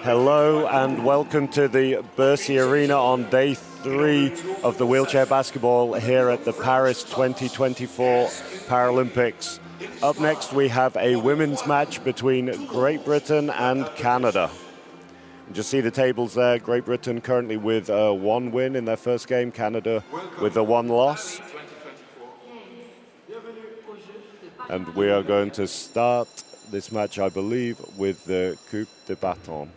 Hello and welcome to the Bercy Arena on day 3 of the wheelchair basketball here at the Paris 2024 Paralympics. Up next we have a women's match between Great Britain and Canada. Just see the tables there. Great Britain currently with 1 win in their first game, Canada with a 1 loss. And we are going to start this match, I believe, with the Coupe de Bâton.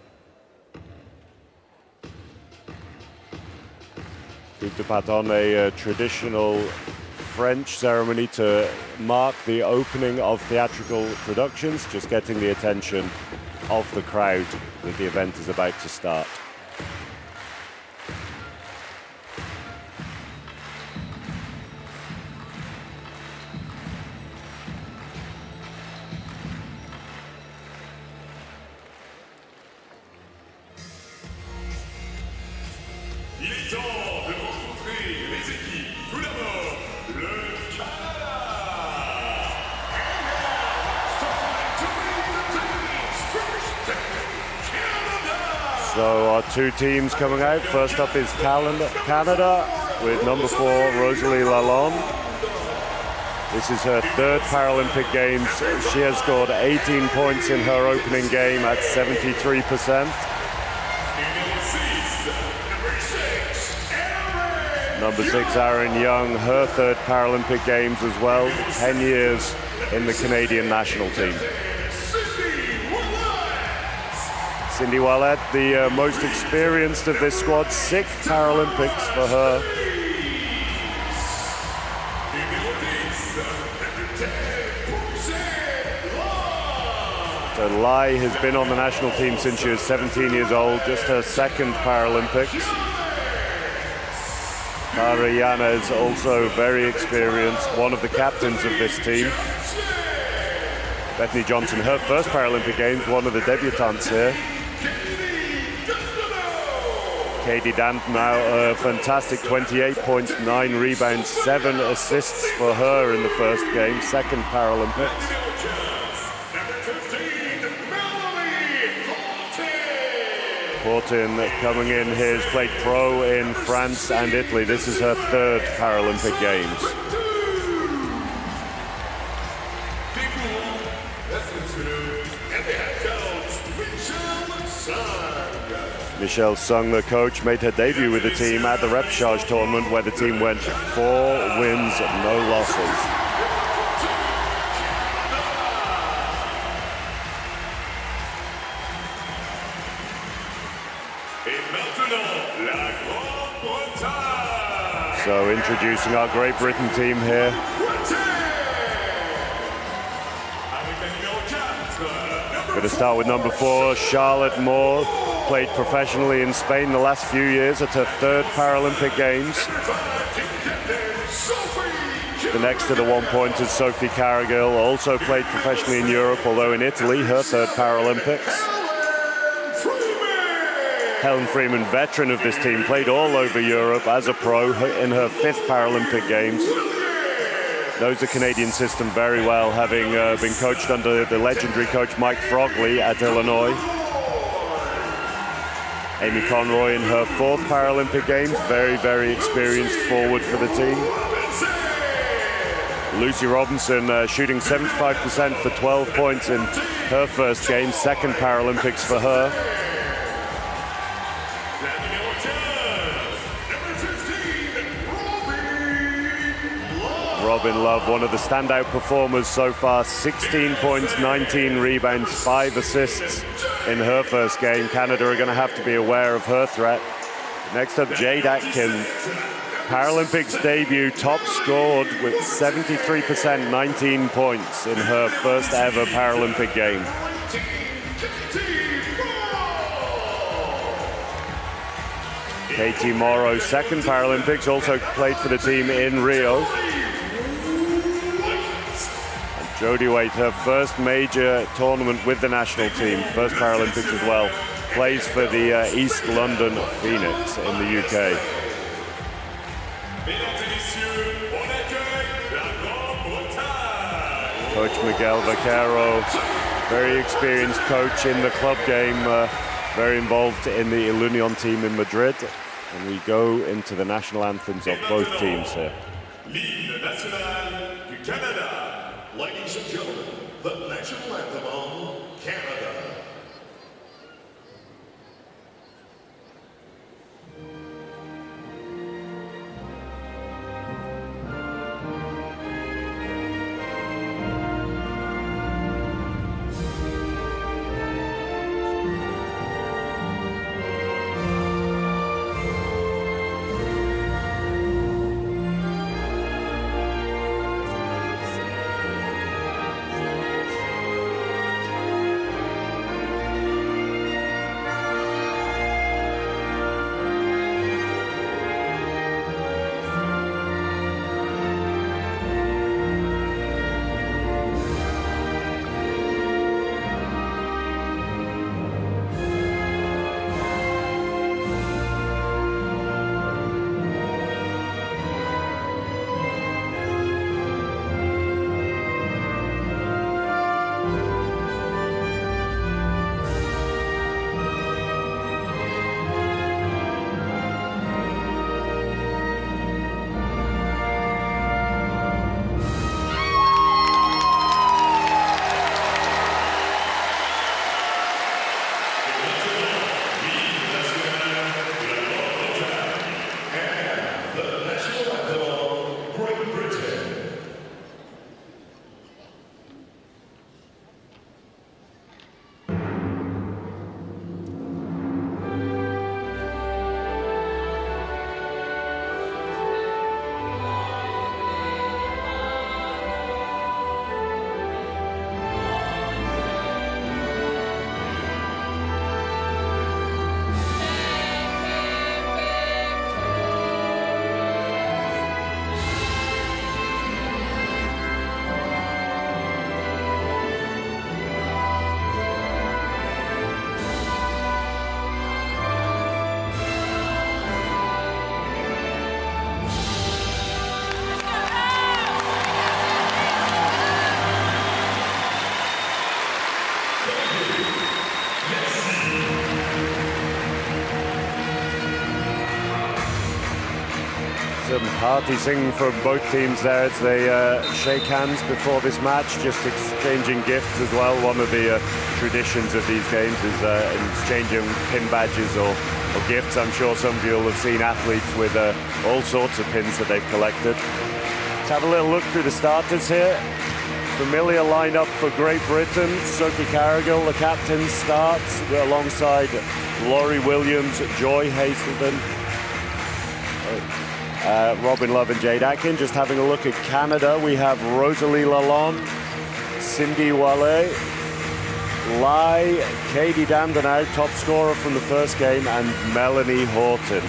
Coupe de Bâton, a traditional French ceremony to mark the opening of theatrical productions, just getting the attention of the crowd that the event is about to start. So our 2 teams coming out. First up is Canada with number 4, Rosalie Lalonde. This is her 3rd Paralympic Games. She has scored 18 points in her opening game at 73%. Number 6, Aaron Young, her 3rd Paralympic Games as well. 10 years in the Canadian national team. Cindy Wallet, the most experienced of this squad, 6th Paralympics for her. So Lai has been on the national team since she was 17 years old, just her 2nd Paralympics. Mariana is also very experienced, one of the captains of this team. Bethany Johnson, her 1st Paralympic Games, one of the debutantes here. Katie Dant now a fantastic 28 points, 9 rebounds, 7 assists for her in the first game, 2nd Paralympics. Horton coming in here, has played pro in France and Italy. This is her 3rd Paralympic Games. Michelle Sung, the coach, made her debut with the team at the repechage tournament where the team went 4 wins, no losses. So introducing our Great Britain team here. Going to start with number 4, Charlotte Moore. Played professionally in Spain the last few years at her 3rd Paralympic Games. The next to the 1-pointer, Sophie Carrigill, also played professionally in Europe, although in Italy, her 3rd Paralympics. Helen Freeman, veteran of this team, played all over Europe as a pro in her 5th Paralympic Games. Knows the Canadian system very well, having been coached under the legendary coach Mike Frogley at Illinois. Amy Conroy in her 4th Paralympic Games, very, very experienced forward for the team. Lucy Robinson shooting 75% for 12 points in her first game, 2nd Paralympics for her. Robin Love, one of the standout performers so far, 16 points, 19 rebounds, 5 assists in her first game. Canada are going to have to be aware of her threat. Next up, Jade Atkin, Paralympics debut, top scored with 73%, 19 points in her first ever Paralympic game. Katie Morrow, 2nd Paralympics, also played for the team in Rio. Jodie Waite, her first major tournament with the national team, 1st Paralympics as well, plays for the East London Phoenix in the UK. Coach Miguel Vaquero very experienced coach in the club game, very involved in the Ilunion team in Madrid. And we go into the national anthems of both teams here. L'hymne national du Canada. Ladies and gentlemen, the national anthem of Canada. Some hearty singing from both teams there as they shake hands before this match, just exchanging gifts as well. One of the traditions of these games is exchanging pin badges or gifts. I'm sure some of you will have seen athletes with all sorts of pins that they've collected. Let's have a little look through the starters here. Familiar lineup for Great Britain. Sophie Carrigal, the captain, starts alongside Laurie Williams, Joy Hazelden, Robin Love and Jade Atkin. Just having a look at Canada, we have Rosalie Lalonde, Cindy Wallet, Lai, Katie Dandenau, top scorer from the first game, and Melanie Horton.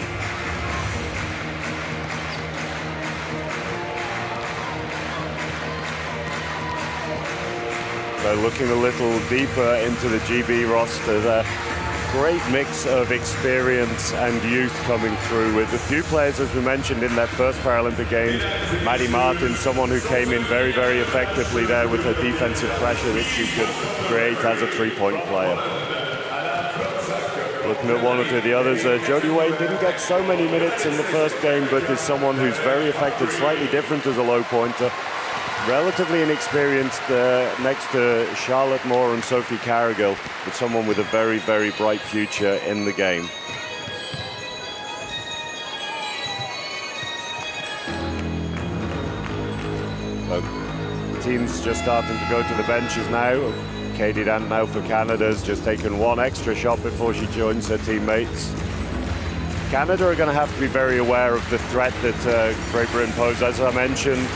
So looking a little deeper into the GB roster, the great mix of experience and youth coming through, with a few players, as we mentioned, in their first Paralympic Games. Maddie Martin, someone who came in very, very effectively there with her defensive pressure that she could create as a three-point player. Looking at one or two of the others, Jodie Wade didn't get so many minutes in the first game, but is someone who's very effective, slightly different as a low pointer. Relatively inexperienced next to Charlotte Moore and Sophie Carrigal, but someone with a very, very bright future in the game. So, the team's just starting to go to the benches now. Katie Dandenau for Canada's just taken one extra shot before she joins her teammates. Canada are going to have to be very aware of the threat that Great Britain poses. As I mentioned,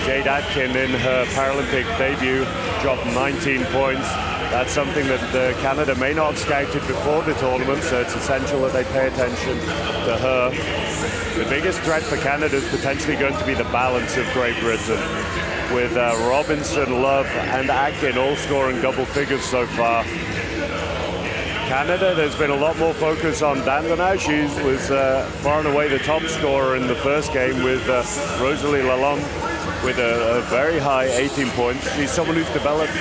Jade Atkin in her Paralympic debut dropped 19 points. That's something that Canada may not have scouted before the tournament, so it's essential that they pay attention to her. The biggest threat for Canada is potentially going to be the balance of Great Britain, with Robinson, Love and Atkin all scoring double figures so far. Canada, there's been a lot more focus on Dandenau. She was far and away the top scorer in the first game, with Rosalie Lalonde with a very high 18 points. She's someone who's developed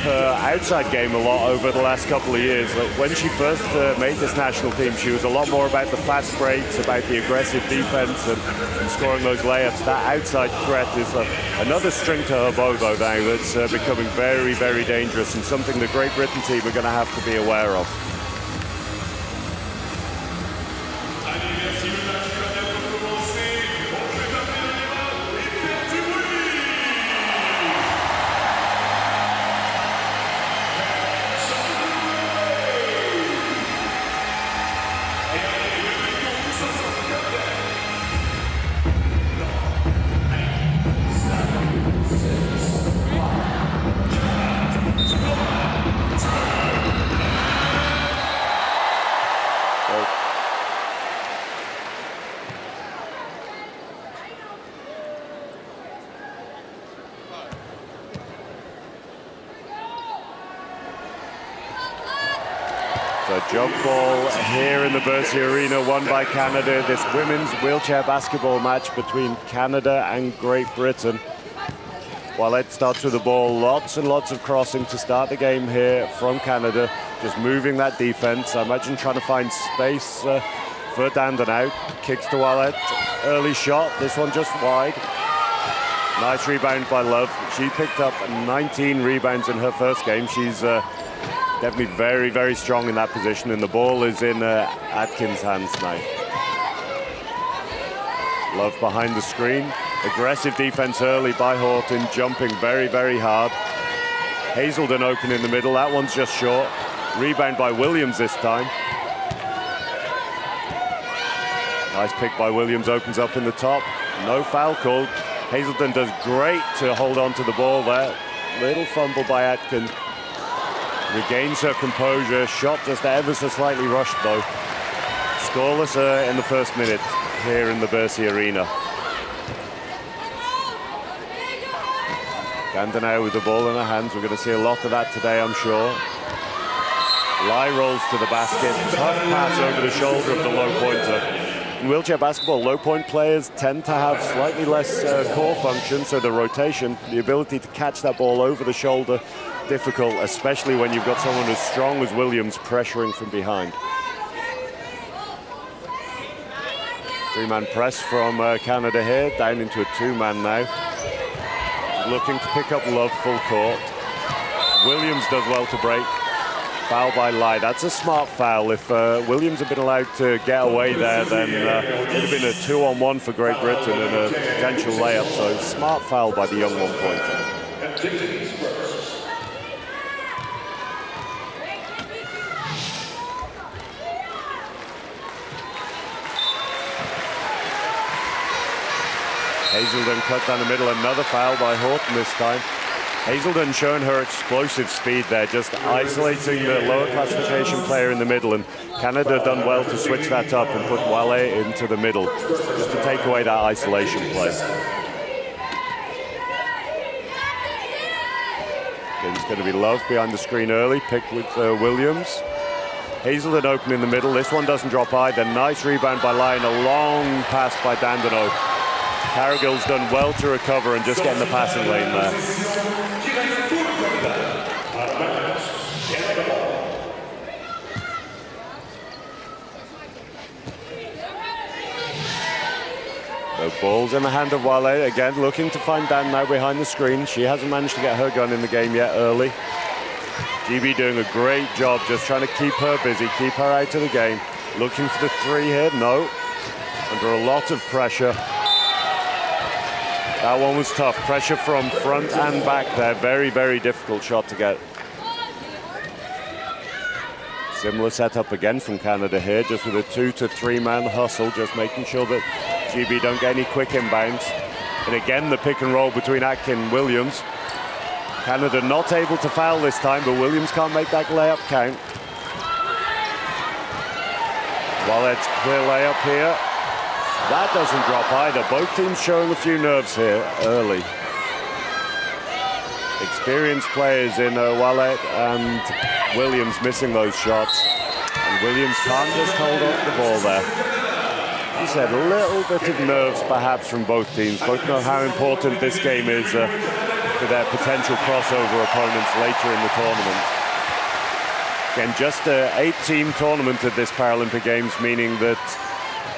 her outside game a lot over the last couple of years. Like when she first made this national team, she was a lot more about the fast breaks, about the aggressive defense and scoring those layups. That outside threat is another string to her bow, though, now that's becoming very, very dangerous and something the Great Britain team are going to have to be aware of. Jump ball here in the Bercy Arena, won by Canada. This women's wheelchair basketball match between Canada and Great Britain. Ouellette starts with the ball, lots and lots of crossing to start the game here from Canada. Just moving that defense. I imagine trying to find space for Dandenau. Kicks to Ouellette, early shot, this one just wide. Nice rebound by Love. She picked up 19 rebounds in her first game. She's definitely very, very strong in that position, and the ball is in Atkins' hands now. Love behind the screen. Aggressive defense early by Horton, jumping very, very hard. Hazelden open in the middle. That one's just short. Rebound by Williams this time. Nice pick by Williams, opens up in the top. No foul called. Hazelden does great to hold on to the ball there. Little fumble by Atkins. Regains her composure. Shot just ever so slightly rushed though. Scoreless in the first minute here in the Bercy Arena. Dandenau with the ball in her hands. We're going to see a lot of that today, I'm sure. Lai rolls to the basket. Tough pass over the shoulder of the low pointer. In wheelchair basketball, low point players tend to have slightly less core function, so the rotation, the ability to catch that ball over the shoulder, difficult, especially when you've got someone as strong as Williams pressuring from behind. Three-man press from Canada here, down into a two-man now. Looking to pick up Love full court. Williams does well to break. Foul by Lai. That's a smart foul. If Williams had been allowed to get away there, then it would have been a 2-on-1 for Great Britain and a potential layup. So smart foul by the young one-pointer. Hazelden cut down the middle, another foul by Horton this time. Hazelden showing her explosive speed there, just isolating the lower classification player in the middle, and Canada done well to switch that up and put Ouellette into the middle, just to take away that isolation play. It's going to be Love behind the screen early, picked with Williams. Hazelden open in the middle, this one doesn't drop either. Nice rebound by Lai and a long pass by Dandenau. Carragill's done well to recover and just get in the passing lane there. So ball's in the hand of Ouellette, again looking to find Dan now behind the screen. She hasn't managed to get her gun in the game yet early. GB doing a great job just trying to keep her busy, keep her out of the game. Looking for the three here, no. Under a lot of pressure. That one was tough. Pressure from front and back there. Very, very difficult shot to get. Similar setup again from Canada here, just with a 2 to 3 man hustle, just making sure that GB don't get any quick inbounds. And again, the pick and roll between Atkin and Williams. Canada not able to foul this time, but Williams can't make that layup count. Ouellette's clear layup here. That doesn't drop either. Both teams showing a few nerves here early. Experienced players in Ouellette and Williams missing those shots. And Williams can't just hold up the ball there. He said a little bit of nerves perhaps from both teams. Both know how important this game is to their potential crossover opponents later in the tournament. Again, just an 8-team tournament at this Paralympic Games, meaning that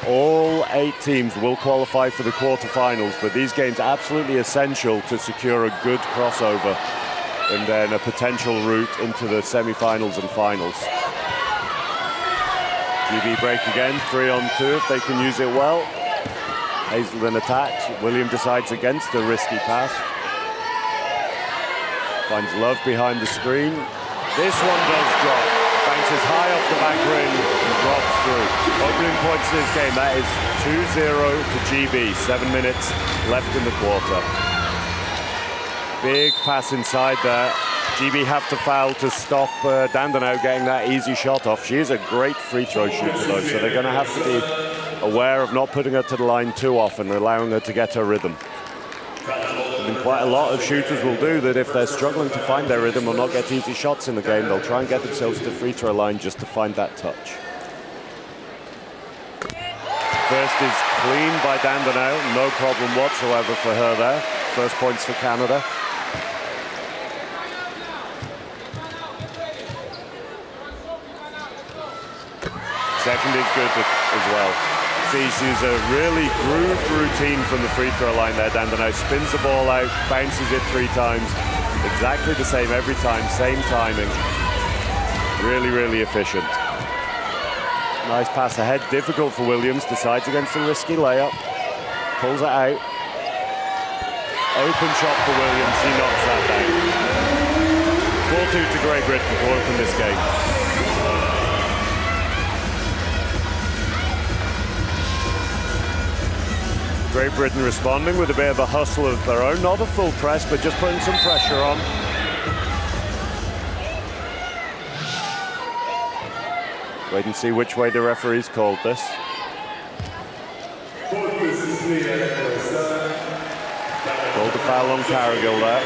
all 8 teams will qualify for the quarterfinals, but these games are absolutely essential to secure a good crossover and then a potential route into the semi-finals and finals. GB break again, 3-on-2 if they can use it well. Hazelden attacks. William decides against the risky pass. Finds Love behind the screen. This one does drop. Bounces high off the back ring and drops through. Opening points in this game. That is 2-0 to GB. 7 minutes left in the quarter. Big pass inside there. GB have to foul to stop Dandenau getting that easy shot off. She is a great free throw shooter though, so they're going to have to be aware of not putting her to the line too often, allowing her to get her rhythm. And quite a lot of shooters will do that if they're struggling to find their rhythm or not get easy shots in the game. They'll try and get themselves to the free throw line just to find that touch. First is clean by Dandenau, no problem whatsoever for her there. First points for Canada. Second is good as well. See, she's a really grooved routine from the free throw line there. Dandenau spins the ball out, bounces it 3 times. Exactly the same every time, same timing. Really, really efficient. Nice pass ahead, difficult for Williams. Decides against a risky layup. Pulls it out. Open shot for Williams, she knocks that down. 4-2 to Great Britain to open this game. Great Britain responding with a bit of a hustle of their own. Not a full press, but just putting some pressure on. Wait and see which way the referees called this. Called the foul on Cargill there.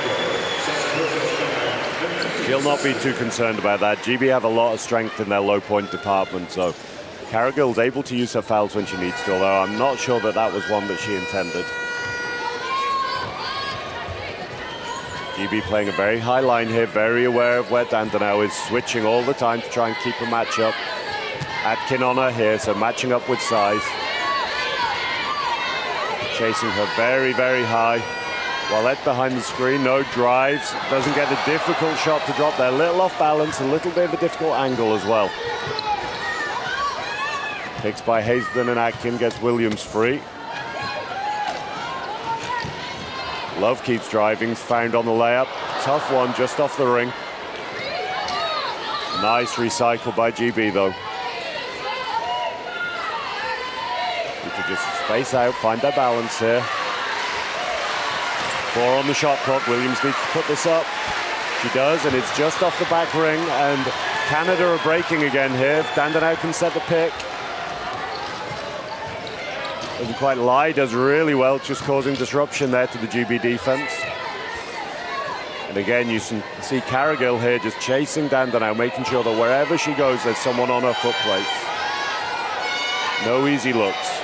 She'll not be too concerned about that. GB have a lot of strength in their low point department, so Cargill's able to use her fouls when she needs to, although I'm not sure that that was one that she intended. GB playing a very high line here, very aware of where Dandenau is, switching all the time to try and keep a match up. Atkin on her here, so matching up with size. Chasing her very, very high. Wallette behind the screen, no drives. Doesn't get a difficult shot to drop there. A little off balance, a little bit of a difficult angle as well. Picks by Hazelden and Atkin, gets Williams free. Love keeps driving, found on the layup. Tough one, just off the ring. Nice recycle by GB though. Need to just space out, find their balance here. 4 on the shot clock, Williams needs to put this up. She does, and it's just off the back ring, and Canada are breaking again here. Dandenau can set the pick. Doesn't quite lie, does really well, just causing disruption there to the GB defense. And again, you see Cargill here just chasing Dandenau, making sure that wherever she goes, there's someone on her foot plates. No easy looks.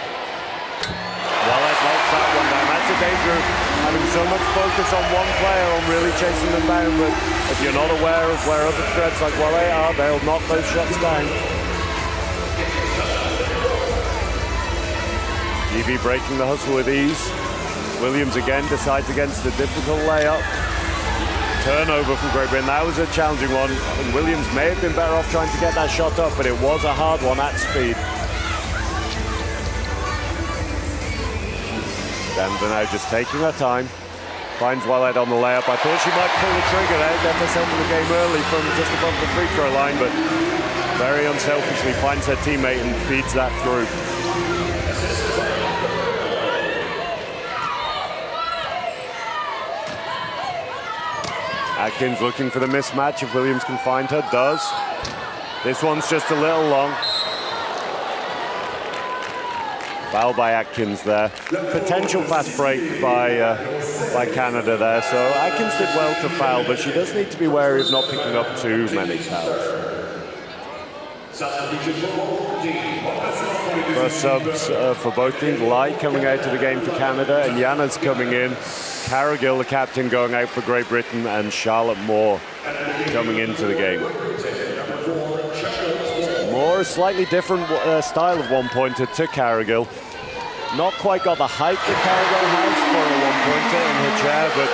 Wallette knocks that one down. That's a danger, having so much focus on one player, on really chasing them down, but if you're not aware of where other threats like Wallette are, they'll knock those shots down. GB breaking the hustle with ease. Williams again decides against the difficult layup. Turnover from Great Britain. That was a challenging one. And Williams may have been better off trying to get that shot up, but it was a hard one at speed. Dandenau just taking her time. Finds Wallette on the layup. I thought she might pull the trigger there, get herself in the game early from just above the free throw line, but very unselfishly finds her teammate and feeds that through. Atkins looking for the mismatch, if Williams can find her, does. This one's just a little long. Foul by Atkins there. Potential fast break by Canada there, so Atkins did well to foul, but she does need to be wary of not picking up too many fouls. First subs for both teams. Lai coming out to the game for Canada, and Yana's coming in. Cargill, the captain, going out for Great Britain, and Charlotte Moore coming into the game. Moore, a slightly different style of one-pointer to Cargill. Not quite got the height that Cargill has for a one-pointer in her chair, but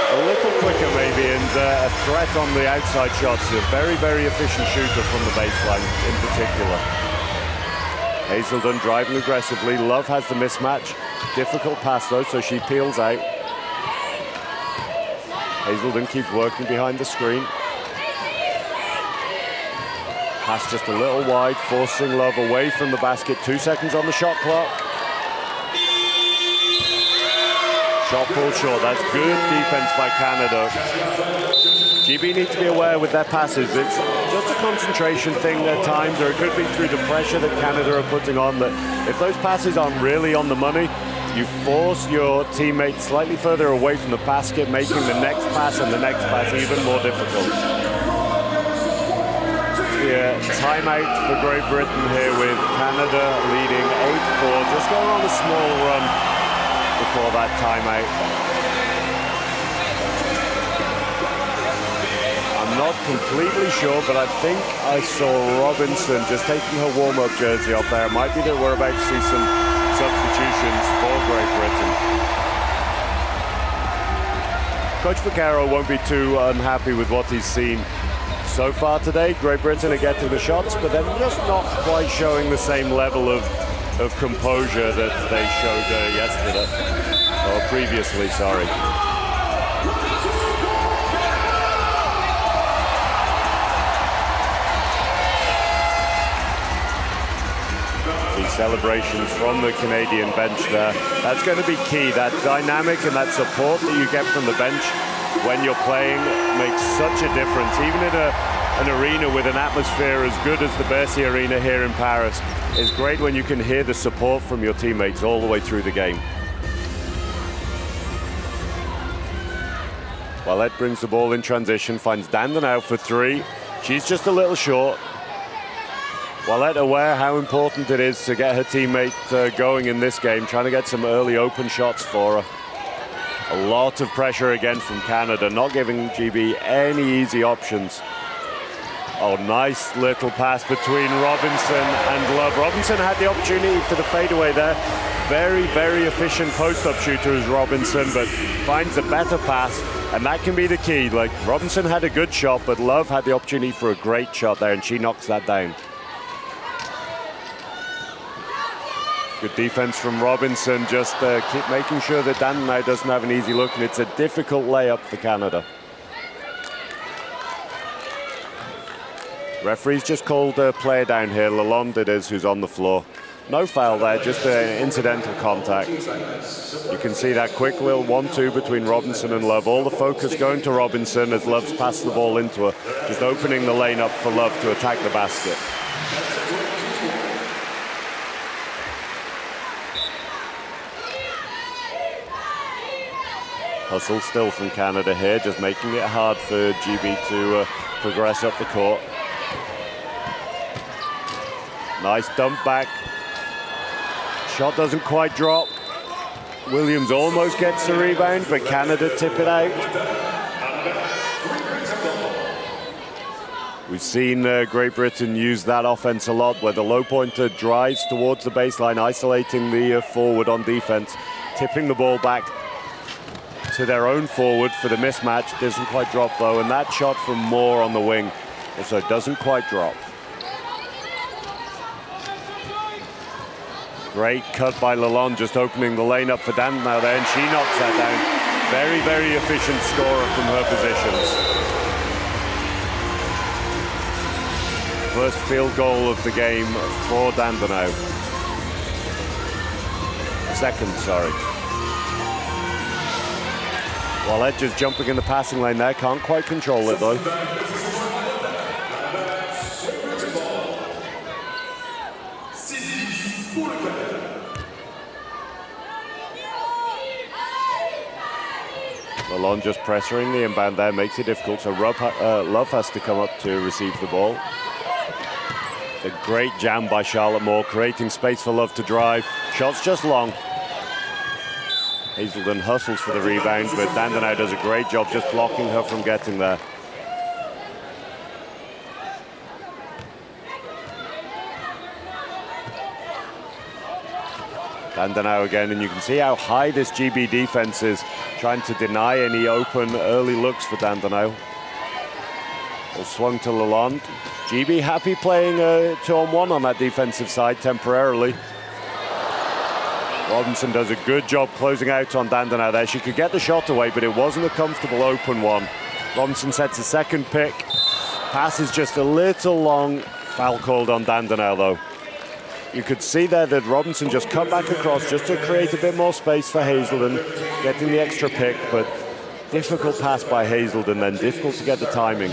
a little quicker maybe, and a threat on the outside shots. A very, very efficient shooter from the baseline in particular. Hazelden driving aggressively. Love has the mismatch. Difficult pass though, so she peels out. Hazelden keeps working behind the screen. Pass just a little wide, forcing Love away from the basket. 2 seconds on the shot clock. Shot falls short. That's good defense by Canada. GB need to be aware with their passes. It's just a concentration thing at times, or it could be through the pressure that Canada are putting on, that if those passes aren't really on the money, you force your teammate slightly further away from the basket, making the next pass and the next pass even more difficult. Yeah, timeout for Great Britain here with Canada leading 8-4. Just going on a small run before that timeout. I'm not completely sure, but I think I saw Robinson just taking her warm-up jersey off there. It might be that we're about to see some substitutions for Great Britain. Coach Vaccaro won't be too unhappy with what he's seen so far today. Great Britain are getting the shots, but they're just not quite showing the same level of composure that they showed yesterday, or previously, sorry. Celebrations from the Canadian bench there. That's going to be key. That dynamic and that support that you get from the bench when you're playing makes such a difference. Even in an arena with an atmosphere as good as the Bercy Arena here in Paris, it's great when you can hear the support from your teammates all the way through the game. Wallet brings the ball in transition, finds Dandenau for three. She's just a little short. Wallet aware how important it is to get her teammate going in this game, trying to get some early open shots for her. A lot of pressure again from Canada, not giving GB any easy options. Oh, nice little pass between Robinson and Love. Robinson had the opportunity for the fadeaway there. Very, very efficient post-up shooter is Robinson, but finds a better pass, and that can be the key. Like, Robinson had a good shot, but Love had the opportunity for a great shot there, and she knocks that down. Good defense from Robinson, just keep making sure that Dandenau doesn't have an easy look, and it's a difficult layup for Canada. Referee's just called a player down here. Lalonde it is who's on the floor. No foul there, just an incidental contact. You can see that quick little 1-2 between Robinson and Love. All the focus going to Robinson as Love's passed the ball into her, just opening the lane up for Love to attack the basket. Hustle still from Canada here, just making it hard for GB to progress up the court. Nice dump back. Shot doesn't quite drop. Williams almost gets the rebound, but Canada tip it out. We've seen Great Britain use that offense a lot, where the low pointer drives towards the baseline, isolating the forward on defense, tipping the ball back to their own forward for the mismatch. Doesn't quite drop though, and that shot from Moore on the wing also doesn't quite drop. Great cut by Lalonde, just opening the lane up for Dandenau there, and she knocks that down. Very, very efficient scorer from her positions. First field goal of the game for Dandenau. Second, sorry. Wallet just jumping in the passing lane there, can't quite control it though. Lalonde just pressuring the inbound there, makes it difficult, so Love has to come up to receive the ball. The great jam by Charlotte Moore, creating space for Love to drive. Shot's just long. Hazelden hustles for the rebound, but Dandenau does a great job just blocking her from getting there. Dandenau again, and you can see how high this GB defense is, trying to deny any open early looks for Dandenau. Well, swung to Lalonde. GB happy playing 2-on-1 on that defensive side temporarily. Robinson does a good job closing out on Dandenau there. She could get the shot away, but it wasn't a comfortable open one. Robinson sets a second pick. Pass is just a little long. Foul called on Dandenau, though. You could see there that Robinson just cut back across just to create a bit more space for Hazelden, getting the extra pick, but difficult pass by Hazelden, then difficult to get the timing.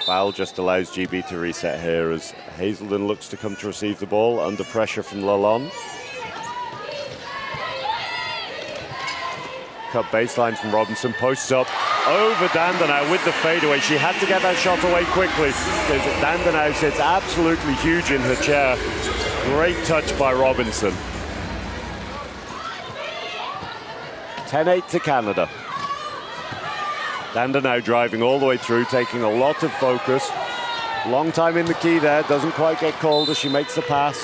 Foul just allows GB to reset here as Hazelden looks to come to receive the ball under pressure from Lalonde. Cut baseline from Robinson, posts up over Dandenau with the fadeaway. She had to get that shot away quickly because Dandenau sits absolutely huge in her chair. Great touch by Robinson. 10-8 to Canada. Dandenau driving all the way through, taking a lot of focus. Long time in the key there, doesn't quite get called as she makes the pass.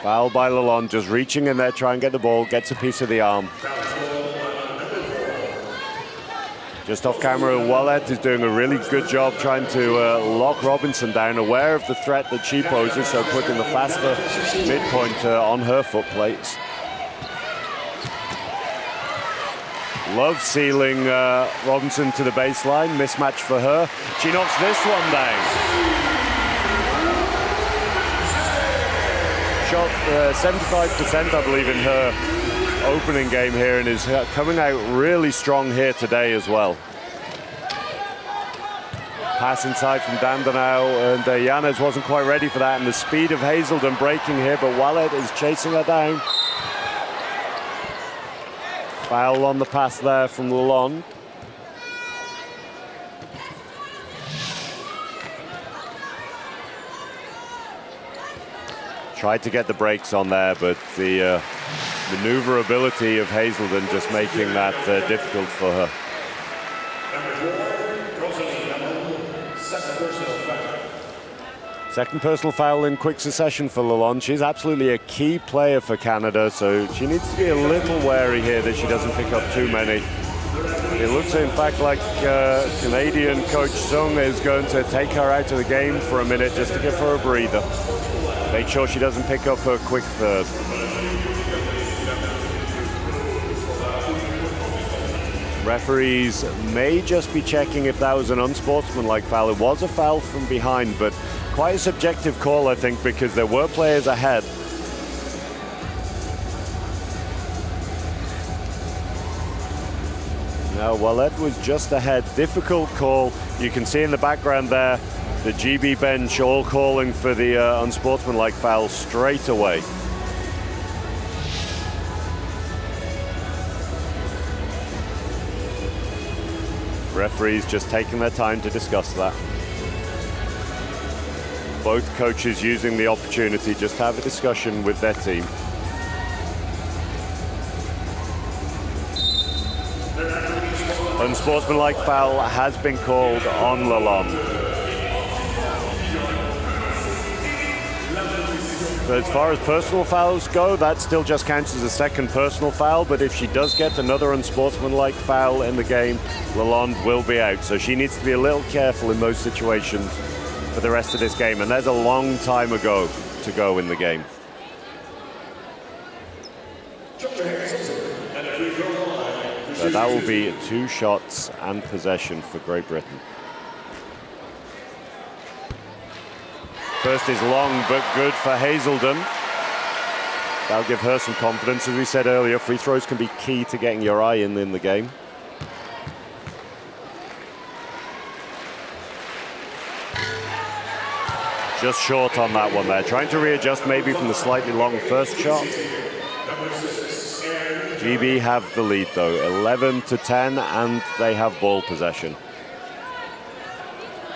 Foul by Lalonde, just reaching in there, try and get the ball, gets a piece of the arm. Just off camera, Wallet is doing a really good job trying to lock Robinson down, aware of the threat that she poses, so putting the faster midpoint on her foot plates. Love sealing Robinson to the baseline, mismatch for her. She knocks this one down. Shot 75%, I believe, in her opening game here, and is coming out really strong here today as well. Pass inside from Dandenau, and Yanez wasn't quite ready for that, and the speed of Hazelden breaking here, but Wallet is chasing her down. Foul on the pass there from Lalonde. Tried to get the brakes on there, but the maneuverability of Hazelden just making that difficult for her. Second personal foul in quick succession for Lalonde. She's absolutely a key player for Canada, so she needs to be a little wary here that she doesn't pick up too many. It looks, in fact, like Canadian coach Sung is going to take her out of the game for a minute just to give her a breather. Make sure she doesn't pick up her quick third. Referees may just be checking if that was an unsportsmanlike foul. It was a foul from behind, but quite a subjective call, I think, because there were players ahead. Now, Wallet was just ahead. Difficult call. You can see in the background there, the GB bench all calling for the unsportsmanlike foul straight away. Referees just taking their time to discuss that. Both coaches using the opportunity just to have a discussion with their team. Unsportsmanlike foul has been called on Lalonde. So as far as personal fouls go, that still just counts as a second personal foul, but if she does get another unsportsmanlike foul in the game, Lalonde will be out. So she needs to be a little careful in those situations for the rest of this game, and there's a long time ago to go in the game. So that will be 2 shots and possession for Great Britain. First is long, but good for Hazelden. That'll give her some confidence. As we said earlier, free throws can be key to getting your eye in the game. Just short on that one there. Trying to readjust maybe from the slightly long first shot. GB have the lead though, 11-10, and they have ball possession.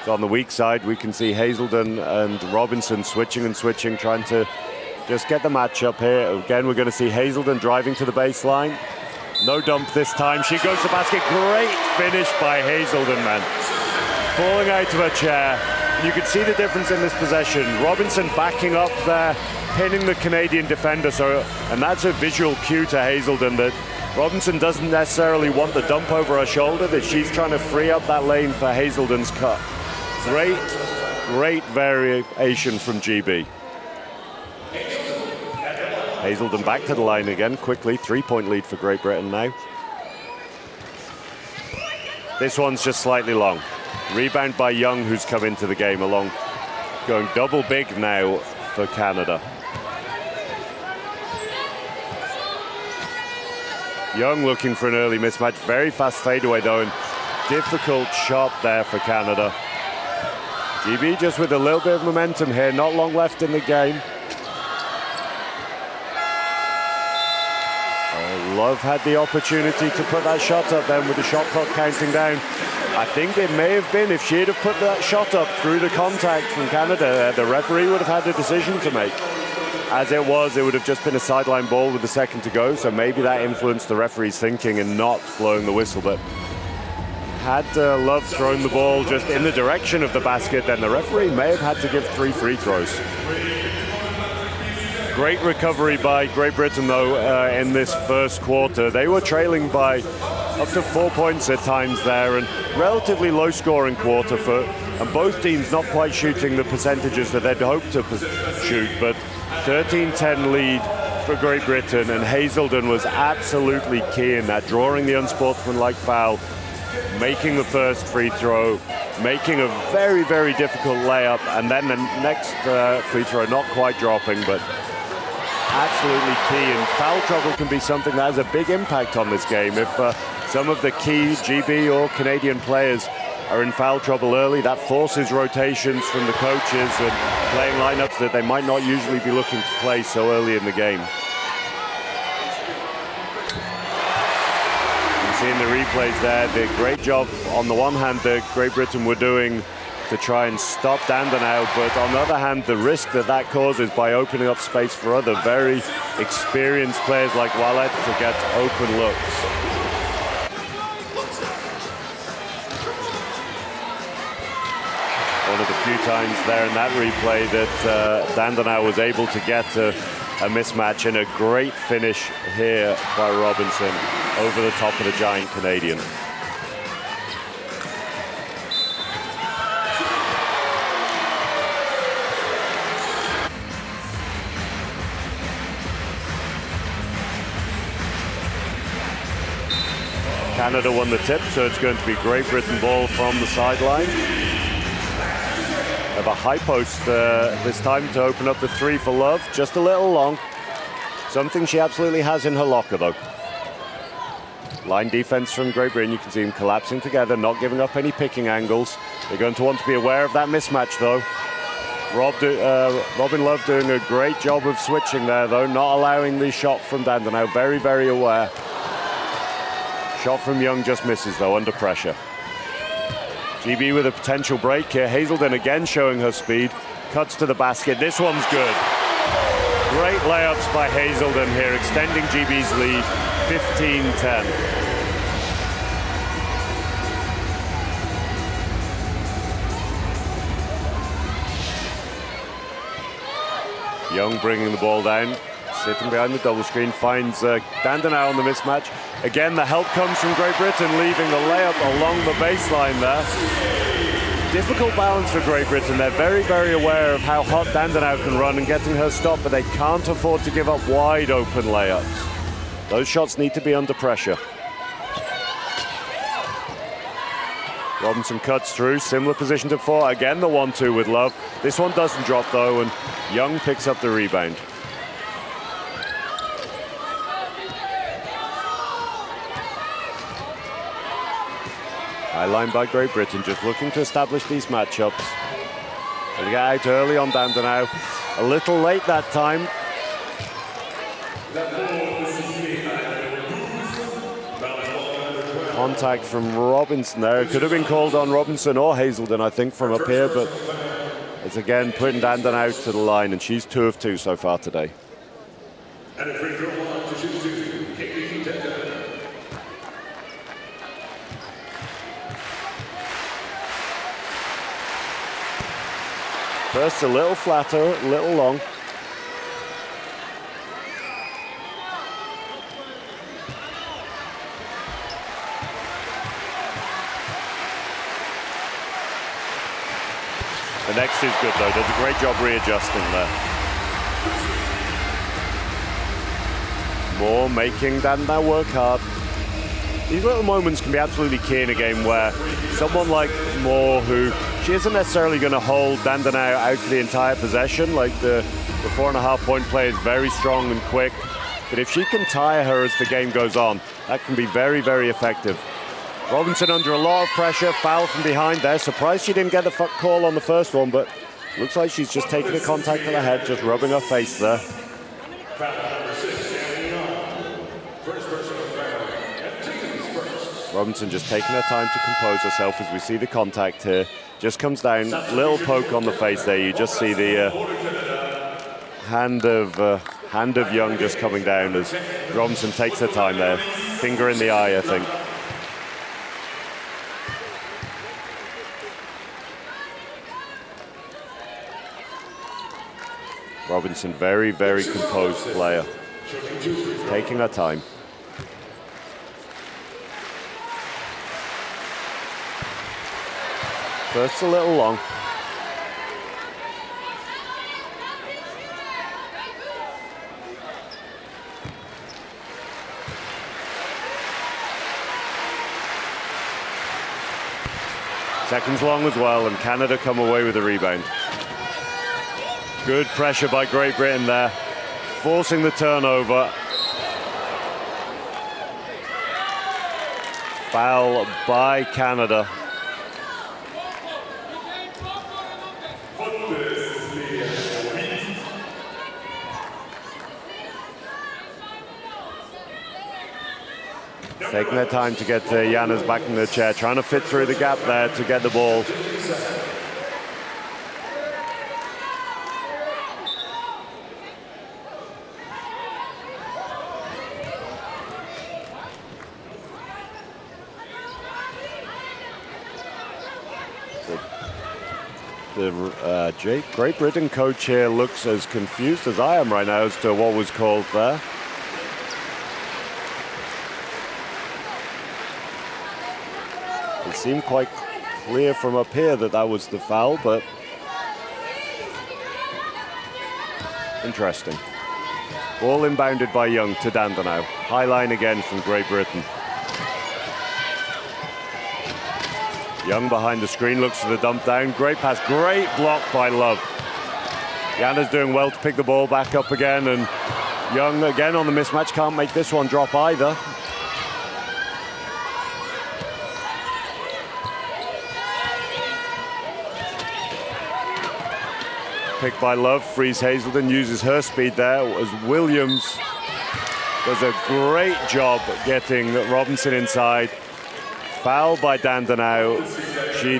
So on the weak side, we can see Hazelden and Robinson switching and switching, trying to just get the match up here. Again, we're going to see Hazelden driving to the baseline. No dump this time. She goes to the basket. Great finish by Hazelden, man. Falling out of her chair. You can see the difference in this possession. Robinson backing up there, pinning the Canadian defender. And that's a visual cue to Hazelden that Robinson doesn't necessarily want the dump over her shoulder, that she's trying to free up that lane for Hazelden's cut. Great variation from GB. Hazelden back to the line again, quickly. 3-point lead for Great Britain now. This one's just slightly long. Rebound by Young, who's come into the game along. Going double big now for Canada. Young looking for an early mismatch. Very fast fadeaway though, and difficult shot there for Canada. GB just with a little bit of momentum here, not long left in the game. Love had the opportunity to put that shot up then with the shot clock counting down. I think it may have been, if she'd have put that shot up through the contact from Canada, the referee would have had a decision to make. As it was, it would have just been a sideline ball with a second to go, so maybe that influenced the referee's thinking in not blowing the whistle. But had Love thrown the ball just in the direction of the basket, then the referee may have had to give 3 free throws. Great recovery by Great Britain, though, in this first quarter. They were trailing by up to 4 points at times there, and relatively low-scoring quarter and both teams not quite shooting the percentages that they'd hoped to shoot, but 13-10 lead for Great Britain, and Hazelden was absolutely key in that, drawing the unsportsmanlike foul, making the first free throw, making a very, very difficult layup, and then the next free throw not quite dropping, but absolutely key. And foul trouble can be something that has a big impact on this game. If some of the key GB or Canadian players are in foul trouble early, that forces rotations from the coaches and playing lineups that they might not usually be looking to play so early in the game. You see in the replays there, the great job on the one hand that Great Britain were doing to try and stop Dandenau, but on the other hand, the risk that causes by opening up space for other very experienced players like Wallet to get open looks. One of the few times there in that replay that Dandenau was able to get a mismatch, and a great finish here by Robinson over the top of the giant Canadian. Canada won the tip, so it's going to be Great Britain ball from the sideline. Have a high post this time to open up the three for Love, just a little long. Something she absolutely has in her locker though. Line defense from Great Britain, you can see them collapsing together, not giving up any picking angles. They're going to want to be aware of that mismatch though. Robin Love doing a great job of switching there though, not allowing the shot from Dandenau, very, very aware. Shot from Young just misses though, under pressure. GB with a potential break here. Hazelden again showing her speed. Cuts to the basket. This one's good. Great layups by Hazelden here, extending GB's lead, 15-10. Young bringing the ball down, sitting behind the double screen, finds Dandenau on the mismatch. Again, the help comes from Great Britain, leaving the layup along the baseline there. Difficult balance for Great Britain. They're very, very aware of how hot Dandenau can run and getting her stop, but they can't afford to give up wide open layups. Those shots need to be under pressure. Robinson cuts through, similar position to before. Again, the 1-2 with Love. This one doesn't drop though, and Young picks up the rebound. High line by Great Britain, just looking to establish these matchups. They get out early on Dandenau. A little late that time. Contact from Robinson there. It could have been called on Robinson or Hazelden, I think, from up here, but it's again putting Dandenau to the line, and she's 2 of 2 so far today. And a free throw line to shoot 2, Katie Dandenau. First a little flatter, a little long. The next is good though, does a great job readjusting there. Moore making Dandenau work hard. These little moments can be absolutely key in a game where someone like Moore, who she isn't necessarily going to hold Dandenau out for the entire possession, like the 4.5 point play is very strong and quick, but if she can tire her as the game goes on, that can be very, very effective. Robinson under a lot of pressure, foul from behind there. Surprised she didn't get the call on the first one, but looks like she's just taking a contact to the head, just rubbing her face there. Robinson just taking her time to compose herself as we see the contact here. Just comes down, little poke on the face there. You just see the hand of Young just coming down as Robinson takes her time there. Finger in the eye, I think. Robinson, very, very composed player. Taking her time. First a little long. Seconds long as well, and Canada come away with the rebound. Good pressure by Great Britain there, forcing the turnover. Foul by Canada. Taking their time to get Janas back in the chair, trying to fit through the gap there to get the ball. The Great Britain coach here looks as confused as I am right now as to what was called there. It seemed quite clear from up here that that was the foul, but interesting. Ball inbounded by Young to Dandenau. High line again from Great Britain. Young behind the screen, looks for the dump down. Great pass, great block by Love. Jana's doing well to pick the ball back up again, and Young again on the mismatch, can't make this one drop either. Pick by Love, frees Hazelden, uses her speed there as Williams does a great job getting Robinson inside. Foul by Dandenau. She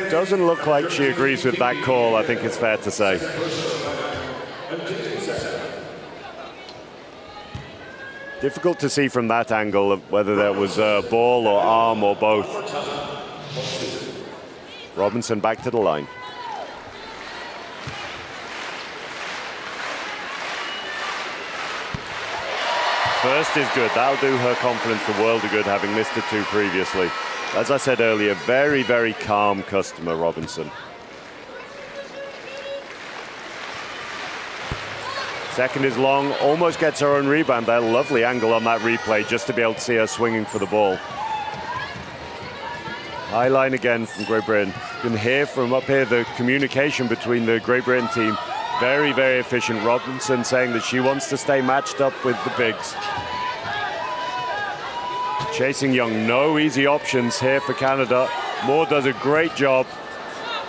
doesn't look like she agrees with that call, I think it's fair to say. Difficult to see from that angle of whether that was a ball or arm or both. Robinson back to the line. First is good. That'll do her confidence the world of good, having missed the 2 previously. As I said earlier, very, very calm customer, Robinson. Second is long, almost gets her own rebound there. Lovely angle on that replay, just to be able to see her swinging for the ball. High line again from Great Britain. You can hear from up here the communication between the Great Britain team. Very, very efficient. Robinson saying that she wants to stay matched up with the bigs. Chasing Young, no easy options here for Canada. Moore does a great job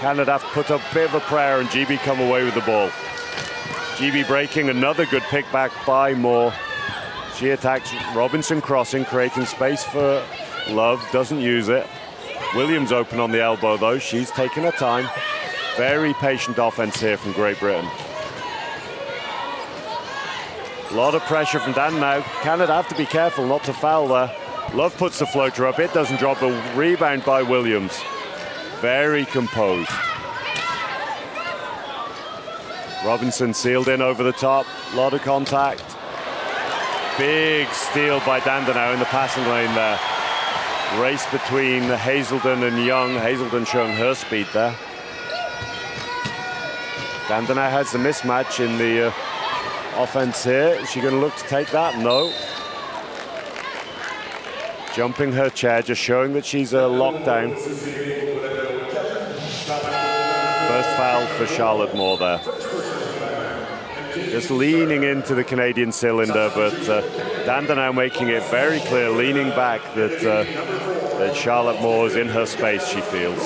Canada have put up a bit of a prayer and GB come away with the ball. GB breaking, another good pick back by Moore. She attacks, Robinson crossing, creating space for Love, doesn't use it. Williams open on the elbow though, she's taking her time. Very patient offense here from Great Britain. A lot of pressure from Dan now. Canada have to be careful not to foul there. Love puts the floater up, it doesn't drop, a rebound by Williams. Very composed. Robinson sealed in over the top, a lot of contact. Big steal by Dandenau in the passing lane there. Race between Hazelden and Young. Hazelden showing her speed there. Dandenau has the mismatch in the offense here. Is she going to look to take that? No. Jumping her chair, just showing that she's locked down. First foul for Charlotte Moore there. Just leaning into the Canadian cylinder, but Dandenau making it very clear, leaning back, that Charlotte Moore is in her space, she feels.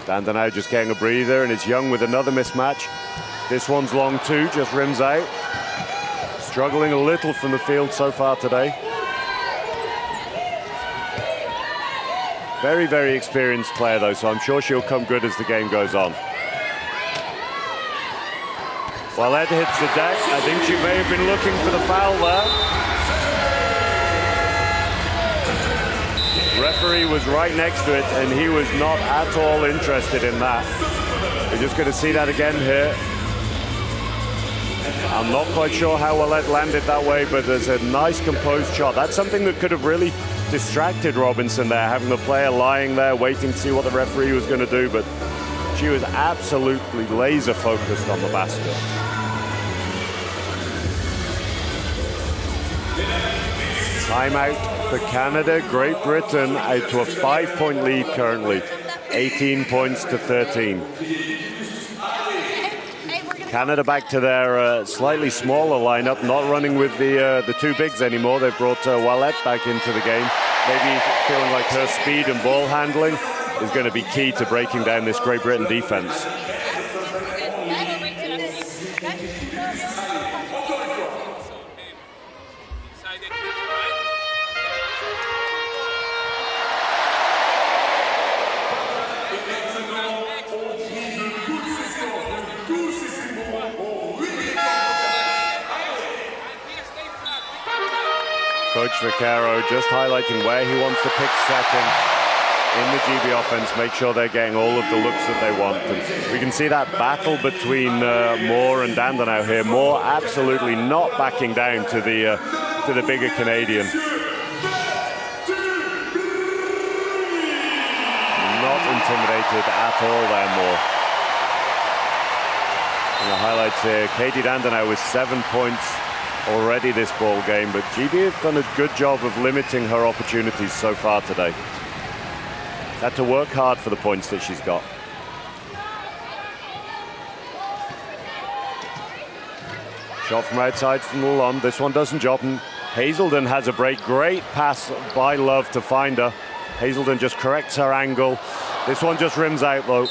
Dandenau just getting a breather, and it's Young with another mismatch. This one's long too, just rims out. Struggling a little from the field so far today. Very, very experienced player though, so I'm sure she'll come good as the game goes on. While Ed hits the deck, I think she may have been looking for the foul there. Referee was right next to it and he was not at all interested in that. We're just going to see that again here. I'm not quite sure how well Ed landed that way, but there's a nice composed shot. That's something that could have really distracted Robinson there, having the player lying there waiting to see what the referee was going to do, but she was absolutely laser focused on the basket. Timeout for Canada. Great Britain out to a 5-point lead currently, 18 points to 13. Canada back to their slightly smaller lineup, not running with the two bigs anymore. They've brought Wallette back into the game. Maybe feeling like her speed and ball handling is going to be key to breaking down this Great Britain defense. Coach Vaccaro just highlighting where he wants to pick second in the GB offense, make sure they're getting all of the looks that they want. And we can see that battle between Moore and Dandenau here. Moore absolutely not backing down to the bigger Canadian. Not intimidated at all there, Moore. And the highlights here, Katie Dandenau with 7 points already this ball game, but GB have done a good job of limiting her opportunities so far today. Had to work hard for the points that she's got. Shot from outside from Lalonde. This one doesn't drop, and Hazelden has a break. Great pass by Love to find her. Hazelden just corrects her angle. This one just rims out though.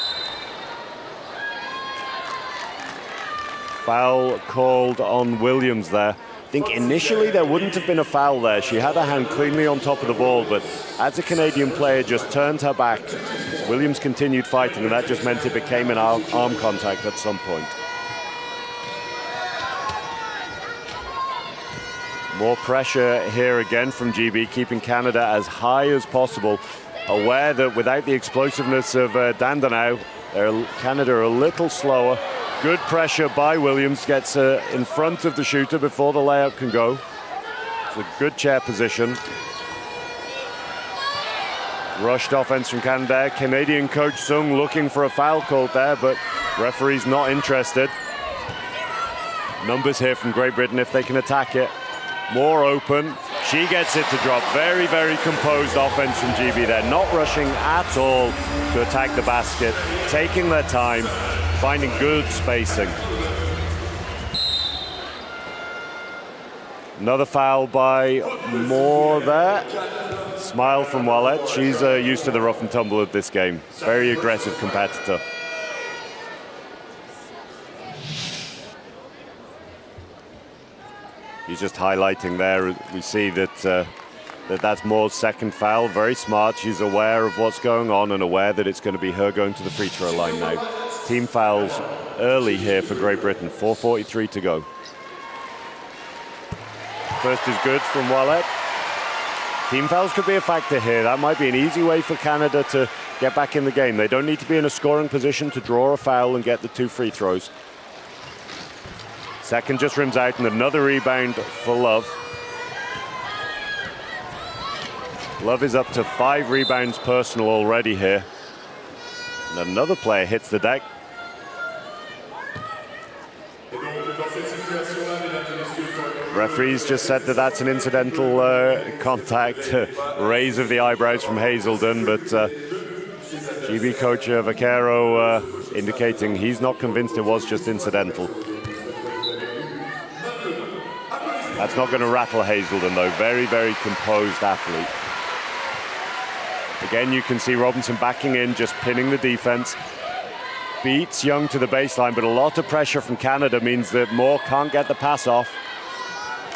Foul called on Williams there. I think initially there wouldn't have been a foul there. She had her hand cleanly on top of the ball, but as a Canadian player just turned her back, Williams continued fighting, and that just meant it became an arm contact at some point. More pressure here again from GB, keeping Canada as high as possible, aware that without the explosiveness of Dandenau, Canada are a little slower. Good pressure by Williams, gets in front of the shooter before the layup can go. It's a good chair position. Rushed offense from Canada. Canadian coach Sung looking for a foul called there, but referee's not interested. Numbers here from Great Britain if they can attack it. More open. She gets it to drop. Very, very composed offense from GB there. Not rushing at all to attack the basket. Taking their time. Finding good spacing. Another foul by Moore there. Smile from Ouellette. She's used to the rough and tumble of this game. Very aggressive competitor. He's just highlighting there. We see that that's Moore's second foul. Very smart. She's aware of what's going on and aware that it's going to be her going to the free throw line now. Team fouls early here for Great Britain. 4:43 to go. First is good from Ouellette. Team fouls could be a factor here. That might be an easy way for Canada to get back in the game. They don't need to be in a scoring position to draw a foul and get the 2 free throws. Second just rims out, and another rebound for Love. Love is up to 5 rebounds personal already here. And another player hits the deck. Referees just said that that's an incidental contact. Raise of the eyebrows from Hazelden, but GB coach Vaquero indicating he's not convinced it was just incidental. That's not going to rattle Hazelden though. Very, very composed athlete. Again, you can see Robinson backing in, just pinning the defense. Beats Young to the baseline, but a lot of pressure from Canada means that Moore can't get the pass off.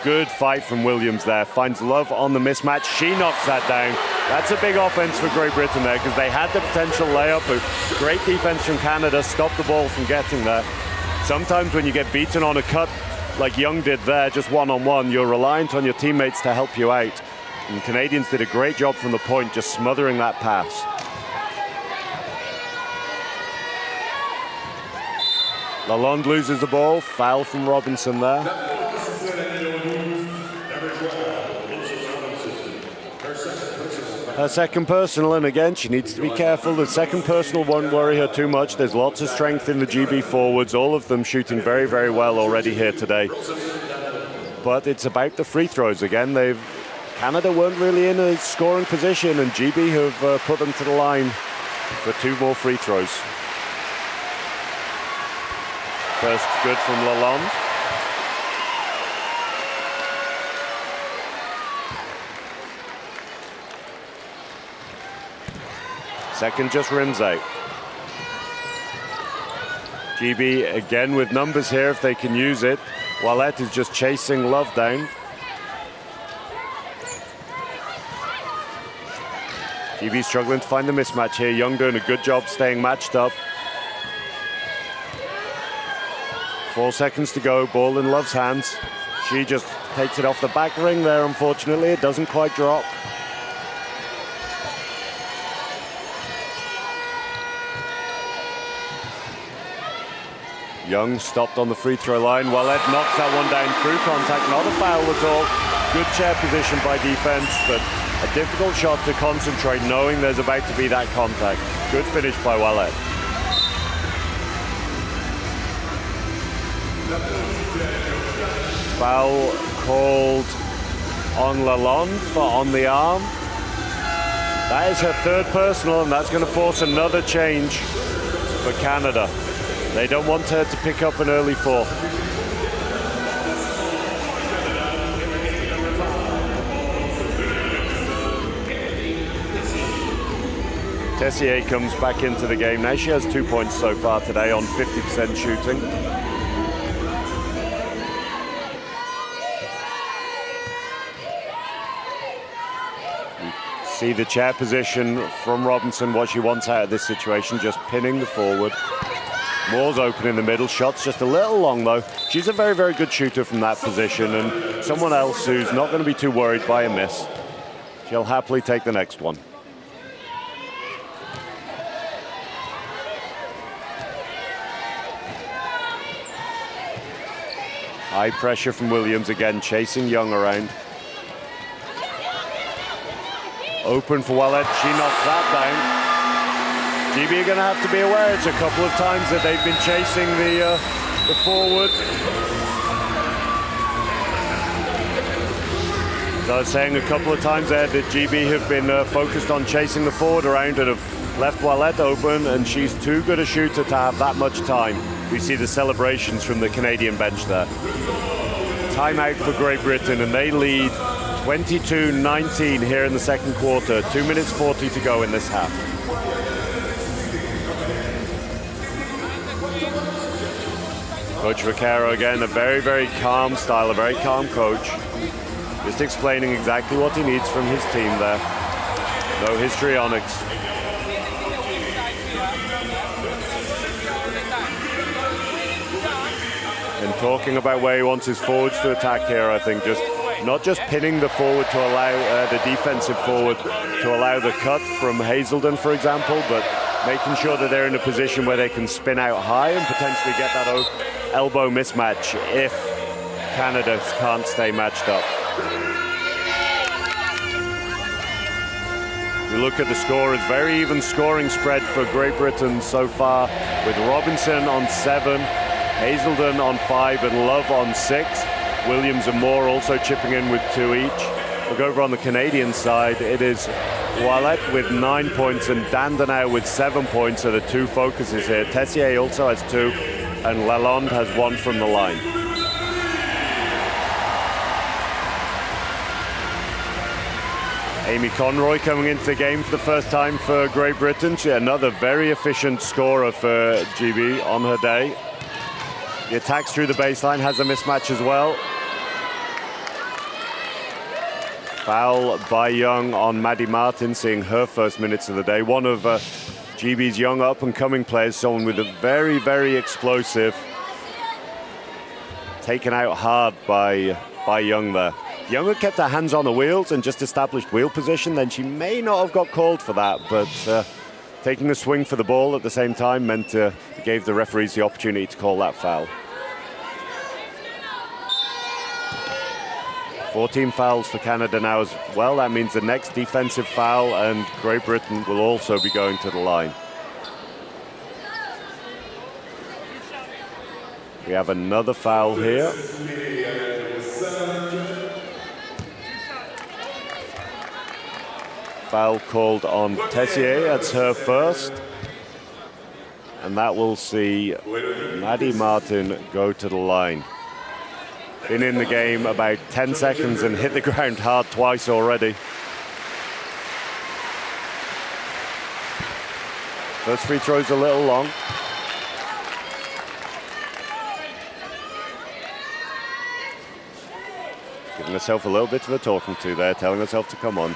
Good fight from Williams there. Finds Love on the mismatch. She knocks that down. That's a big offense for Great Britain there because they had the potential layup. But great defense from Canada stopped the ball from getting there. Sometimes when you get beaten on a cut like Young did there, just one-on-one, you're reliant on your teammates to help you out. And Canadians did a great job from the point, just smothering that pass. Lalonde loses the ball. Foul from Robinson there. Her second personal, and again, she needs to be careful. The second personal won't worry her too much. There's lots of strength in the GB forwards, all of them shooting very, very well already here today. But it's about the free throws again. Canada weren't really in a scoring position, and GB have put them to the line for 2 more free throws. First good from Lalonde. Second just rims out. GB again with numbers here if they can use it. Ouellette is just chasing Love down. GB struggling to find the mismatch here. Young doing a good job staying matched up. 4 seconds to go, ball in Love's hands. She just takes it off the back ring there, unfortunately. It doesn't quite drop. Young stopped on the free throw line. Ouellette knocks that one down through contact. Not a foul at all. Good chair position by defense, but a difficult shot to concentrate knowing there's about to be that contact. Good finish by Ouellette. Foul called on Lalonde for on the arm. That is her third personal, and that's going to force another change for Canada. They don't want her to pick up an early 4th. Tessier comes back into the game now. She has 2 points so far today on 50% shooting. See the chair position from Robinson, what she wants out of this situation, just pinning the forward. Moore's open in the middle, shot's just a little long though. She's a very, very good shooter from that position, and someone else who's not going to be too worried by a miss. She'll happily take the next one. High pressure from Williams again, chasing Young around. Open for Ouellette, she knocks that down. GB are going to have to be aware. It's a couple of times that they've been chasing the forward. So I was saying a couple of times there that GB have been focused on chasing the forward around and have left Ouellette open, and she's too good a shooter to have that much time. We see the celebrations from the Canadian bench there. timeout for Great Britain, and they lead 22-19 here in the second quarter. 2 minutes 40 to go in this half. Coach Vaquero again, a very, very calm style, a very calm coach. Just explaining exactly what he needs from his team there. No histrionics. And talking about where he wants his forwards to attack here, I think not just pinning the forward to allow the defensive forward to allow the cut from Hazelden, for example, but making sure that they're in a position where they can spin out high and potentially get that elbow mismatch if Canada can't stay matched up. You look at the score, it's very even scoring spread for Great Britain so far, with Robinson on 7, Hazelden on 5, and Love on 6. Williams and Moore also chipping in with 2 each. Look over on the Canadian side, it is Wallet with 9 points and Dandenau with 7 points are the two focuses here. Tessier also has 2, and Lalonde has 1 from the line. Amy Conroy coming into the game for the first time for Great Britain. She another very efficient scorer for GB on her day. The attacks through the baseline, has a mismatch as well. Foul by Young on Maddie Martin, seeing her first minutes of the day. One of GB's young up-and-coming players, someone with a very, very explosive. Taken out hard by Young there. Young had kept her hands on the wheels and just established wheel position, then she may not have got called for that, but taking a swing for the ball at the same time meant gave the referees the opportunity to call that foul. 14 fouls for Canada now as well. That means the next defensive foul and Great Britain will also be going to the line. We have another foul here. Foul called on Tessier, that's her first. And that will see Maddie Martin go to the line. Been in the game about 10 seconds and hit the ground hard twice already. First free throw's a little long. Giving herself a little bit of a talking to there, telling herself to come on.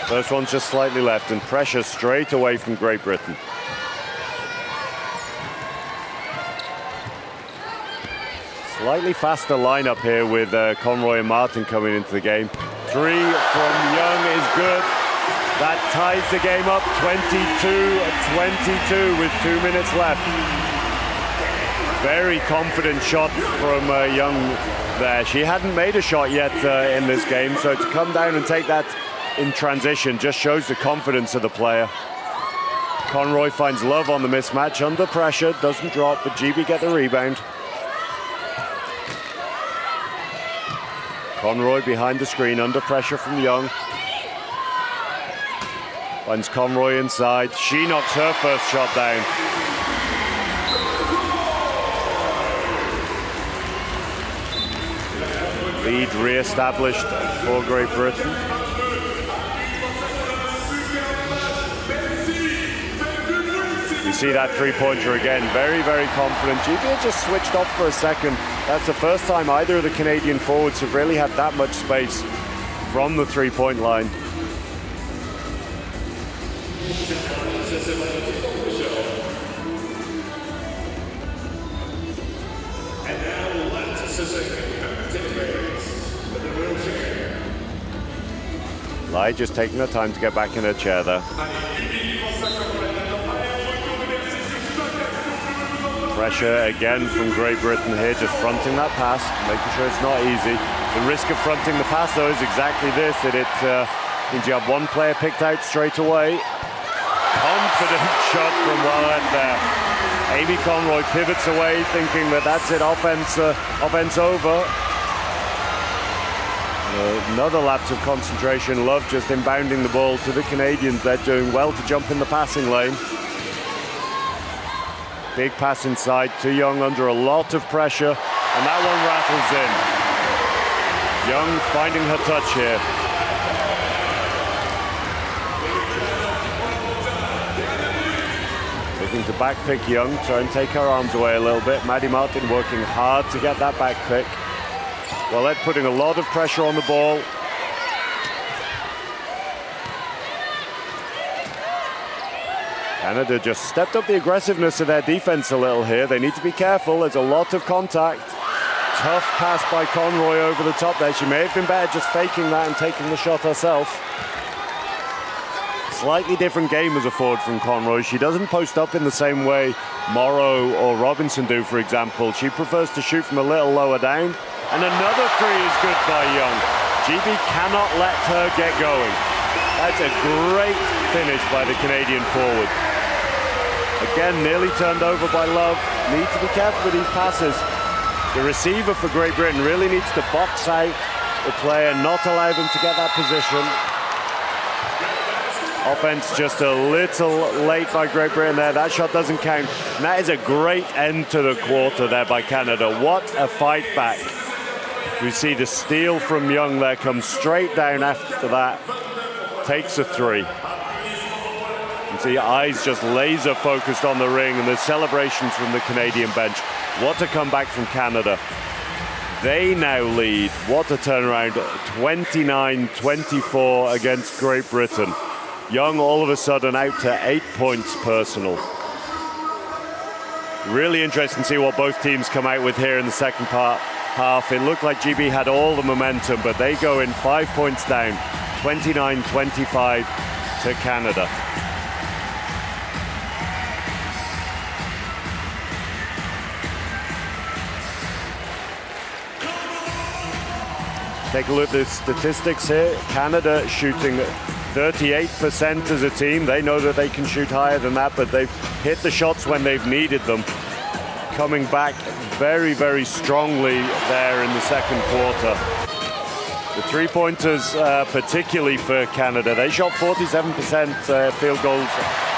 First one's just slightly left, and pressure straight away from Great Britain. Slightly faster lineup here with Conroy and Martin coming into the game. 3 from Young is good. That ties the game up 22-22 with 2 minutes left. Very confident shot from Young there. She hadn't made a shot yet in this game, so to come down and take that in transition just shows the confidence of the player. Conroy finds Love on the mismatch, under pressure, doesn't drop, but GB get the rebound. Conroy behind the screen, under pressure from Young. Finds Conroy inside, she knocks her first shot down. Lead re-established for Great Britain. You see that three-pointer again, very, very confident. GB just switched off for a second. That's the first time either of the Canadian forwards have really had that much space from the three-point line. Lai just taking her time to get back in her chair there. Pressure again from Great Britain here, just fronting that pass, making sure it's not easy. The risk of fronting the pass, though, is exactly this, that it means you have one player picked out straight away. Confident shot from Wallet there. Amy Conroy pivots away, thinking that that's it, offense over. Another lapse of concentration. Love just inbounding the ball to the Canadians. They're doing well to jump in the passing lane. Big pass inside to Young under a lot of pressure, and that one rattles in. Young finding her touch here. Looking to back pick Young, try and take her arms away a little bit. Maddie Martin working hard to get that back pick. Wallet putting a lot of pressure on the ball. Canada just stepped up the aggressiveness of their defense a little here. They need to be careful. There's a lot of contact. Tough pass by Conroy over the top there. She may have been better just faking that and taking the shot herself. Slightly different game as a forward from Conroy. She doesn't post up in the same way Morrow or Robinson do, for example. She prefers to shoot from a little lower down. And another three is good by Young. GB cannot let her get going. That's a great finish by the Canadian forward. Again, nearly turned over by Love. Need to be careful with these passes. The receiver for Great Britain really needs to box out the player, not allow them to get that position. Offense just a little late by Great Britain there. That shot doesn't count. And that is a great end to the quarter there by Canada. What a fight back. We see the steal from Young there, comes straight down after that. Takes a three. You see eyes just laser focused on the ring, and the celebrations from the Canadian bench. What a comeback from Canada. They now lead. What a turnaround. 29-24 against Great Britain. Young all of a sudden out to 8 points personal. Really interesting to see what both teams come out with here in the second half. It looked like GB had all the momentum, but they go in 5 points down. 29-25 to Canada. Take a look at the statistics here. Canada shooting 38% as a team. They know that they can shoot higher than that, but they've hit the shots when they've needed them. Coming back very, very strongly there in the second quarter. The three-pointers, particularly for Canada, they shot 47% field goals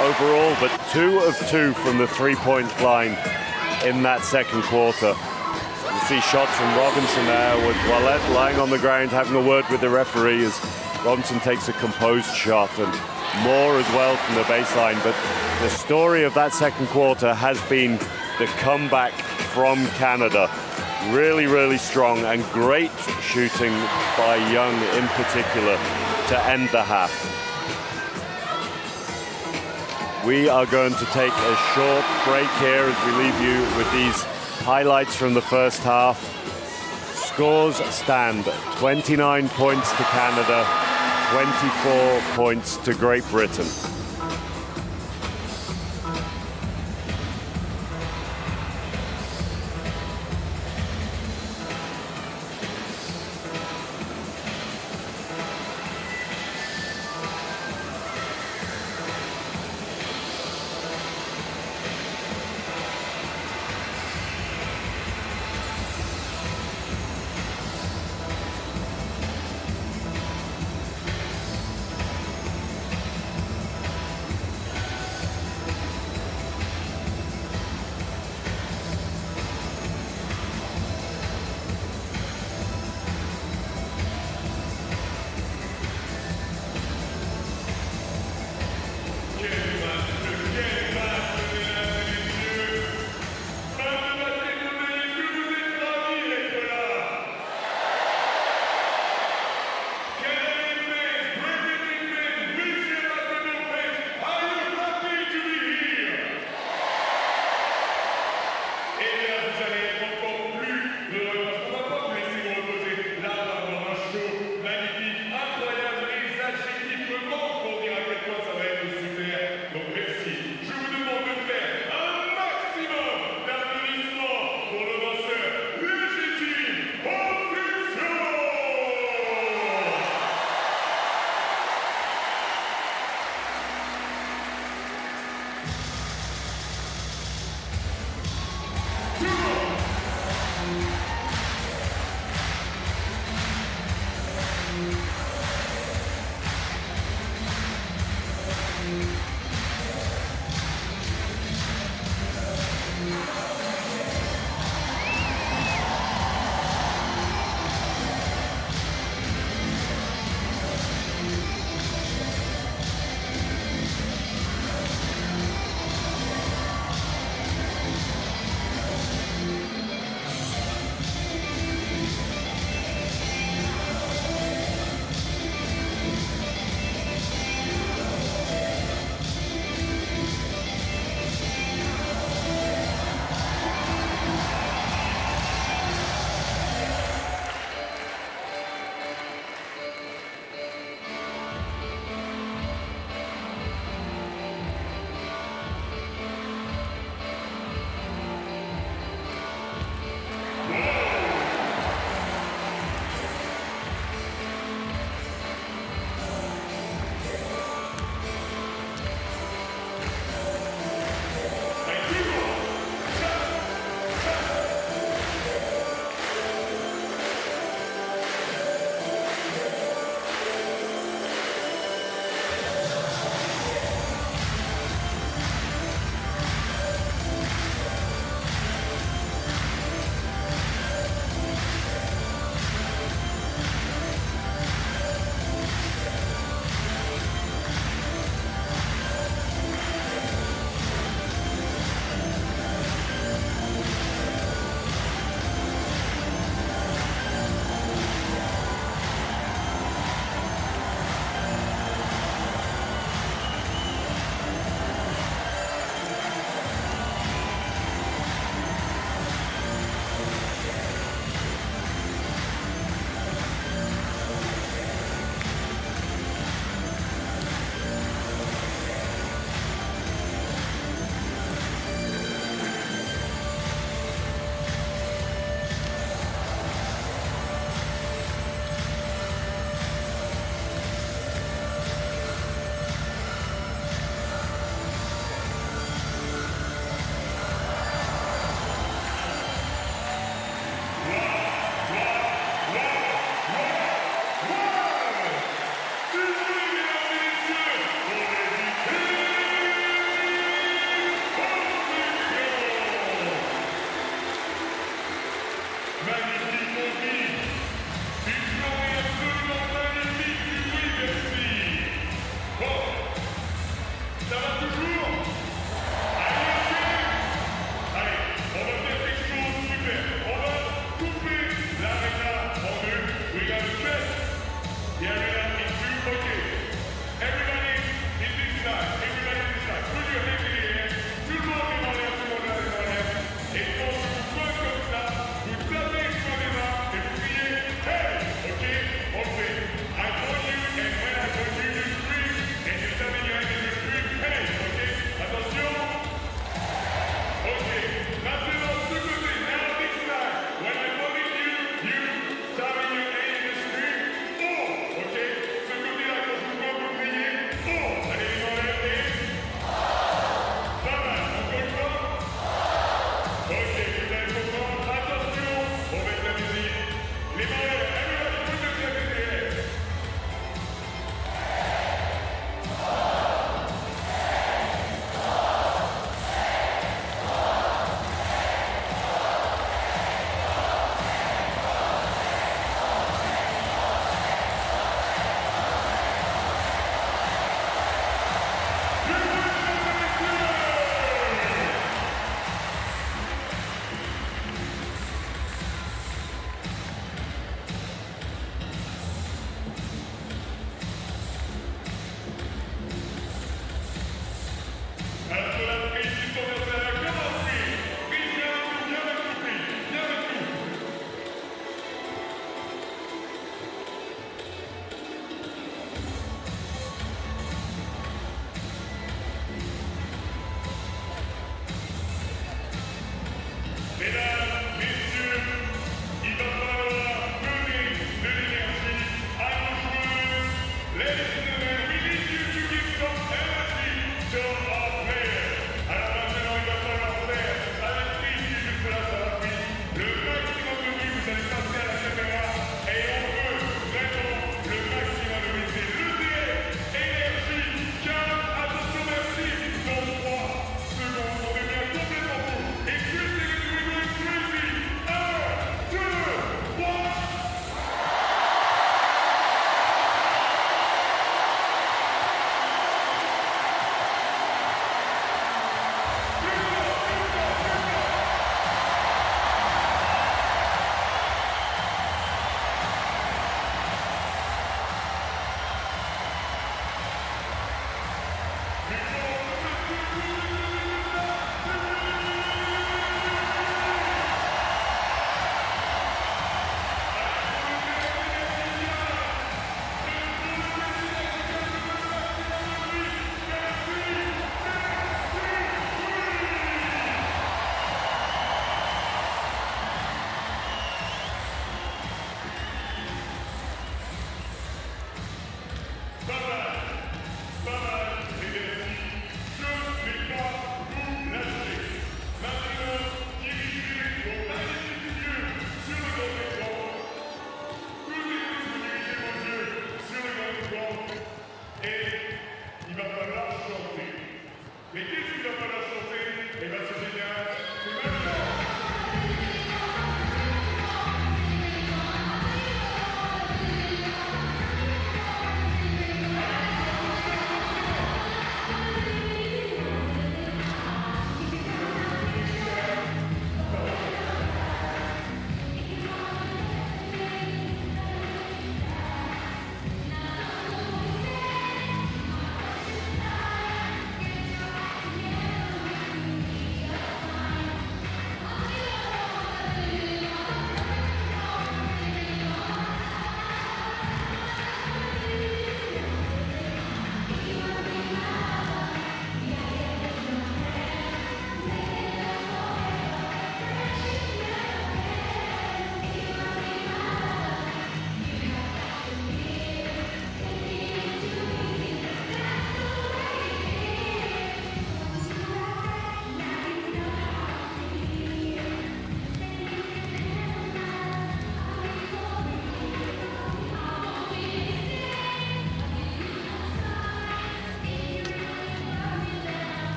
overall, but 2 of 2 from the three-point line in that second quarter. You see shots from Robinson there with Wallet lying on the ground having a word with the referee as Robinson takes a composed shot, and more as well from the baseline. But the story of that second quarter has been the comeback from Canada. Really, really strong and great shooting by Young in particular to end the half. We are going to take a short break here as we leave you with these highlights from the first half. Scores stand: 29 points to Canada, 24 points to Great Britain.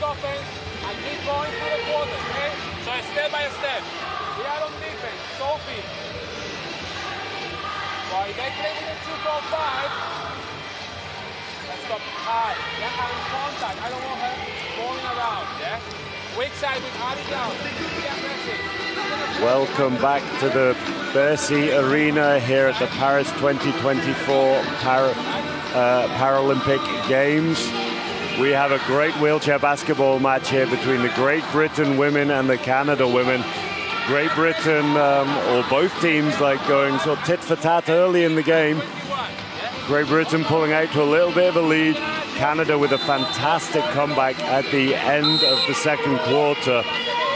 offense and keep going through the quarters, okay? So step by step. We are on defense, Sophie. While they play with the 2-4-5, let's stop high. Let her in contact. I don't want her going around, yeah? Weak side with Ari down. Be aggressive. Welcome back to the Versailles Arena here at the Paris 2024 Paralympic Games. We have a great wheelchair basketball match here between the Great Britain women and the Canada women. Great Britain, or both teams, like going sort of tit for tat early in the game. Great Britain pulling out to a little bit of a lead. Canada with a fantastic comeback at the end of the second quarter.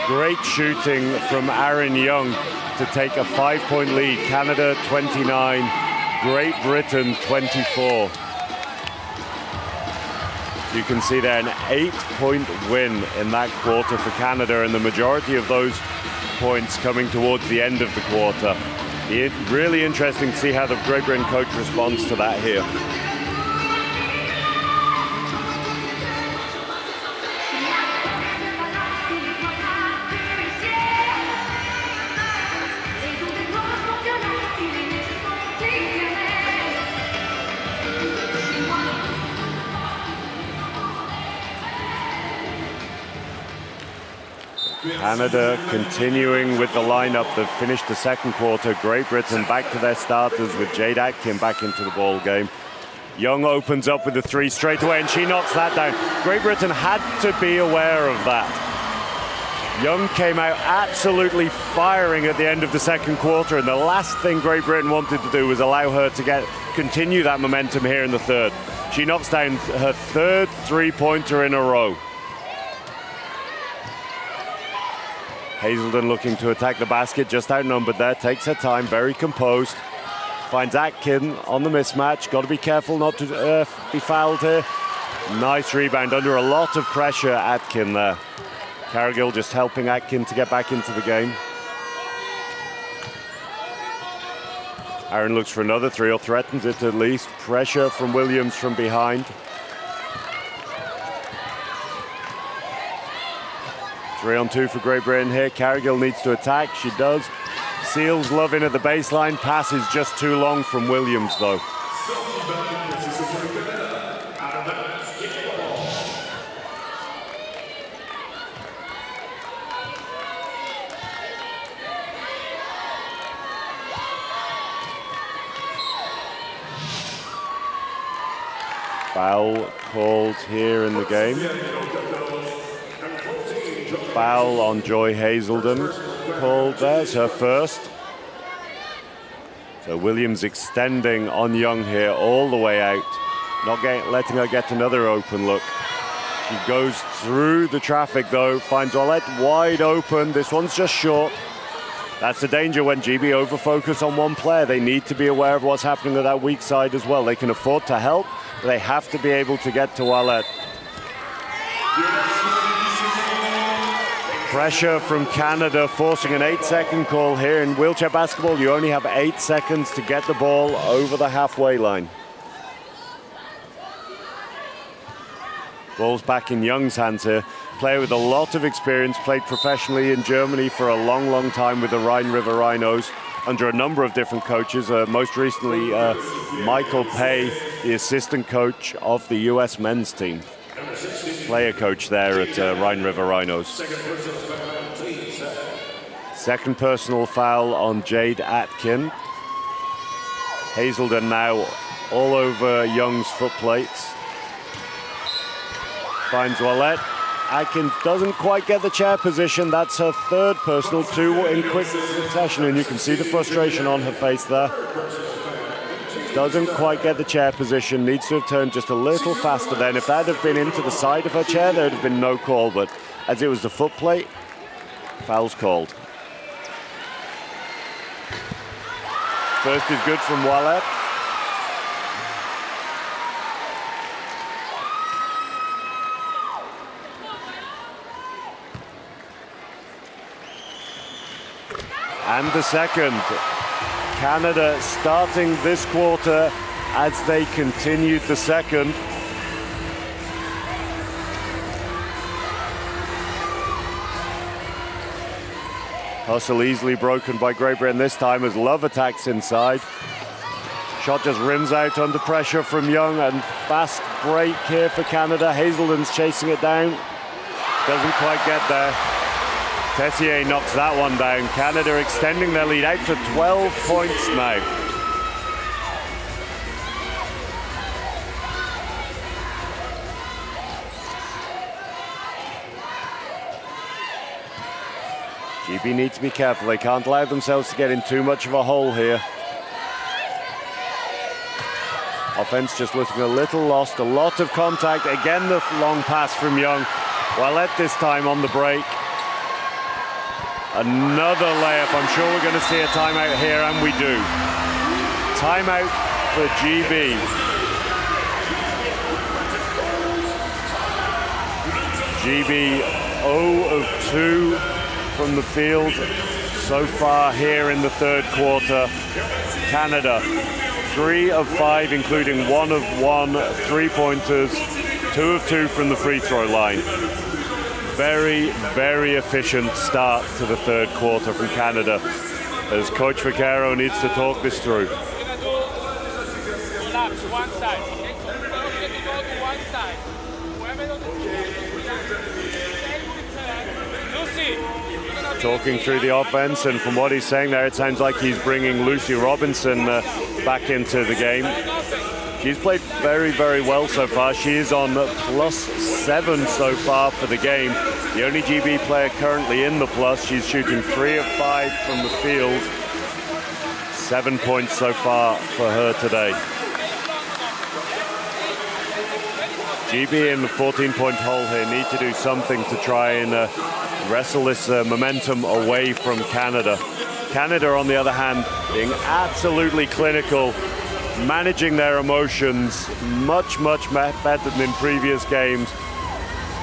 Great shooting from Aaron Young to take a 5-point lead. Canada 29, Great Britain 24. You can see there an 8-point win in that quarter for Canada, and the majority of those points coming towards the end of the quarter. Really interesting to see how the Great Britain coach responds to that here. Canada continuing with the lineup that finished the second quarter. Great Britain back to their starters with Jade Atkin back into the ball game. Young opens up with the three straight away, and she knocks that down. Great Britain had to be aware of that. Young came out absolutely firing at the end of the second quarter, and the last thing Great Britain wanted to do was allow her to continue that momentum here in the third. She knocks down her third three-pointer in a row. Hazelden looking to attack the basket, just outnumbered there, takes her time, very composed. Finds Atkin on the mismatch, got to be careful not to be fouled here. Nice rebound under a lot of pressure, Atkin there. Cargill just helping Atkin to get back into the game. Aaron looks for another three, or threatens it at least. Pressure from Williams from behind. 3-on-2 for Great Britain here. Cargill needs to attack, she does. Seals love in at the baseline, pass is just too long from Williams though. Foul called here in the game. Foul on Joy Hazelden called there. It's her first. So Williams extending on Young here all the way out, not letting her get another open look. She goes through the traffic though, finds Ouellette wide open. This one's just short. That's the danger when GB over-focus on one player. They need to be aware of what's happening at that weak side as well. They can afford to help, but they have to be able to get to Ouellette. Pressure from Canada, forcing an 8-second call here. In wheelchair basketball, you only have 8 seconds to get the ball over the halfway line. Ball's back in Young's hands here. Player with a lot of experience, played professionally in Germany for a long, long time with the Rhine River Rhinos under a number of different coaches. Most recently, Michael Pay, the assistant coach of the US men's team. Player coach there at Rhine River Rhinos. Second personal foul on Jade Atkin. Hazelden now all over Young's foot plates. Finds Ouellette. Atkin doesn't quite get the chair position. That's her third personal, two in quick succession, and you can see the frustration on her face there. Doesn't quite get the chair position, needs to have turned just a little faster then. If that had been into the side of her chair, there would have been no call, but as it was the foot plate, foul's called. First is good from Ouellette. And the second. Canada starting this quarter as they continued the second. Hustle easily broken by Great Britain this time as Love attacks inside. Shot just rims out under pressure from Young, and fast break here for Canada. Hazelden's chasing it down. Doesn't quite get there. Tessier knocks that one down. Canada extending their lead out to 12 points now. GB need to be careful. They can't allow themselves to get in too much of a hole here. Offense just looking a little lost. A lot of contact. Again, the long pass from Young. Ouellette this time on the break. Another layup. I'm sure we're going to see a timeout here, and we do. Timeout for GB. GB 0 of 2 from the field so far here in the third quarter. Canada 3 of 5, including 1 of 1 3-pointers, 2 of 2 from the free throw line. Very, very efficient start to the third quarter from Canada, as Coach Vaquero needs to talk this through. talking through the offense, and from what he's saying there, it sounds like he's bringing Lucy Robinson back into the game. She's played very, very well so far. She is on +7 so far for the game. The only GB player currently in the plus. She's shooting 3 of 5 from the field. 7 points so far for her today. GB in the 14-point hole here need to do something to try and wrestle this momentum away from Canada. Canada, on the other hand, being absolutely clinical, managing their emotions much better than in previous games.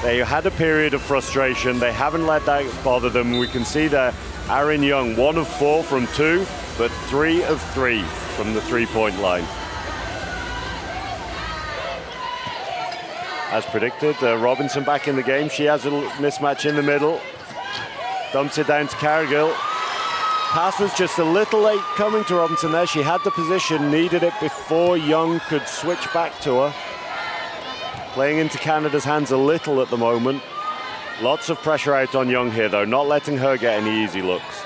They had a period of frustration. They haven't let that bother them. We can see there, Aaron Young, 1 of 4 from 2, but 3 of 3 from the 3-point line. As predicted, Robinson back in the game. She has a mismatch in the middle. Dumps it down to Cargill. Pass was just a little late coming to Robinson there. She had the position, needed it before Young could switch back to her. Playing into Canada's hands a little at the moment. Lots of pressure out on Young here, though, not letting her get any easy looks.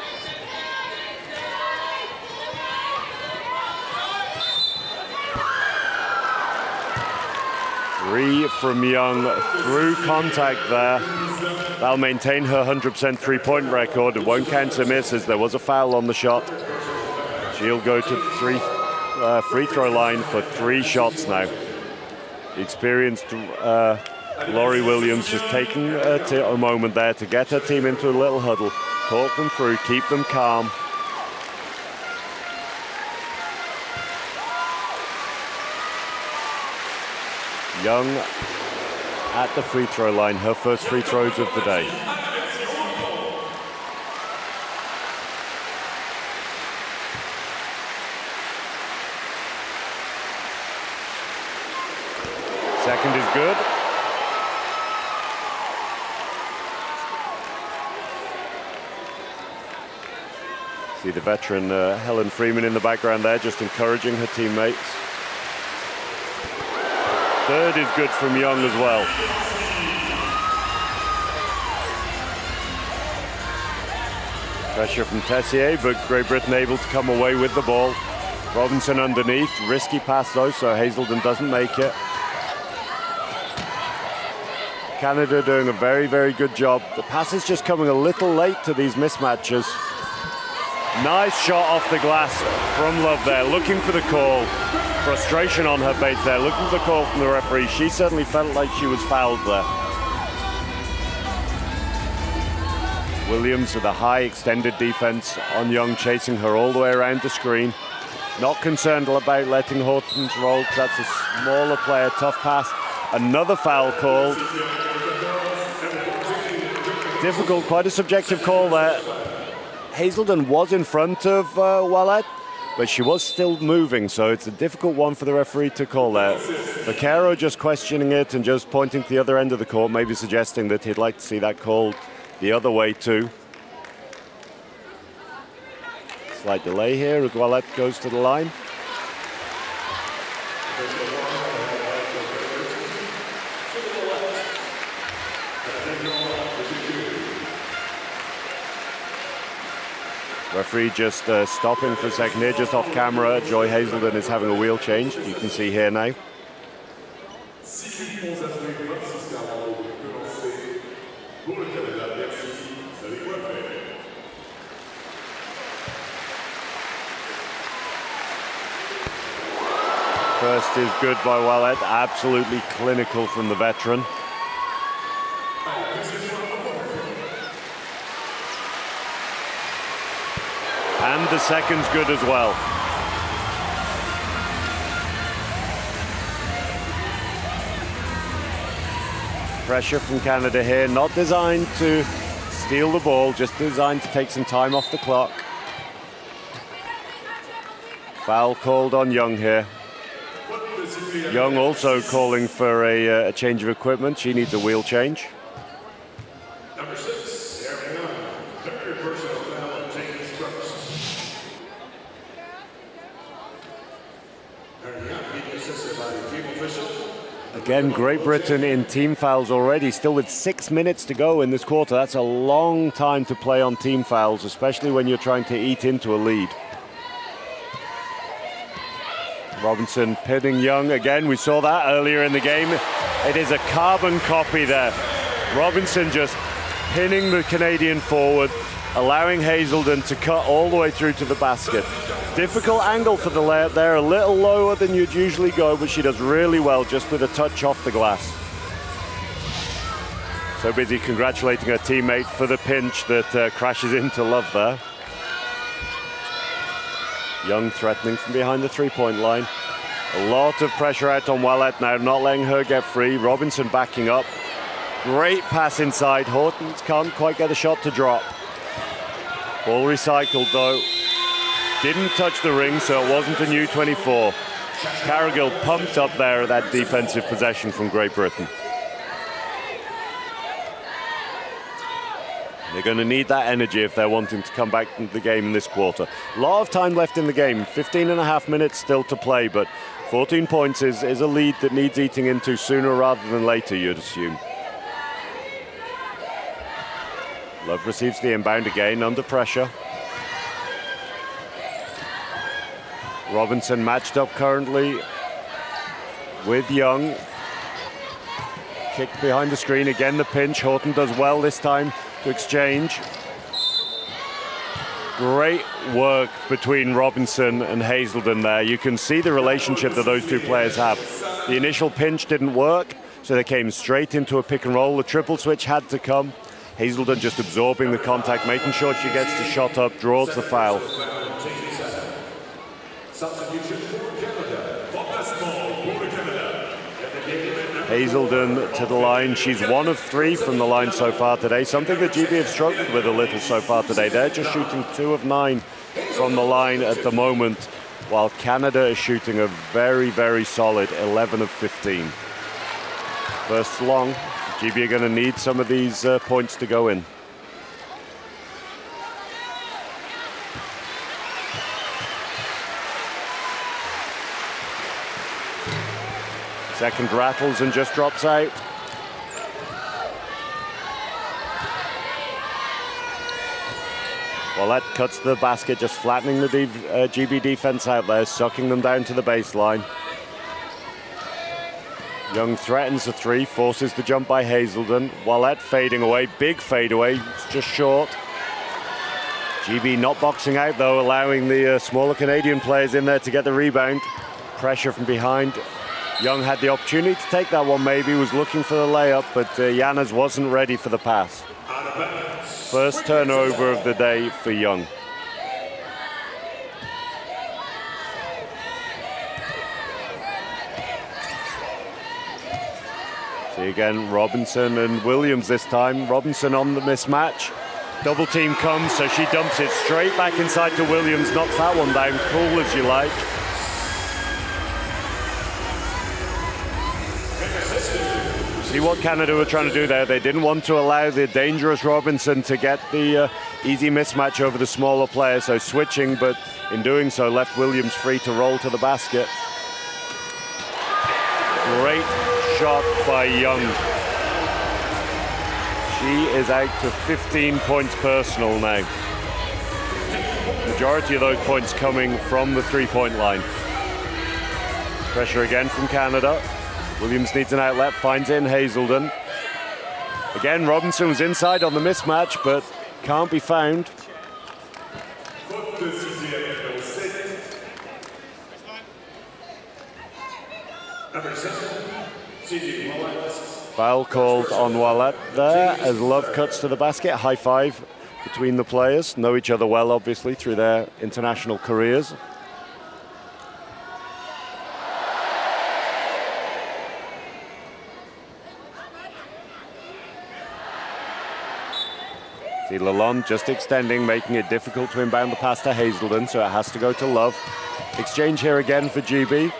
Three from Young through contact there. That'll maintain her 100% three-point record. It won't count as misses. There was a foul on the shot. She'll go to the free throw line for 3 shots now. The experienced Laurie Williams has taken a moment there to get her team into a little huddle, talk them through, keep them calm. Young at the free throw line, her first free throws of the day. Second is good. See the veteran Helen Freeman in the background there, just encouraging her teammates. Third is good from Young as well. Pressure from Tessier, but Great Britain able to come away with the ball. Robinson underneath, risky pass though, so Hazelden doesn't make it. Canada doing a very, very good job. The pass is just coming a little late to these mismatches. Nice shot off the glass from Love there, looking for the call. Frustration on her face there, looking for the call from the referee. She certainly felt like she was fouled there. Williams with a high extended defense on Young, chasing her all the way around the screen. Not concerned about letting Hortons roll, because that's a smaller player. Tough pass. Another foul called. Difficult, quite a subjective call there. Hazelden was in front of Wallet, but she was still moving, so it's a difficult one for the referee to call there. Vaquero just questioning it and just pointing to the other end of the court, maybe suggesting that he'd like to see that called the other way too. Slight delay here as Wallet goes to the line. Referee just stopping for a second here, just off camera. Joy Hazelden is having a wheel change, you can see here now. First is good by Wallet, absolutely clinical from the veteran. And the second's good as well. Pressure from Canada here, not designed to steal the ball, just designed to take some time off the clock. Foul called on Young here. Young also calling for a change of equipment. She needs a wheel change. Number 6, Aaron Young, third personal foul on James Brooks. Aaron Young being assisted by the team official. Again, Great Britain in team fouls already, still with 6 minutes to go in this quarter. That's a long time to play on team fouls, especially when you're trying to eat into a lead. Robinson pinning Young again. We saw that earlier in the game. It is a carbon copy there. Robinson just pinning the Canadian forward, allowing Hazelden to cut all the way through to the basket. Difficult angle for the layup there, a little lower than you'd usually go, but she does really well just with a touch off the glass. So busy congratulating her teammate for the pinch that crashes into Love there. Young threatening from behind the three-point line. A lot of pressure out on Ouellette now, not letting her get free. Robinson backing up. Great pass inside. Horton can't quite get a shot to drop. Ball recycled though. Didn't touch the ring, so it wasn't a new 24. Cargill pumped up there at that defensive possession from Great Britain. They're going to need that energy if they're wanting to come back into the game in this quarter. A lot of time left in the game, 15.5 minutes still to play, but 14 points is a lead that needs eating into sooner rather than later, you'd assume. Love receives the inbound again, under pressure. Robinson matched up currently with Young. Kicked behind the screen, again the pinch. Horton does well this time to exchange. Great work between Robinson and Hazelden there. You can see the relationship that those two players have. The initial pinch didn't work, so they came straight into a pick and roll. The triple switch had to come. Hazelden just absorbing the contact, making sure she gets the shot up, draws the foul. Hazelden to the line. She's 1 of 3 from the line so far today, something that GB have struggled with a little so far today. They're just shooting 2 of 9 from the line at the moment, while Canada is shooting a very, very solid 11 of 15. First long, GB are going to need some of these points to go in. Second rattles and just drops out. Ouellette cuts to the basket, just flattening the GB defense out there, sucking them down to the baseline. Young threatens the 3, forces the jump by Hazelden. Ouellette fading away, big fade away, it's just short. GB not boxing out though, allowing the smaller Canadian players in there to get the rebound. Pressure from behind. Young had the opportunity to take that one maybe, was looking for the layup, but Yanas wasn't ready for the pass. First turnover of the day for Young. See again, Robinson and Williams this time. Robinson on the mismatch. Double team comes, so she dumps it straight back inside to Williams, knocks that one down, cool as you like. See what Canada were trying to do there. They didn't want to allow the dangerous Robinson to get the easy mismatch over the smaller player, so switching, but in doing so left Williams free to roll to the basket. Great shot by Young. She is out to 15 points personal now. Majority of those points coming from the three-point line. Pressure again from Canada. Williams needs an outlet, finds it in Hazelden. Again, Robinson was inside on the mismatch, but can't be found. Foul called on Ouellette there as Love cuts to the basket. High five between the players. Know each other well, obviously, through their international careers. See Lalonde just extending, making it difficult to inbound the pass to Hazelden, so it has to go to Love. Exchange here again for GB.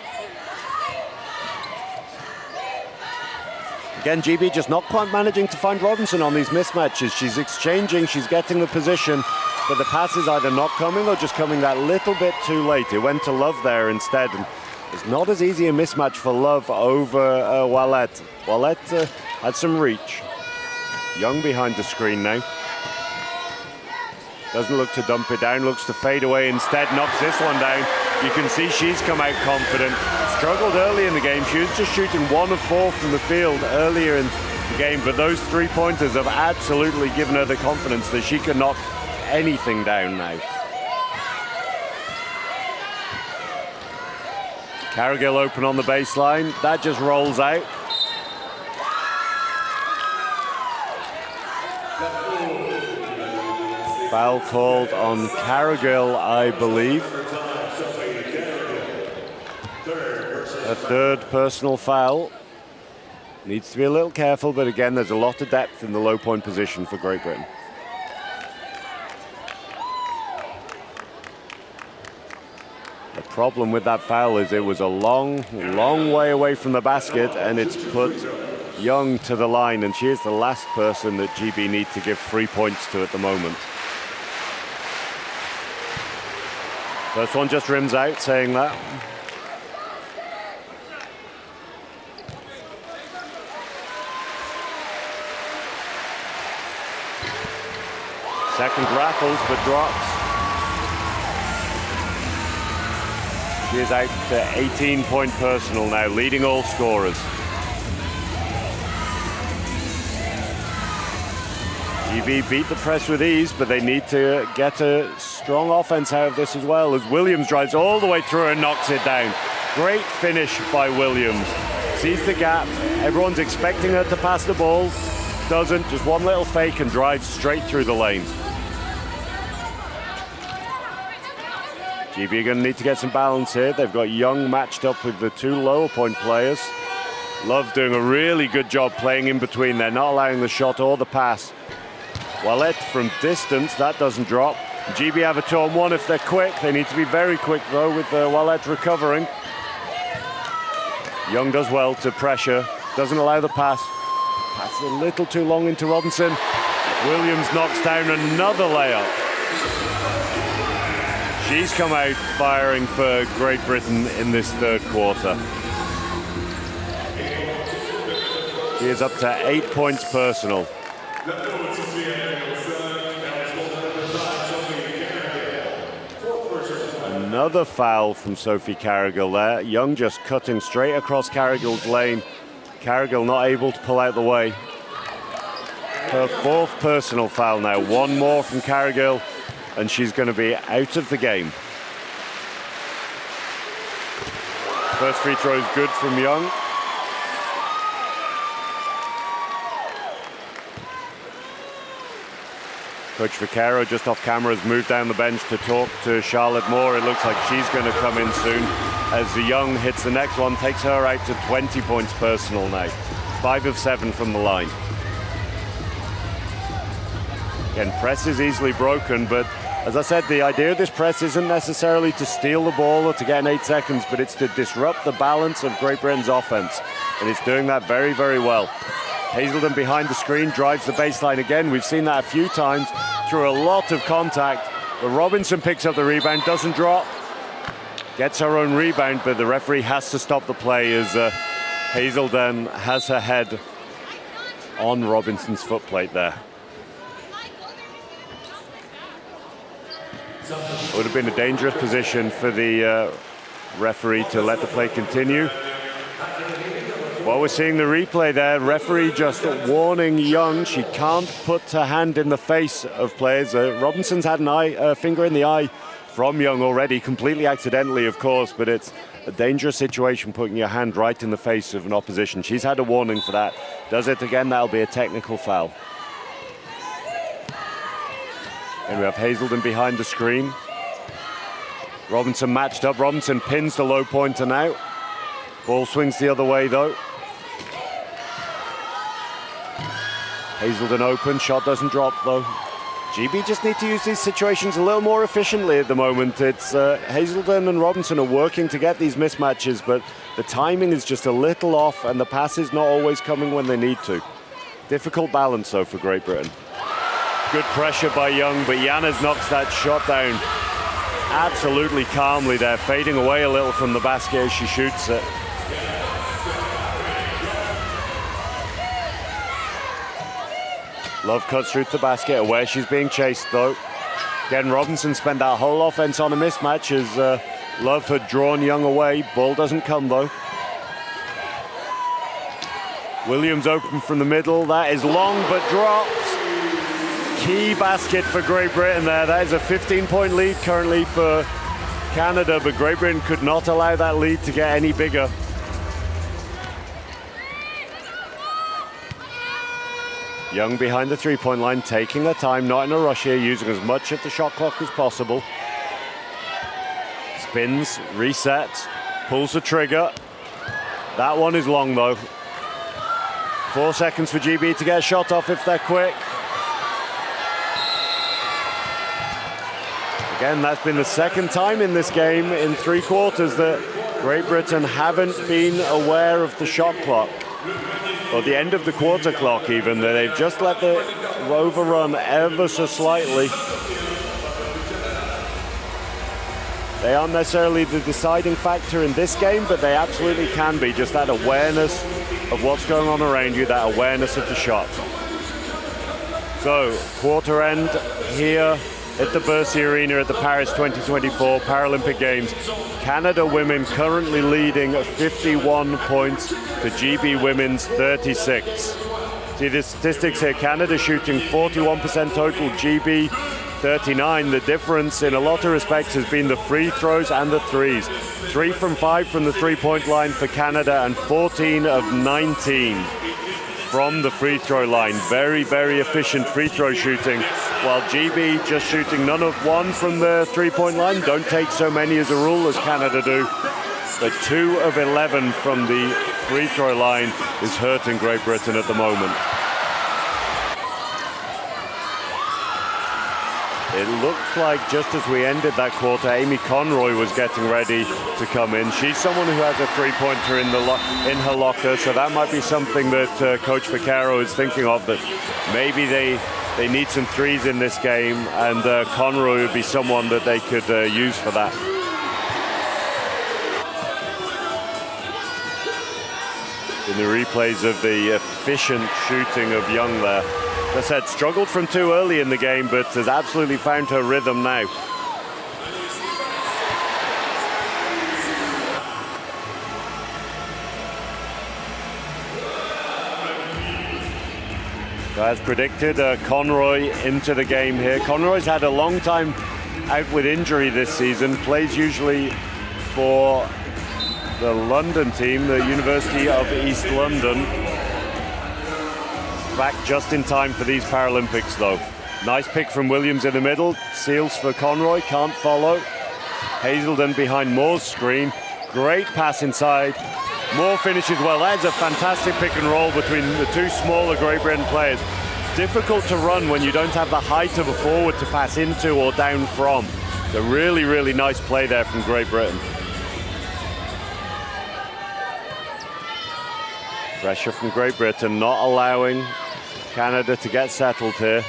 Again, GB just not quite managing to find Robinson on these mismatches. She's exchanging, she's getting the position, but the pass is either not coming or just coming that little bit too late. It went to Love there instead, and It's not as easy a mismatch for Love over Ouellet. Ouellet had some reach. Young behind the screen now. Doesn't look to dump it down, looks to fade away instead, knocks this one down. You can see she's come out confident. Struggled early in the game. She was just shooting 1 of 4 from the field earlier in the game, but those 3-pointers have absolutely given her the confidence that she can knock anything down now. Cargill open on the baseline. That just rolls out. Foul called on Cargill, I believe. A third personal foul. Needs to be a little careful, but again, there's a lot of depth in the low point position for Great Britain. The problem with that foul is it was a long, long way away from the basket, and it's put Young to the line, and she is the last person that GB need to give 3 points to at the moment. First one just rims out, saying that. Second rattles, but drops. She is out to 18-point personal now, leading all scorers. GB beat the press with ease, but they need to get a strong offense out of this as well, as Williams drives all the way through and knocks it down. Great finish by Williams. Sees the gap. Everyone's expecting her to pass the ball. Doesn't. Just one little fake and drives straight through the lane. GB are going to need to get some balance here. They've got Young matched up with the 2 lower point players. Love doing a really good job playing in between. They're not allowing the shot or the pass. Ouellet from distance, that doesn't drop. GB have a 2-on-1 if they're quick. They need to be very quick though, with Ouellet recovering. Young does well to pressure, doesn't allow the pass. Pass a little too long into Robinson. Williams knocks down another layup. She's come out firing for Great Britain in this third quarter. She is up to 8 points personal. Another foul from Sophie Cargill there. Young just cutting straight across Cargill's lane. Cargill not able to pull out the way. Her 4th personal foul now. 1 more from Cargill, and she's going to be out of the game. First free throw is good from Young. Coach Vaccaro, just off camera, has moved down the bench to talk to Charlotte Moore. It looks like she's going to come in soon as the Young hits the next one, takes her out to 20 points personal now. 5 of 7 from the line. Again, press is easily broken, but as I said, the idea of this press isn't necessarily to steal the ball or to get in 8 seconds, but it's to disrupt the balance of Great Britain's offense. And it's doing that very, very well. Hazelden behind the screen, drives the baseline again. We've seen that a few times through a lot of contact. But Robinson picks up the rebound, doesn't drop. Gets her own rebound, but the referee has to stop the play as Hazelden has her head on Robinson's footplate there. It would have been a dangerous position for the referee to let the play continue. Well, we're seeing the replay there. Referee just warning Young she can't put her hand in the face of players. Robinson's had a finger in the eye from Young already, completely accidentally, of course, but it's a dangerous situation putting your hand right in the face of an opposition. She's had a warning for that. Does it again, that'll be a technical foul. And we have Hazelden behind the screen. Robinson matched up. Robinson pins the low pointer now. Ball swings the other way though. Hazelden open, shot doesn't drop though. GB just need to use these situations a little more efficiently at the moment. It's Hazelden and Robinson are working to get these mismatches, but the timing is just a little off and the pass is not always coming when they need to. Difficult balance though for Great Britain. Good pressure by Young, but Yanes knocks that shot down. absolutely calmly there, fading away a little from the basket as she shoots it. Love cuts through to the basket, where she's being chased though. Again, Robinson spent that whole offense on a mismatch as Love had drawn Young away. Ball doesn't come though. Williams open from the middle. That is long but drops. Key basket for Great Britain there. That is a 15-point lead currently for Canada, but Great Britain could not allow that lead to get any bigger. Young behind the three-point line, taking her time, not in a rush here, using as much of the shot clock as possible. Spins, resets, pulls the trigger. That one is long though. 4 seconds for GB to get a shot off if they're quick. Again, that's been the second time in this game in 3 quarters that Great Britain haven't been aware of the shot clock, or the end of the quarter clock even, that they've just let the overrun ever so slightly. They aren't necessarily the deciding factor in this game, but they absolutely can be. Just that awareness of what's going on around you, that awareness of the shot. So, quarter end here at the Bercy Arena at the Paris 2024 Paralympic Games. Canada women currently leading at 51 points to GB women's 36. See the statistics here, Canada shooting 41% total, GB 39. The difference in a lot of respects has been the free throws and the threes. 3 from 5 from the three-point line for Canada and 14 of 19 from the free throw line. Very, very efficient free throw shooting, while GB just shooting none of 1 from the three-point line. Don't take so many as a rule as Canada do. But 2 of 11 from the free throw line is hurting Great Britain at the moment. It looked like just as we ended that quarter, Amy Conroy was getting ready to come in. She's someone who has a three-pointer in her locker, so that might be something that Coach Vaccaro is thinking of, that maybe they need some threes in this game, and Conroy would be someone that they could use for that. In the replays of the efficient shooting of Young there. As I said, struggled from 2 early in the game, but has absolutely found her rhythm now. As predicted, Conroy into the game here. Conroy's had a long time out with injury this season, plays usually for the London team, the University of East London. Back just in time for these Paralympics though. Nice pick from Williams in the middle, seals for Conroy, can't follow. Hazelden behind Moore's screen, great pass inside. Moore finishes well. That's a fantastic pick and roll between the 2 smaller Great Britain players. Difficult to run when you don't have the height of a forward to pass into or down from. It's a really, really nice play there from Great Britain. Pressure from Great Britain, not allowing Canada to get settled here.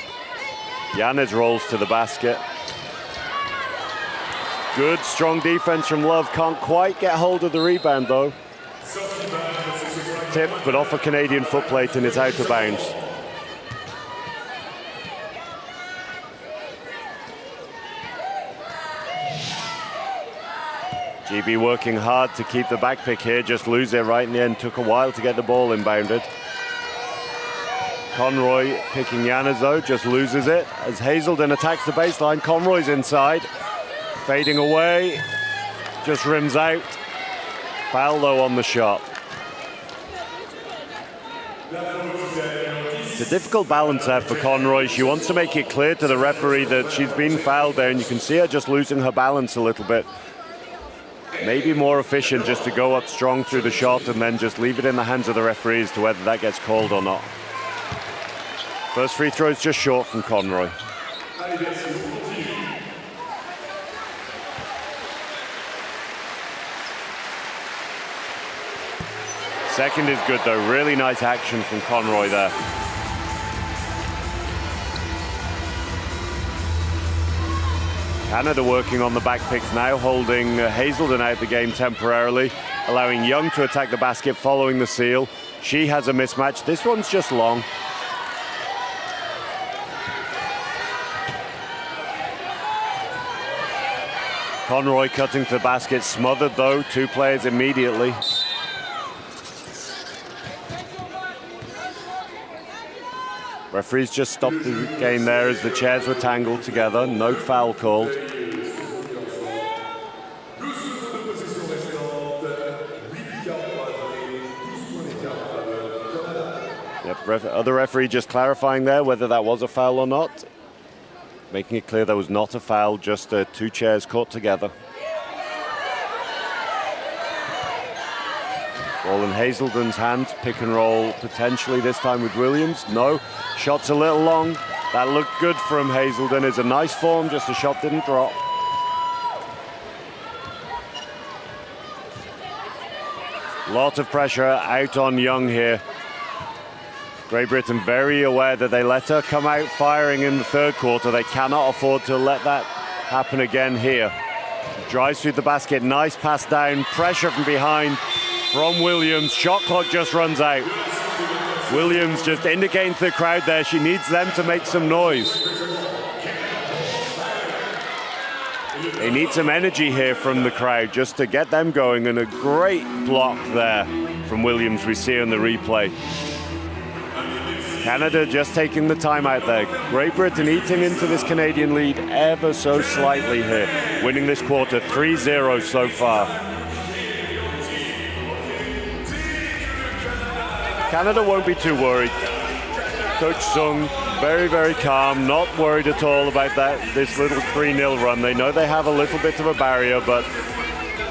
Yanez rolls to the basket. Good, strong defense from Love. Can't quite get hold of the rebound though. Tipped, but off a Canadian foot plate and it's out of bounds. GB working hard to keep the back pick here, just lose it right in the end. Took a while to get the ball inbounded. Conroy picking Yanez though, just loses it. As Hazelden attacks the baseline, Conroy's inside. Fading away, just rims out. Foul though on the shot. It's a difficult balance there for Conroy. She wants to make it clear to the referee that she's been fouled there, and you can see her just losing her balance a little bit. Maybe more efficient just to go up strong through the shot and then just leave it in the hands of the referee as to whether that gets called or not. First free throw is just short from Conroy. Second is good though, really nice action from Conroy there. Canada working on the back picks now, holding Hazelden out the game temporarily, allowing Young to attack the basket following the seal. She has a mismatch. This one's just long. Conroy cutting to the basket, smothered though, 2 players immediately. Referees just stopped the game there as the chairs were tangled together. No foul called. Yep, other referee just clarifying there whether that was a foul or not. Making it clear there was not a foul, just 2 chairs caught together. Ball in Hazelden's hand, pick and roll potentially this time with Williams. No, shot's a little long. That looked good from Hazelden. It's a nice form, just the shot didn't drop. Lot of pressure out on Young here. Great Britain very aware that they let her come out firing in the 3rd quarter. They cannot afford to let that happen again here. Drives through the basket, nice pass down, pressure from behind from Williams. Shot clock just runs out. Williams just indicating to the crowd there she needs them to make some noise. They need some energy here from the crowd just to get them going, and a great block there from Williams we see on the replay. Canada just taking the time out there. Great Britain eating into this Canadian lead ever so slightly here, winning this quarter 3-0 so far. Canada won't be too worried. Coach Sung, very, very calm, not worried at all about this little 3-0 run. They know they have a little bit of a barrier, but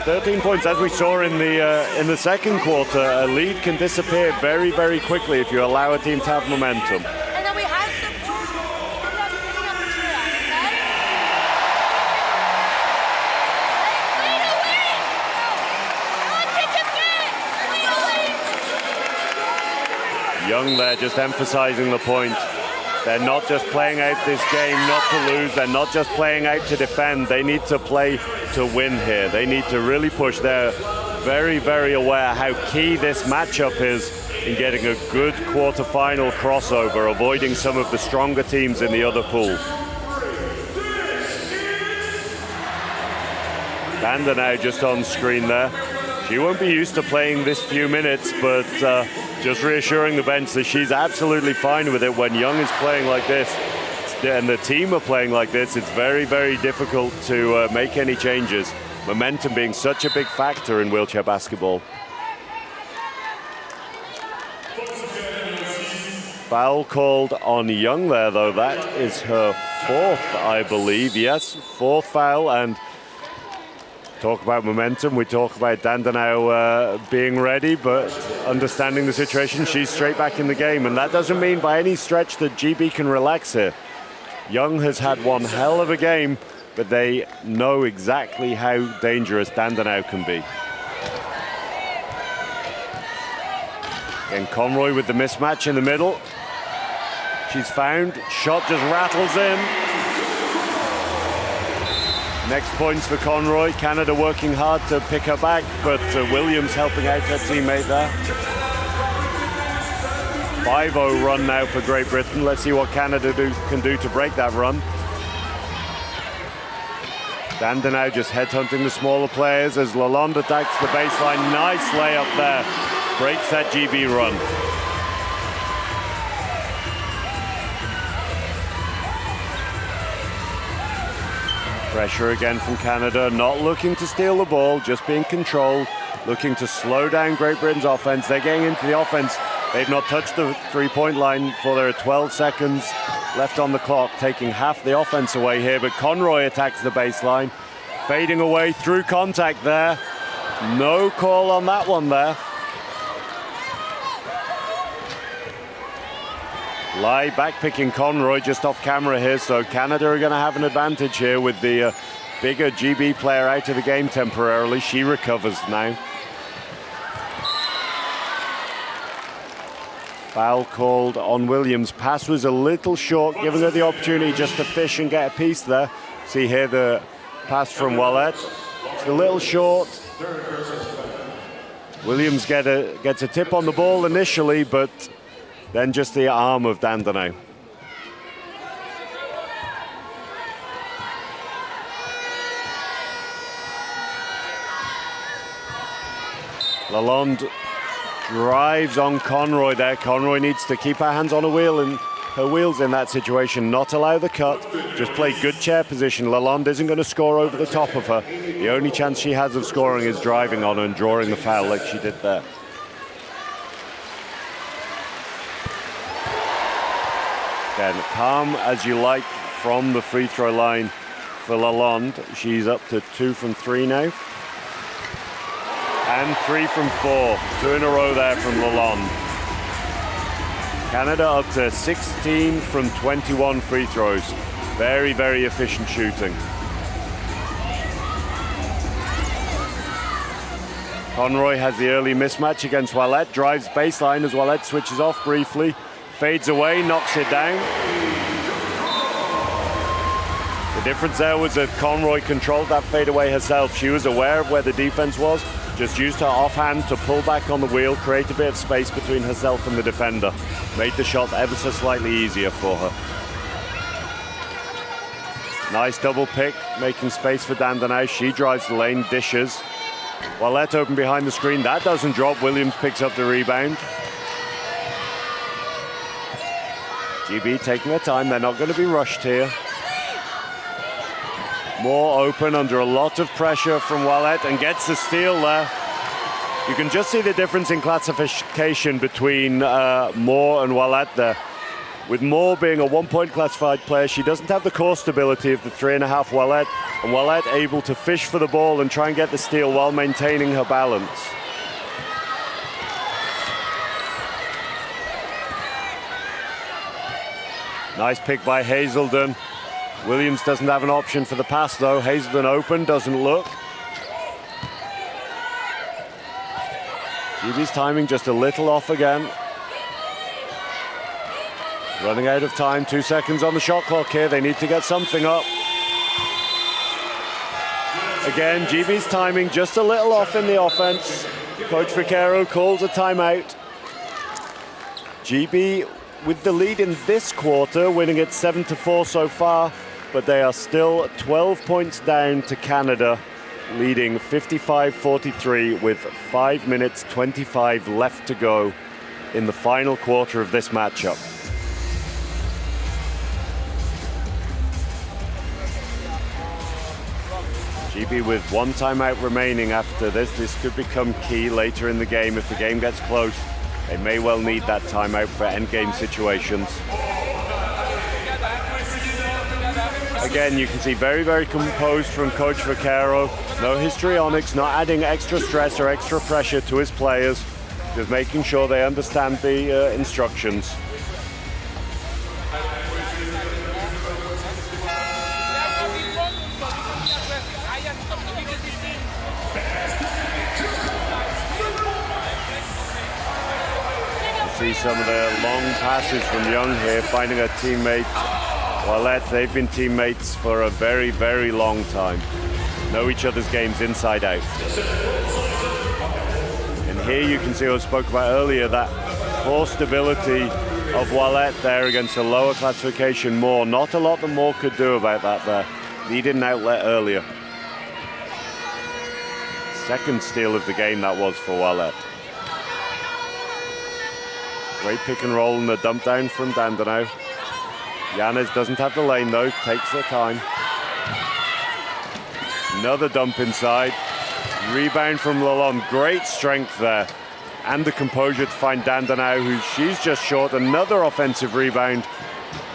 13 points, as we saw in the 2nd quarter, a lead can disappear very, very quickly if you allow a team to have momentum. And then we have Young there just emphasizing the point. They're not just playing out this game not to lose. They're not just playing out to defend. They need to play to win here. They need to really push. They're very, very aware how key this matchup is in getting a good quarterfinal crossover, avoiding some of the stronger teams in the other pool. Danda now just on screen there. She won't be used to playing this few minutes, but just reassuring the bench that she's absolutely fine with it. When Young is playing like this and the team are playing like this, it's very, very difficult to make any changes. Momentum being such a big factor in wheelchair basketball. Foul called on Young there, though. That is her 4th, I believe. Yes, 4th foul. And talk about momentum. We talk about Danda now being ready, but understanding the situation, she's straight back in the game. And that doesn't mean by any stretch that GB can relax here. Young has had one hell of a game, but they know exactly how dangerous Danda now can be. Again, Conroy with the mismatch in the middle. She's found. Shot just rattles in. Next points for Conroy. Canada working hard to pick her back, but Williams helping out her teammate there. 5-0 run now for Great Britain. Let's see what Canada can do to break that run. Danda now just headhunting the smaller players as Lalonde attacks the baseline. Nice layup there. Breaks that GB run. Pressure again from Canada, not looking to steal the ball, just being controlled, looking to slow down Great Britain's offense. They're getting into the offense. They've not touched the three-point line for their 12 seconds left on the clock, taking half the offense away here, but Conroy attacks the baseline, fading away through contact there. No call on that one there. Lai backpicking Conroy just off camera here, so Canada are going to have an advantage here with the bigger GB player out of the game temporarily. She recovers now. Foul called on Williams. Pass was a little short, giving her the opportunity just to fish and get a piece there. See here the pass from Ouellet. It's a little short. Williams gets a tip on the ball initially, but then just the arm of Dandenau. Lalonde drives on Conroy there. Conroy needs to keep her hands on her wheel and her wheels in that situation, not allow the cut, just play good chair position. Lalonde isn't going to score over the top of her. The only chance she has of scoring is driving on her and drawing the foul like she did there. Again, calm as you like from the free throw line for Lalonde. She's up to 2 from 3 now. And 3 from 4. 2 in a row there from Lalonde. Canada up to 16 from 21 free throws. Very, very efficient shooting. Conroy has the early mismatch against Ouellet. Drives baseline as Ouellet switches off briefly. Fades away, knocks it down. The difference there was that Conroy controlled that fadeaway herself. She was aware of where the defense was. Just used her offhand to pull back on the wheel, create a bit of space between herself and the defender. Made the shot ever so slightly easier for her. Nice double pick, making space for Dandenau. She drives the lane, dishes. Ouellet open behind the screen. That doesn't drop. Williams picks up the rebound. GB taking their time. They're not going to be rushed here. More open under a lot of pressure from Ouellet and gets the steal there. You can just see the difference in classification between Moore and Ouellet there. With Moore being a 1-point classified player, she doesn't have the core stability of the 3.5 Ouellet, and Ouellet able to fish for the ball and try and get the steal while maintaining her balance. Nice pick by Hazelden. Williams doesn't have an option for the pass though. Hazelden open, doesn't look. GB's timing just a little off again. Running out of time, 2 seconds on the shot clock here. They need to get something up. Again, GB's timing just a little off in the offense. Coach Vaquero calls a timeout. GB with the lead in this quarter, winning it 7-4 so far, but they are still 12 points down to Canada, leading 55-43 with 5 minutes 25 left to go in the final quarter of this matchup. GB with 1 timeout remaining after this. This could become key later in the game if the game gets close. They may well need that timeout for endgame situations. Again, you can see very, very composed from Coach Vaquero. No histrionics, not adding extra stress or extra pressure to his players. Just making sure they understand the instructions. See some of the long passes from Young here, finding a teammate. Ouellet, they've been teammates for a very, very long time. Know each other's games inside out. And here you can see what I spoke about earlier, that core stability of Ouellet there against a lower classification Moore. Not a lot that Moore could do about that there. Needed an outlet earlier. Second steal of the game that was for Ouellet. Great pick and roll and the dump down from Dandenau. Yanez doesn't have the lane though, takes her time. Another dump inside. Rebound from Lalonde, great strength there. And the composure to find Dandenau, who she's just short. Another offensive rebound.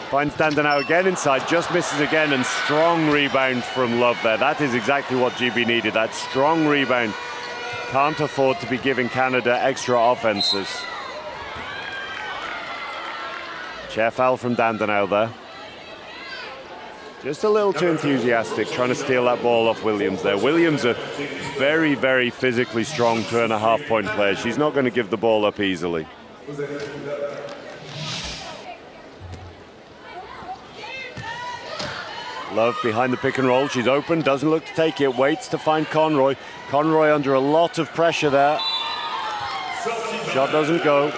Finds Dandenau again inside, just misses again, and strong rebound from Love there. That is exactly what GB needed, that strong rebound. Can't afford to be giving Canada extra offenses. Chair foul from Dandenau there. Just a little too enthusiastic, trying to steal that ball off Williams there. Williams, a very, very physically strong 2.5-point player. She's not going to give the ball up easily. Love behind the pick and roll. She's open, doesn't look to take it, waits to find Conroy. Conroy under a lot of pressure there. Shot doesn't go.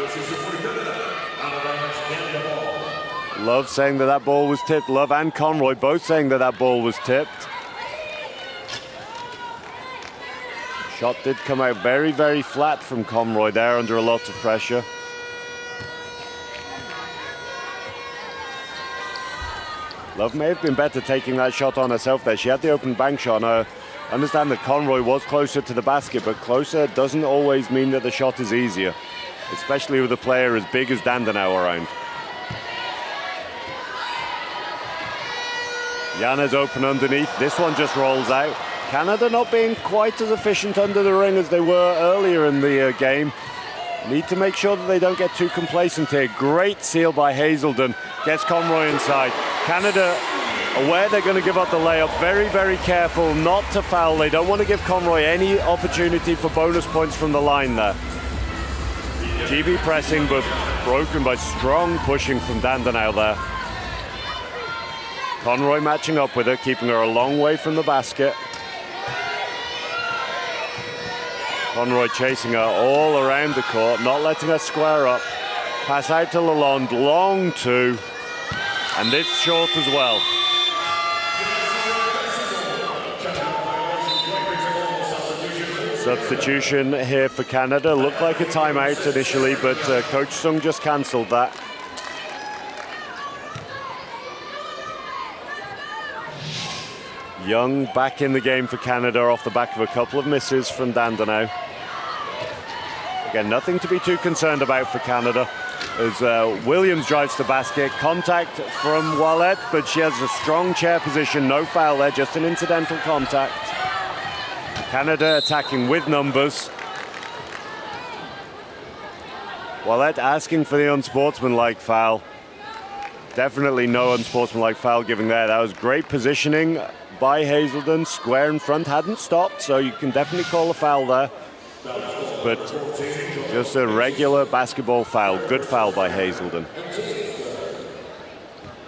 Love saying that that ball was tipped. Love and Conroy both saying that that ball was tipped. Shot did come out very, very flat from Conroy there under a lot of pressure. Love may have been better taking that shot on herself there. She had the open bank shot. I understand that Conroy was closer to the basket, but closer doesn't always mean that the shot is easier, especially with a player as big as Dandenau around. Jana's open underneath. This one just rolls out. Canada not being quite as efficient under the ring as they were earlier in the game. Need to make sure that they don't get too complacent here. Great seal by Hazelden. Gets Conroy inside. Canada aware they're going to give up the layup. Very, very careful not to foul. They don't want to give Conroy any opportunity for bonus points from the line there. GB pressing, but broken by strong pushing from Dandenau there. Conroy matching up with her, keeping her a long way from the basket. Conroy chasing her all around the court, not letting her square up. Pass out to Lalonde, long two, and this short as well. Substitution here for Canada. Looked like a timeout initially, but Coach Sung just cancelled that. Young back in the game for Canada off the back of a couple of misses from Dandenau. Again, nothing to be too concerned about for Canada as Williams drives the basket. Contact from Ouellette, but she has a strong chair position. No foul there, just an incidental contact. Canada attacking with numbers. Ouellette asking for the unsportsmanlike foul. Definitely no unsportsmanlike foul given there. That was great positioning by Hazelden. Square in front, hadn't stopped, so you can definitely call a foul there. But just a regular basketball foul. Good foul by Hazelden.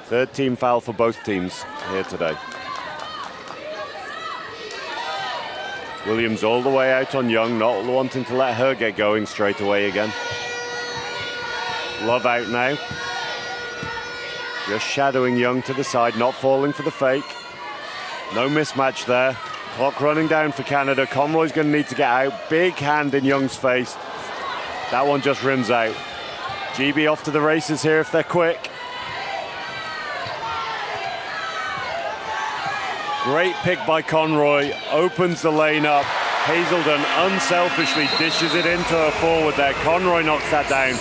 Third team foul for both teams here today. Williams all the way out on Young, not wanting to let her get going straight away again. Love out now. Just shadowing Young to the side, not falling for the fake. No mismatch there. Clock running down for Canada. Conroy's going to need to get out. Big hand in Young's face. That one just rims out. GB off to the races here if they're quick. Great pick by Conroy. Opens the lane up. Hazelden unselfishly dishes it into her forward there. Conroy knocks that down.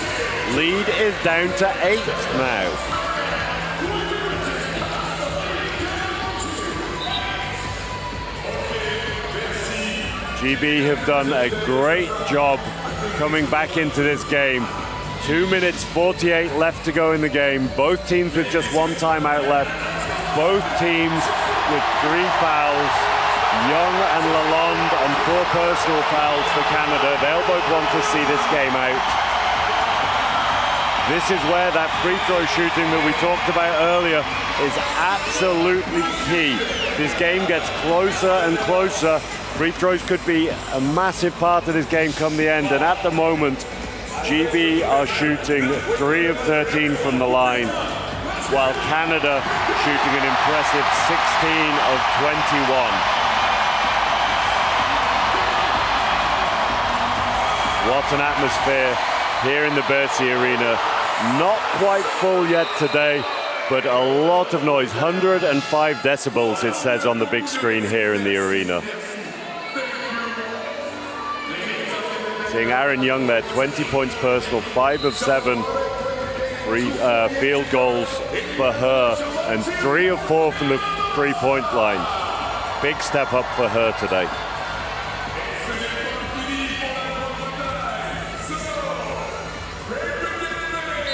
Lead is down to 8 now. GB have done a great job coming back into this game. 2 minutes 48 left to go in the game. Both teams with just one timeout left. Both teams with 3 fouls. Young and Lalonde on 4 personal fouls for Canada. They'll both want to see this game out. This is where that free throw shooting that we talked about earlier is absolutely key. This game gets closer and closer. Free throws could be a massive part of this game come the end, and at the moment, GB are shooting 3 of 13 from the line, while Canada shooting an impressive 16 of 21. What an atmosphere here in the Bercy Arena. Not quite full yet today, but a lot of noise. 105 decibels, it says on the big screen here in the arena. Seeing Aaron Young there, 20 points personal, 5 of 7 field goals for her, and 3 of 4 from the three-point line. Big step up for her today.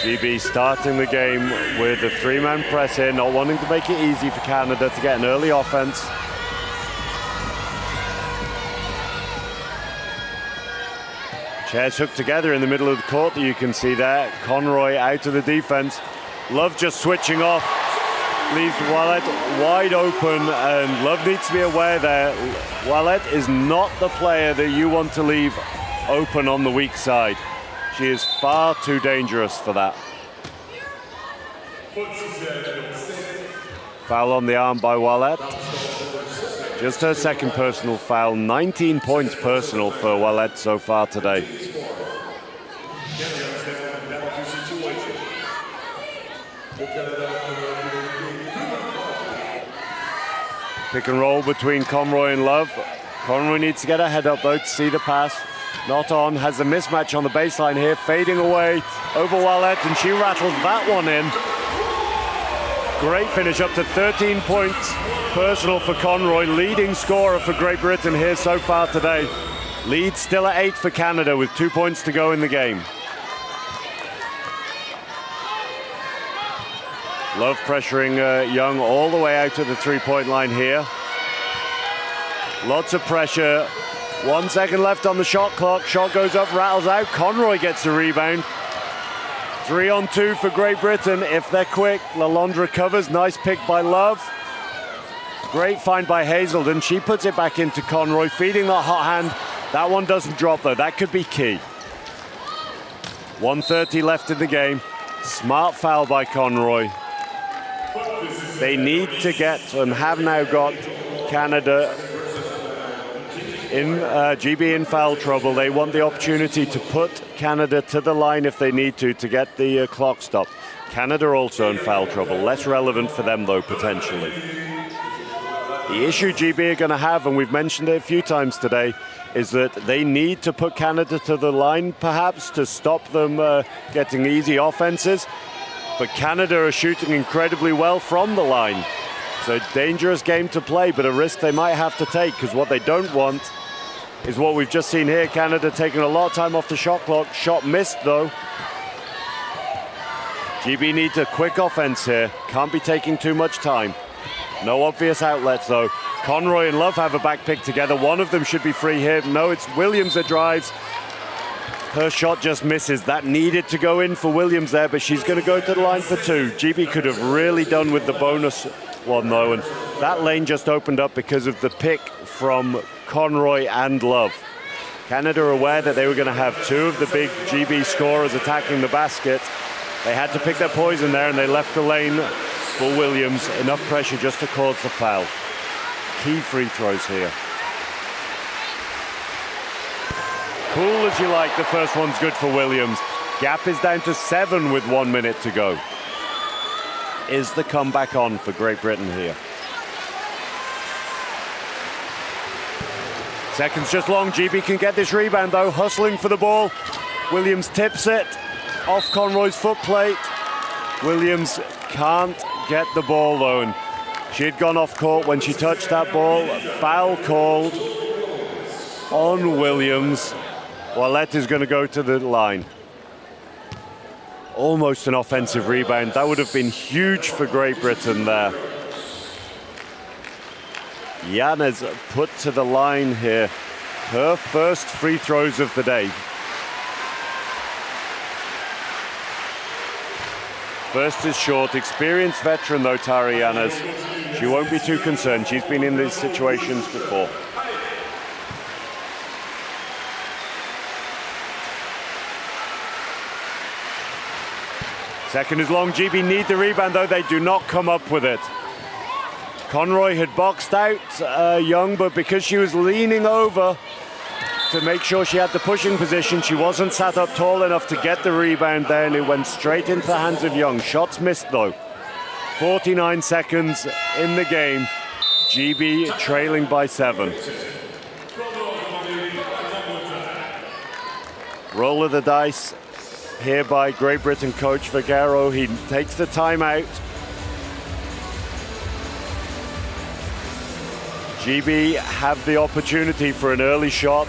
GB starting the game with a 3-man press here, not wanting to make it easy for Canada to get an early offense. Chairs hooked together in the middle of the court that you can see there. Conroy out of the defense. Love just switching off. leaves Ouellet wide open, and Love needs to be aware there. Ouellet is not the player that you want to leave open on the weak side. She is far too dangerous for that. Foul on the arm by Ouellet. Just her second personal foul. 19 points personal for Ouellet so far today. Pick and roll between Conroy and Love. Conroy needs to get her head up though to see the pass. Not on, has a mismatch on the baseline here, fading away over Ouellet, and she rattles that one in. Great finish, up to 13 points personal for Conroy, leading scorer for Great Britain here so far today. Lead still at 8 for Canada with 2 points to go in the game. Love pressuring Young all the way out to the three-point line here. Lots of pressure. 1 second left on the shot clock. Shot goes up, rattles out. Conroy gets the rebound. 3-on-2 for Great Britain if they're quick. Lalonde recovers. Nice pick by Love. Great find by Hazelden. She puts it back into Conroy, feeding that hot hand. That one doesn't drop though. That could be key. 1:30 left in the game. Smart foul by Conroy. They need to get, and have now got, Canada in GB in foul trouble. They want the opportunity to put Canada to the line if they need to get the clock stopped. Canada also in foul trouble. Less relevant for them though, potentially. The issue GB are going to have, and we've mentioned it a few times today, is that they need to put Canada to the line perhaps to stop them getting easy offenses. But Canada are shooting incredibly well from the line. So dangerous game to play, but a risk they might have to take, because what they don't want is what we've just seen here. Canada taking a lot of time off the shot clock. Shot missed though. GB needs a quick offense here. Can't be taking too much time. No obvious outlets though. Conroy and Love have a back pick together. One of them should be free here. No, it's Williams that drives. Her shot just misses. That needed to go in for Williams there, but she's going to go to the line for two. GB could have really done with the bonus one though, and that lane just opened up because of the pick from Conroy and Love. Canada are aware that they were going to have two of the big GB scorers attacking the basket. They had to pick their poison there, and they left the lane for Williams. Enough pressure just to cause the foul. Key free throws here. Cool as you like, the first one's good for Williams. Gap is down to 7 with 1 minute to go. Is the comeback on for Great Britain here? Seconds just long. GB can get this rebound though, hustling for the ball. Williams tips it off Conroy's foot plate. Williams can't get the ball though, and she had gone off court when she touched that ball. Foul called on Williams. Ouellet is going to go to the line. Almost an offensive rebound. That would have been huge for Great Britain there. Yanez put to the line here. Her first free throws of the day. First is short. Experienced veteran though, Tara Yanez. She won't be too concerned. She's been in these situations before. Second is long. GB need the rebound though. They do not come up with it. Conroy had boxed out Young, but because she was leaning over to make sure she had the pushing position, she wasn't sat up tall enough to get the rebound there, and it went straight into the hands of Young. Shots missed though. 49 seconds in the game. GB trailing by 7. Roll of the dice here by Great Britain coach Vaguero. He takes the timeout. GB have the opportunity for an early shot,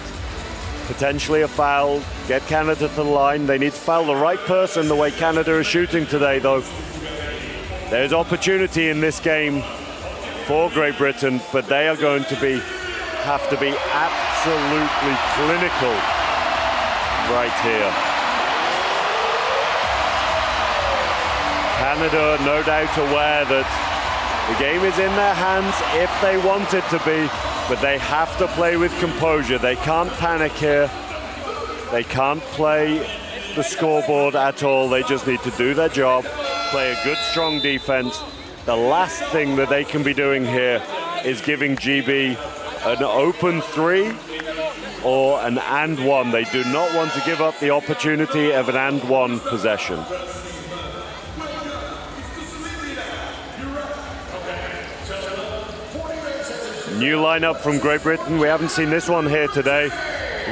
potentially a foul, get Canada to the line. They need to foul the right person the way Canada is shooting today though. There's opportunity in this game for Great Britain, but they are going to have to be absolutely clinical right here. Canada no doubt aware that The game is in their hands if they want it to be, but they have to play with composure. They can't panic here. They can't play the scoreboard at all. They just need to do their job, play a good, strong defense. The last thing that they can be doing here is giving GB an open 3 or an and 1. They do not want to give up the opportunity of an and 1 possession. New lineup from Great Britain. We haven't seen this one here today.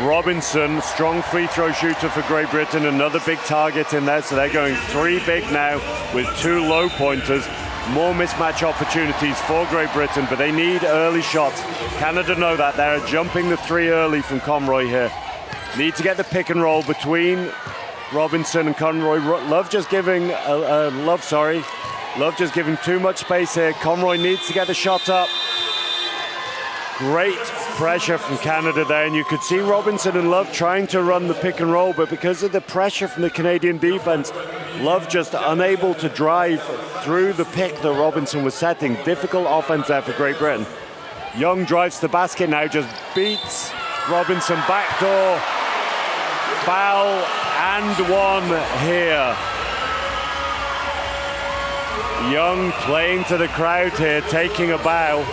Robinson, strong free throw shooter for Great Britain, another big target in there, so they're going 3 big now with 2 low pointers. More mismatch opportunities for Great Britain, but they need early shots. Canada know that. They're jumping the 3 early from Conroy here. Need to get the pick and roll between Robinson and Conroy. Love just giving Love just giving too much space here. Conroy needs to get the shot up. Great pressure from Canada there, and you could see Robinson and Love trying to run the pick and roll, but because of the pressure from the Canadian defense, Love just unable to drive through the pick that Robinson was setting. Difficult offense there for Great Britain. Young drives the basket now, just beats Robinson backdoor. Foul and 1 here. Young playing to the crowd here, taking a bow.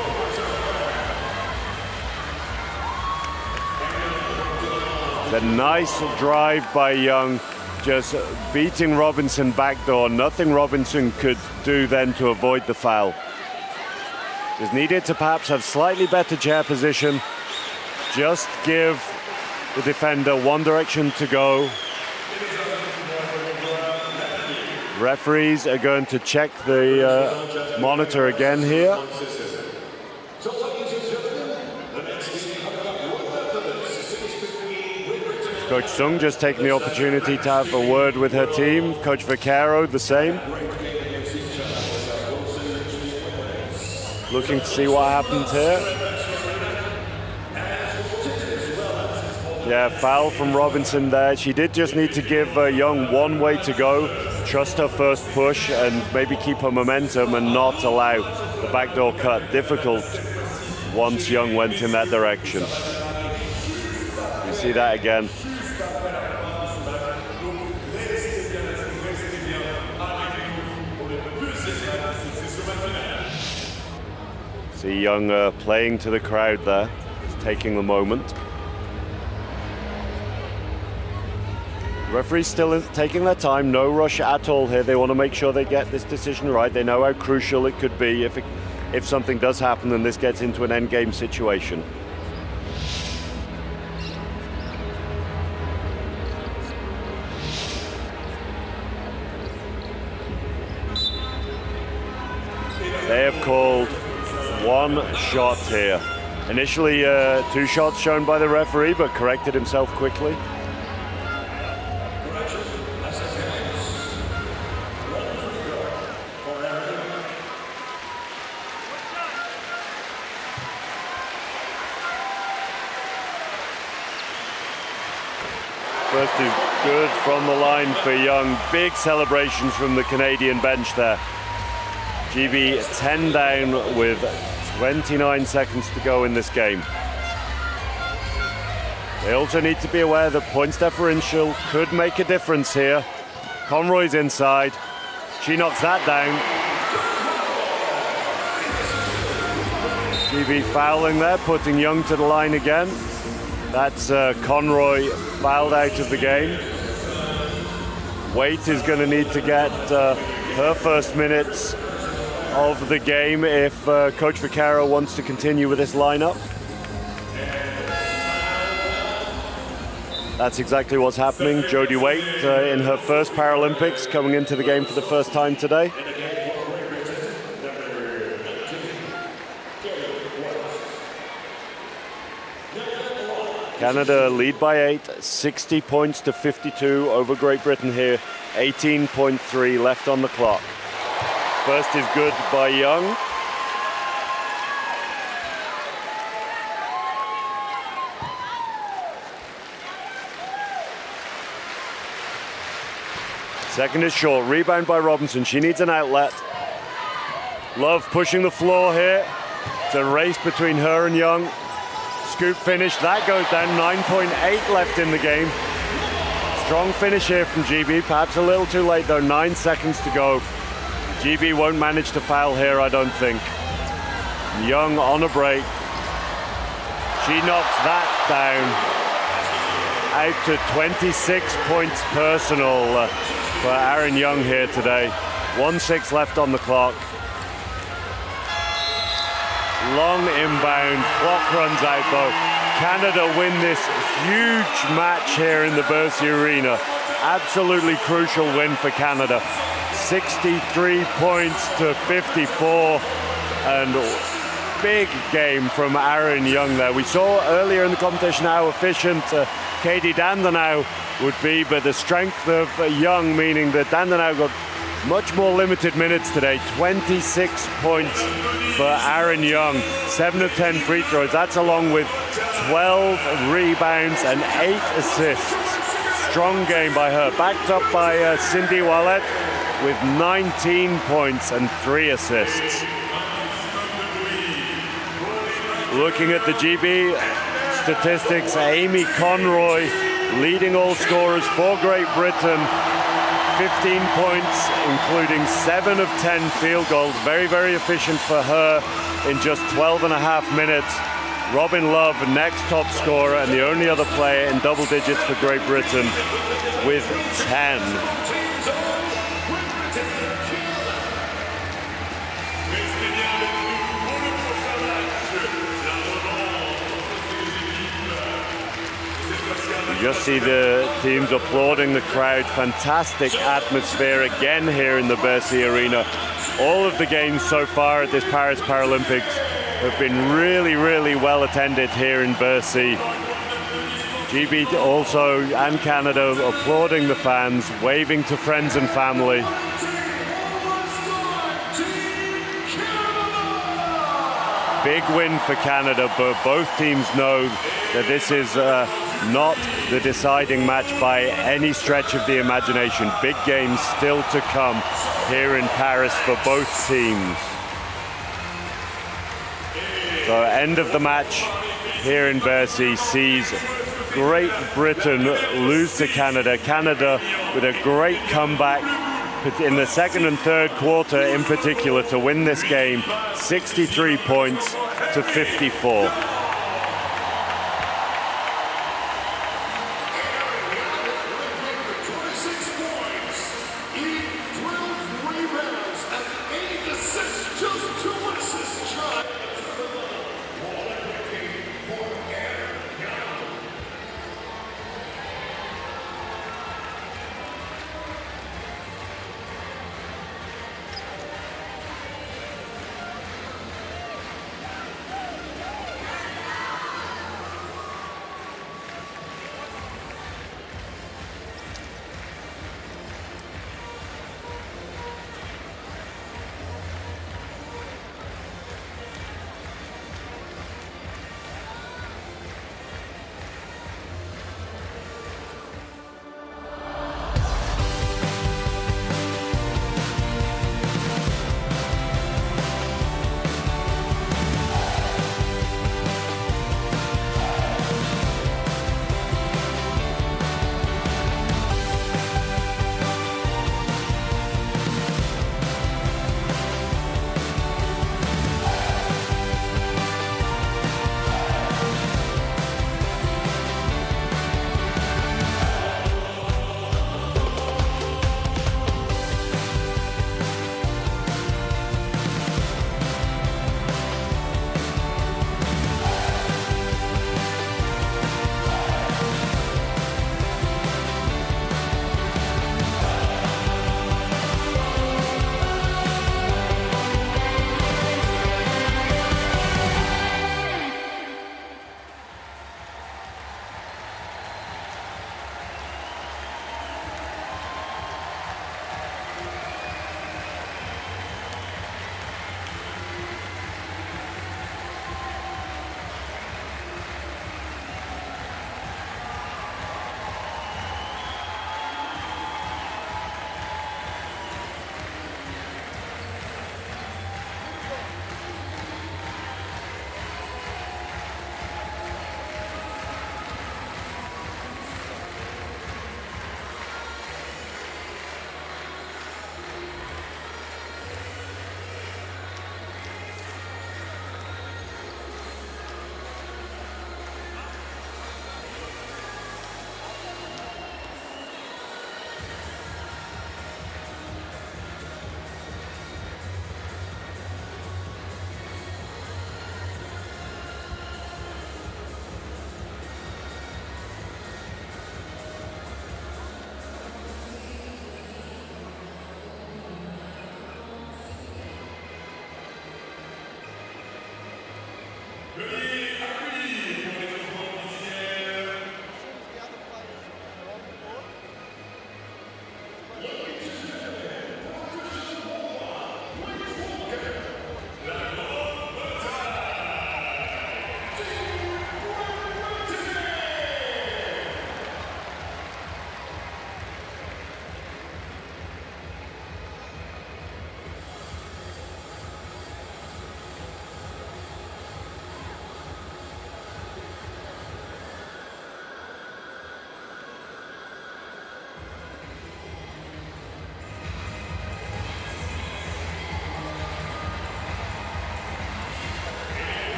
The nice drive by Young, just beating Robinson backdoor. Nothing Robinson could do then to avoid the foul. Just needed to perhaps have slightly better chair position. Just give the defender one direction to go. Referees are going to check the monitor again here. Coach Sung just taking the opportunity to have a word with her team. Coach Vaccaro, the same. Looking to see what happens here. Yeah, foul from Robinson there. She did just need to give Young one way to go, trust her first push, and maybe keep her momentum and not allow the backdoor cut. Difficult once Young went in that direction. You see that again. See Young playing to the crowd there, taking the moment. Referees still taking their time, no rush at all here. They want to make sure they get this decision right. They know how crucial it could be if something does happen and this gets into an end game situation. They have called 1 shot here. Initially 2 shots shown by the referee, but corrected himself quickly. First is good from the line for Young. Big celebrations from the Canadian bench there. GB 10 down with 29 seconds to go in this game. They also need to be aware that points differential could make a difference here. Conroy's inside. She knocks that down. GB fouling there, putting Young to the line again. That's Conroy fouled out of the game. Waite is going to need to get her first minutes of the game if Coach Vaccaro wants to continue with this lineup. That's exactly what's happening. Jodie Waite in her first Paralympics, coming into the game for the first time today. Canada lead by 8, 60 points to 52 over Great Britain here. 18.3 left on the clock. First is good by Young. Second is short. Rebound by Robinson. She needs an outlet. Love pushing the floor here. It's a race between her and Young. Scoop finish, that goes down. 9.8 left in the game. Strong finish here from GB, perhaps a little too late though. 9 seconds to go. GB won't manage to foul here, I don't think. Young on a break. She knocks that down. Out to 26 points personal for Aaron Young here today. 1:06 left on the clock. Long inbound, clock runs out though. Canada win this huge match here in the Bercy Arena. Absolutely crucial win for Canada. 63 points to 54, and big game from Aaron Young there. We saw earlier in the competition how efficient Katie Dandenau would be, but the strength of Young, meaning that Dandenau got much more limited minutes today. 26 points for Aaron Young. 7 of 10 free throws. That's along with 12 rebounds and 8 assists. Strong game by her. Backed up by Cindy Wallet with 19 points and 3 assists. Looking at the GB statistics, Amy Conroy leading all scorers for Great Britain. 15 points, including 7 of 10 field goals. Very, very efficient for her in just 12 and a half minutes. Robin Love, next top scorer, and the only other player in double digits for Great Britain with 10. You just see the teams applauding the crowd. Fantastic atmosphere again here in the Bercy Arena. All of the games so far at this Paris Paralympics have been really, really well attended here in Bercy. GB also and Canada applauding the fans, waving to friends and family. Big win for Canada, but both teams know that this is not the deciding match by any stretch of the imagination. Big games still to come here in Paris for both teams. So end of the match here in Bercy sees Great Britain lose to Canada. Canada with a great comeback in the second and third quarter in particular to win this game, 63 points to 54.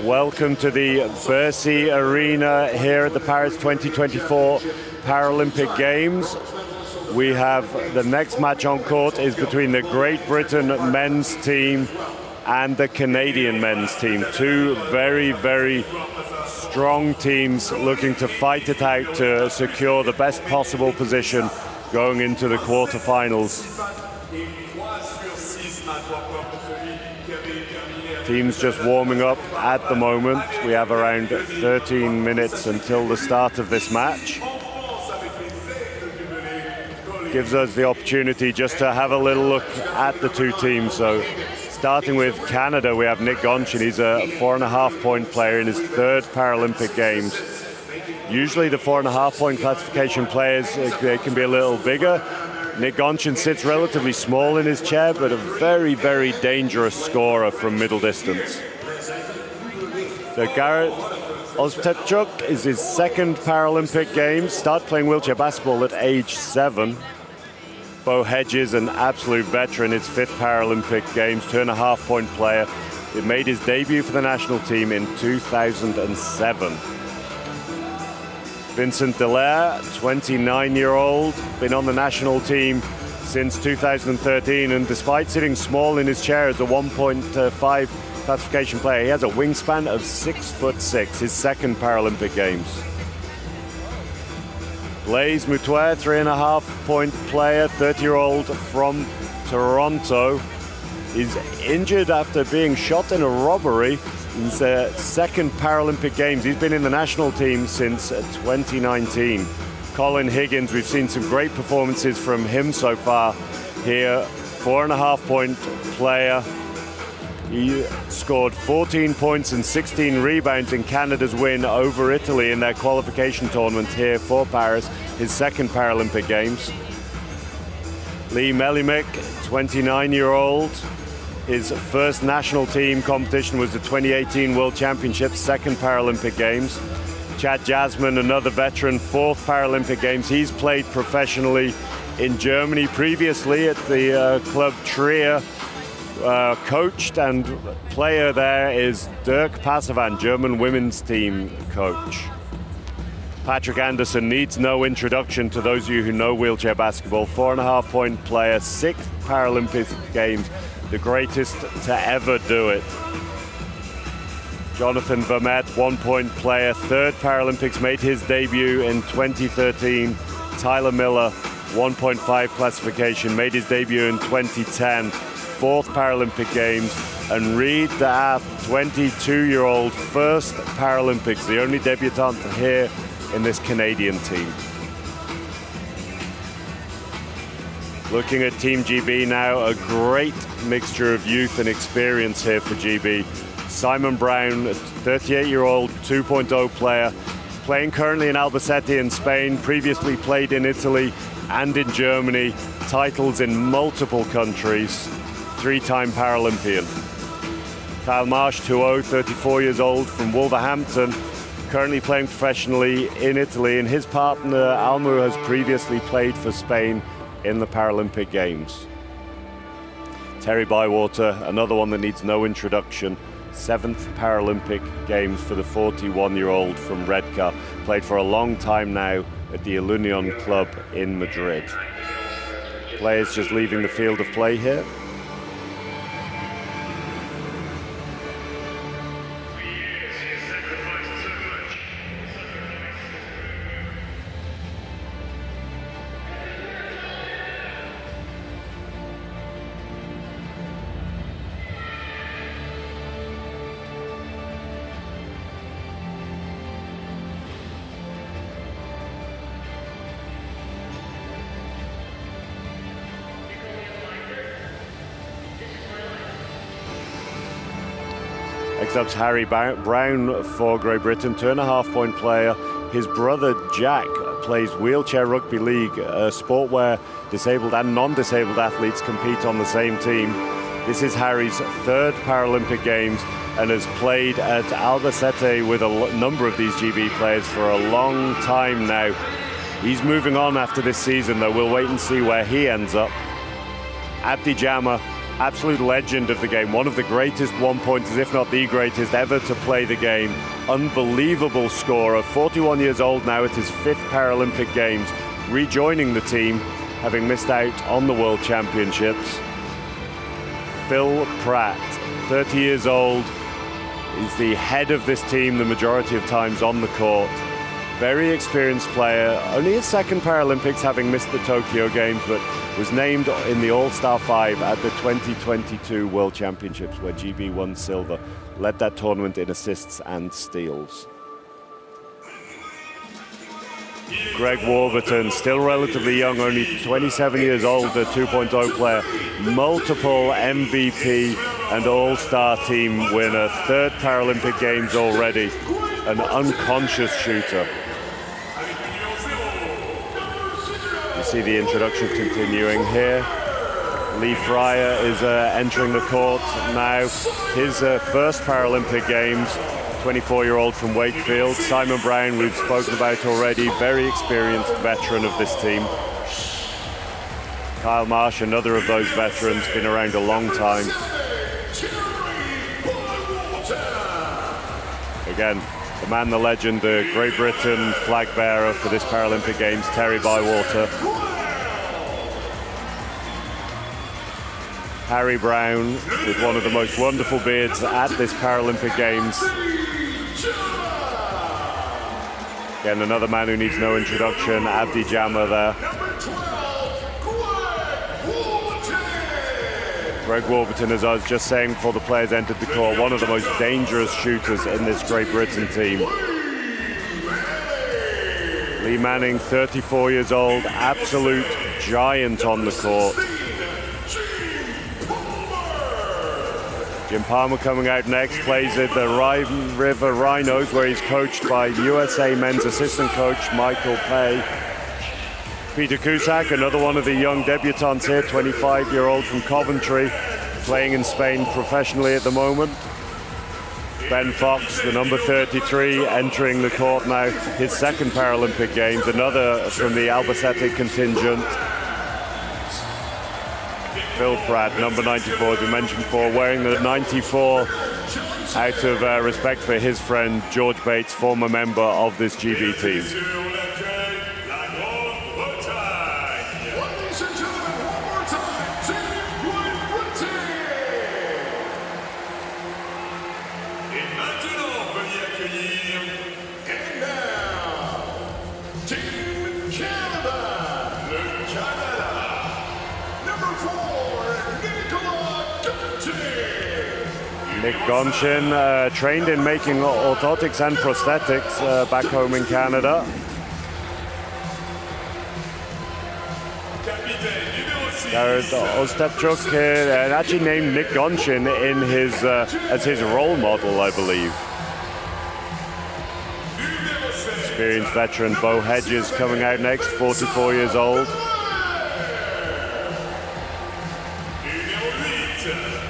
welcome to the Versailles Arena here at the Paris 2024 Paralympic Games. We have the next match on court is between the Great Britain men's team and the Canadian men's team. Two very, very strong teams looking to fight it out to secure the best possible position going into the quarterfinals. Teams just warming up at the moment. We have around 13 minutes until the start of this match. Gives us the opportunity just to have a little look at the two teams. So starting with Canada, we have Nick Gonchin. He's a 4.5 point player in his third Paralympic Games. Usually the 4.5 point classification players, they can be a little bigger. Nick Gonchin sits relatively small in his chair, but a very, very dangerous scorer from middle distance. So Garrett Oztepchuk is his second Paralympic Games. Started playing wheelchair basketball at age 7. Bo Hedges, an absolute veteran, his 5th Paralympic Games, 2.5 point player. He made his debut for the national team in 2007. Vincent Dallaire, 29-year-old, been on the national team since 2013, and despite sitting small in his chair as a 1.5 classification player, he has a wingspan of 6'6", his second Paralympic Games. Blaise Moutuer, 3.5 point player, 30-year-old from Toronto. He's injured after being shot in a robbery. His second Paralympic Games. He's been in the national team since 2019. Colin Higgins, we've seen some great performances from him so far here. 4.5 point player. He scored 14 points and 16 rebounds in Canada's win over Italy in their qualification tournament here for Paris, his second Paralympic Games. Lee Melimik, 29-year-old. His first national team competition was the 2018 World Championships, second Paralympic Games. Chad Jasmine, another veteran, 4th Paralympic Games. He's played professionally in Germany previously at the Club Trier. Coached and player there is Dirk Passavan, German women's team coach. Patrick Anderson needs no introduction to those of you who know wheelchair basketball. 4.5 point player, 6th Paralympic Games, the greatest to ever do it. Jonathan Vermette, 1 point player, 3rd Paralympics, made his debut in 2013. Tyler Miller, 1.5 classification, made his debut in 2010. 4th Paralympic Games. And Reed Daath, 22-year-old, 1st Paralympics, the only debutant here in this Canadian team. Looking at Team GB now, a great mixture of youth and experience here for GB. Simon Brown, 38-year-old, 2.0 player, playing currently in Albacete in Spain, previously played in Italy and in Germany, titles in multiple countries, 3-time Paralympian. Kyle Marsh, 2.0, 34 years old, from Wolverhampton, currently playing professionally in Italy, and his partner Almu has previously played for Spain in the Paralympic Games. Terry Bywater, another one that needs no introduction, 7th Paralympic Games for the 41-year-old from Redcar, played for a long time now at the Ilunion Club in Madrid. Players just leaving the field of play here. Next up's Harry Brown for Great Britain, 2.5 point player. His brother Jack plays wheelchair rugby league, a sport where disabled and non-disabled athletes compete on the same team. This is Harry's 3rd Paralympic Games and has played at Albacete with a number of these GB players for a long time now. He's moving on after this season, though. We'll wait and see where he ends up. Abdi Jama, absolute legend of the game, one of the greatest one-pointers, if not the greatest ever to play the game. Unbelievable scorer, 41 years old now at his 5th Paralympic Games, rejoining the team, having missed out on the World Championships. Phil Pratt, 30 years old, is the head of this team the majority of times on the court. Very experienced player, only his 2nd Paralympics, having missed the Tokyo Games, but was named in the All-Star 5 at the 2022 World Championships, where GB won silver. Led that tournament in assists and steals. Greg Warburton, still relatively young, only 27 years old, a 2.0 player, multiple MVP and All-Star team winner, 3rd Paralympic Games already, an unconscious shooter. You see the introduction continuing here. Lee Fryer is entering the court now. His 1st Paralympic Games, 24-year-old from Wakefield. Simon Brown, we've spoken about already, very experienced veteran of this team. Kyle Marsh, another of those veterans, been around a long time. Again, the man, the legend, the Great Britain flag bearer for this Paralympic Games, Terry Bywater. Harry Brown, with one of the most wonderful beards at this Paralympic Games. Again, another man who needs no introduction, Abdi Jammer there. Greg Warburton, as I was just saying before the players entered the court, one of the most dangerous shooters in this Great Britain team. Lee Manning, 34 years old, absolute giant on the court. Jim Palmer coming out next, plays at the Rhine River Rhinos, where he's coached by USA men's assistant coach Michael Pay. Peter Cusack, another one of the young debutantes here, 25-year-old from Coventry, playing in Spain professionally at the moment. Ben Fox, the number 33, entering the court now, his 2nd Paralympic Games, another from the Albacete contingent. Phil Pratt, number 94, as we mentioned before, wearing the 94 out of respect for his friend George Bates, former member of this GB team. Nick Gonshin, trained in making orthotics and prosthetics back home in Canada. Jared Ostapchuk actually named Nick Gonshin in his as his role model, I believe. Experienced veteran Bo Hedges coming out next, 44 years old.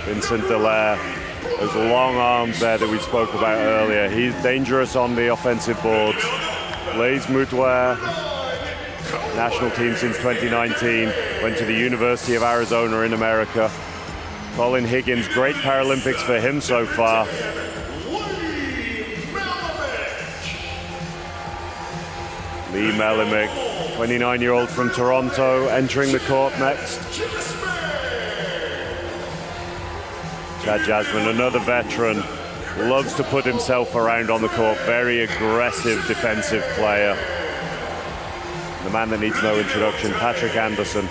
Vincent Dallaire, those long arms there that we spoke about earlier. He's dangerous on the offensive boards. Blaise Moutoir, national team since 2019, went to the University of Arizona in America. Colin Higgins, great Paralympics for him so far. Lee Melimick, 29-year-old from Toronto, entering the court next. Chad Jasmine, another veteran, loves to put himself around on the court, very aggressive defensive player. The man that needs no introduction, Patrick Anderson.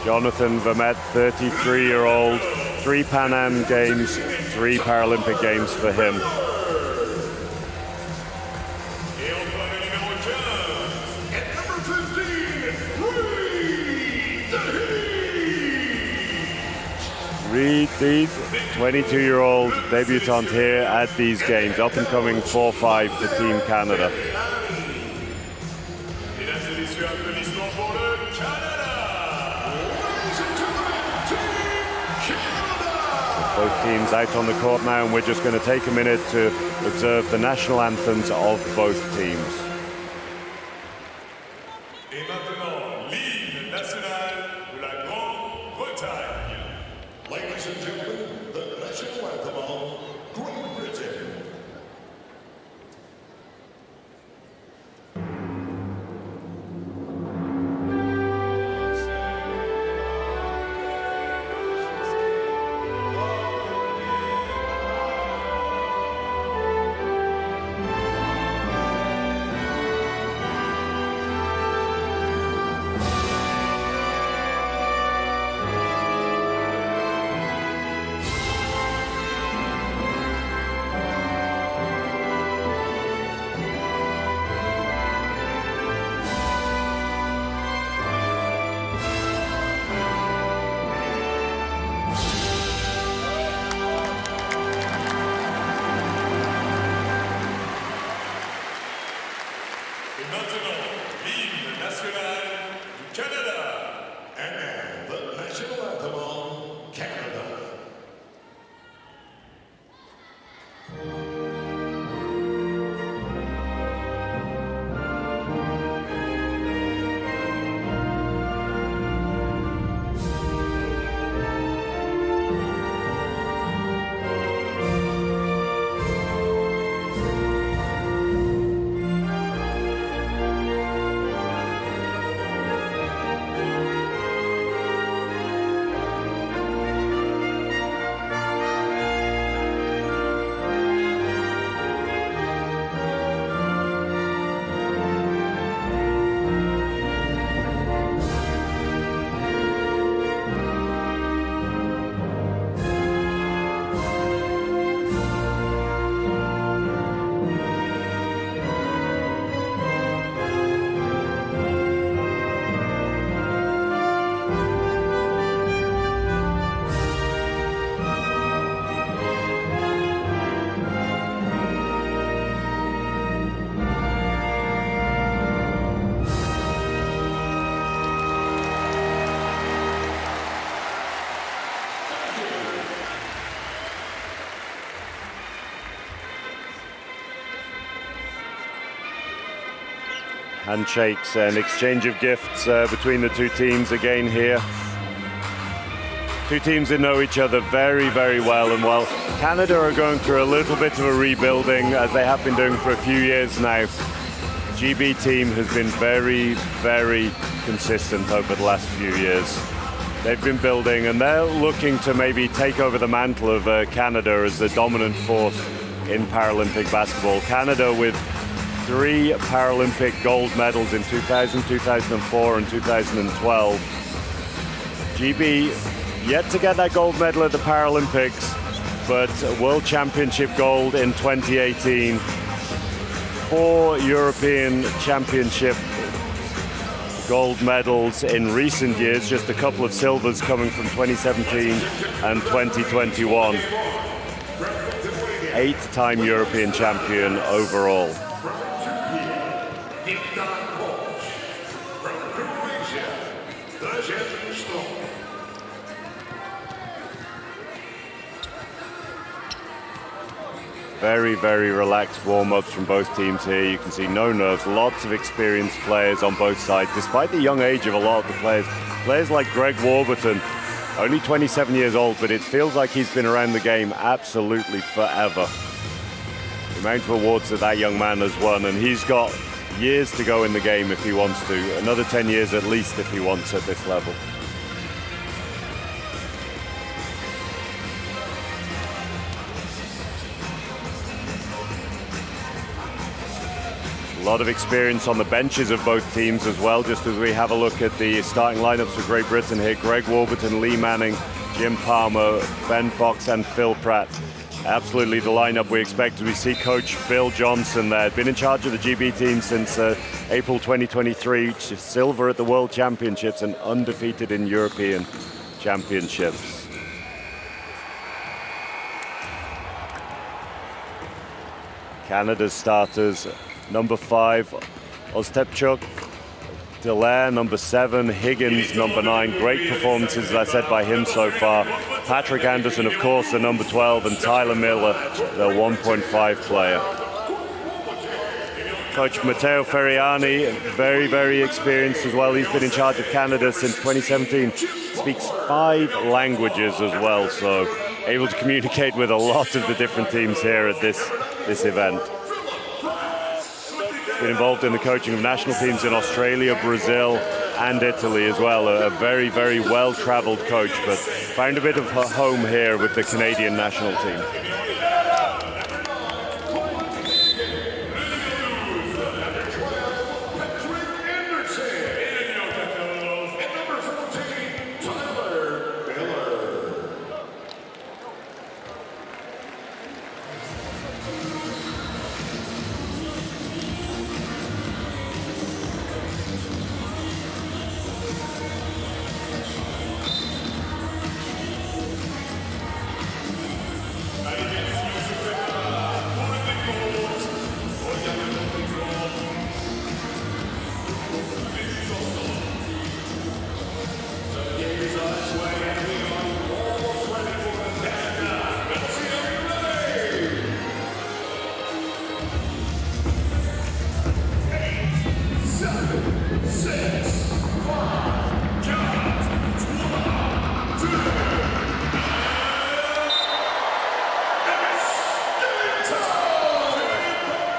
Jonathan Vermette, 33-year-old, 3 Pan Am Games, 3 Paralympic Games for him. Reed Deed, 22-year-old debutant here at these games, up and coming 4-5 for Team Canada. Both teams out on the court now, and we're just going to take a minute to observe the national anthems of both teams. Et maintenant, nationale de la Grande-Bretagne. Ladies and gentlemen, the national anthem of Great Britain. Et maintenant, l'hymne national du Canada. And the national anthem of Canada. Handshakes and exchange of gifts between the two teams again here. Two teams that know each other very, very well, and while Canada are going through a little bit of a rebuilding, as they have been doing for a few years now, GB team has been very, very consistent over the last few years. They've been building, and they're looking to maybe take over the mantle of Canada as the dominant force in Paralympic basketball. Canada with 3 Paralympic gold medals in 2000, 2004 and 2012. GB yet to get that gold medal at the Paralympics, but World Championship gold in 2018. 4 European Championship gold medals in recent years, just a couple of silvers coming from 2017 and 2021. 8-time European champion overall. Very, very relaxed warm-ups from both teams here. You can see no nerves, lots of experienced players on both sides, despite the young age of a lot of the players. Players like Greg Warburton, only 27 years old, but it feels like he's been around the game absolutely forever. The amount of awards that young man has won, and he's got years to go in the game if he wants to. Another 10 years at least if he wants at this level. A lot of experience on the benches of both teams as well, just as we have a look at the starting lineups for Great Britain here. Greg Warburton, Lee Manning, Jim Palmer, Ben Fox and Phil Pratt. Absolutely the lineup we expected. We see Coach Bill Johnson there, been in charge of the GB team since April 2023, silver at the World Championships and undefeated in European Championships. Canada's starters, number 5, Ostapchuk, Dallaire, number 7, Higgins, number 9. Great performances, as I said, by him so far. Patrick Anderson, of course, the number 12, and Tyler Miller, the 1.5 player. Coach Matteo Ferriani, very, very experienced as well. He's been in charge of Canada since 2017. Speaks 5 languages as well, so able to communicate with a lot of the different teams here at this event. Been involved in the coaching of national teams in Australia, Brazil, and Italy as well. A very, very well-traveled coach, but found a bit of a home here with the Canadian national team.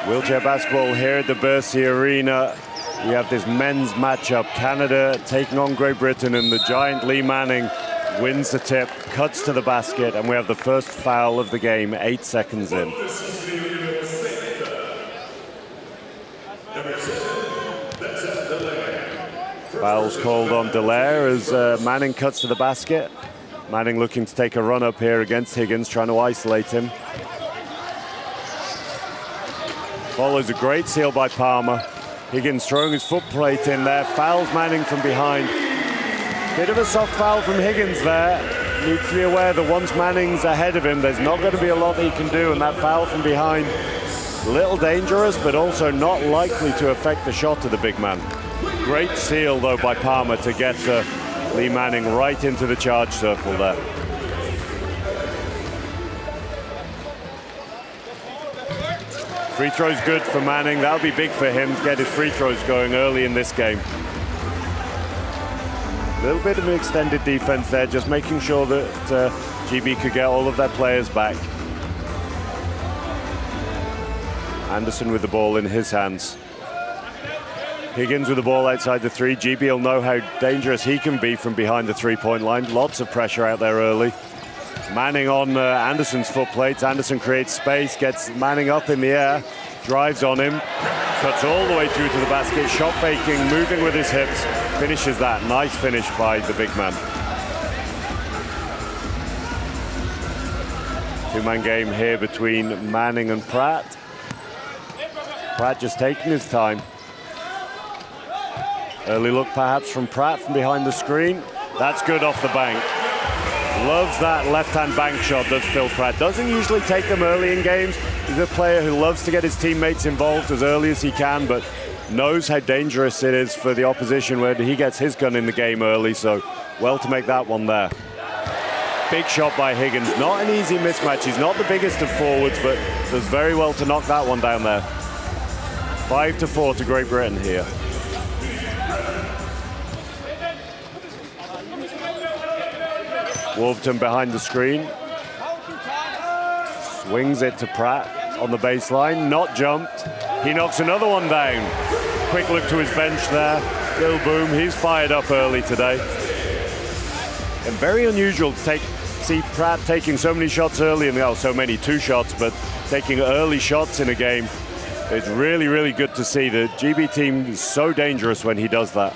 Wheelchair basketball here at the Versailles Arena. We have this men's matchup. Canada taking on Great Britain, and the giant Lee Manning wins the tip, cuts to the basket, and we have the first foul of the game, 8 seconds in. Foul's called on Dallaire as Manning cuts to the basket. Manning looking to take a run up here against Higgins, trying to isolate him. Follows a great seal by Palmer. Higgins throwing his foot plate in there, fouls Manning from behind. Bit of a soft foul from Higgins there. Needs to be aware that once Manning's ahead of him, there's not going to be a lot that he can do, and that foul from behind, a little dangerous, but also not likely to affect the shot of the big man. Great seal, though, by Palmer to get Lee Manning right into the charge circle there. Free throw's good for Manning. That'll be big for him to get his free throws going early in this game. A little bit of an extended defense there, just making sure that GB could get all of their players back. Anderson with the ball in his hands. Higgins with the ball outside the 3. GB will know how dangerous he can be from behind the 3-point line. Lots of pressure out there early. Manning on Anderson's foot plates. Anderson creates space, gets Manning up in the air, drives on him, cuts all the way through to the basket, shot faking, moving with his hips, finishes that. Nice finish by the big man. Two-man game here between Manning and Pratt. Pratt just taking his time. Early look perhaps from Pratt from behind the screen. That's good off the bank. Loves that left-hand bank shot, does Phil Pratt. Doesn't usually take them early in games. He's a player who loves to get his teammates involved as early as he can, but knows how dangerous it is for the opposition when he gets his gun in the game early, so well to make that one there. Big shot by Higgins. Not an easy mismatch. He's not the biggest of forwards, but does very well to knock that one down there. 5-4 to Great Britain here. Warburton behind the screen. Swings it to Pratt on the baseline. Not jumped. He knocks another one down. Quick look to his bench there. Bill Boom, he's fired up early today. And very unusual to see Pratt taking so many shots early in the, oh, so many, 2 shots, but taking early shots in a game. It's really, really good to see. The GB team is so dangerous when he does that.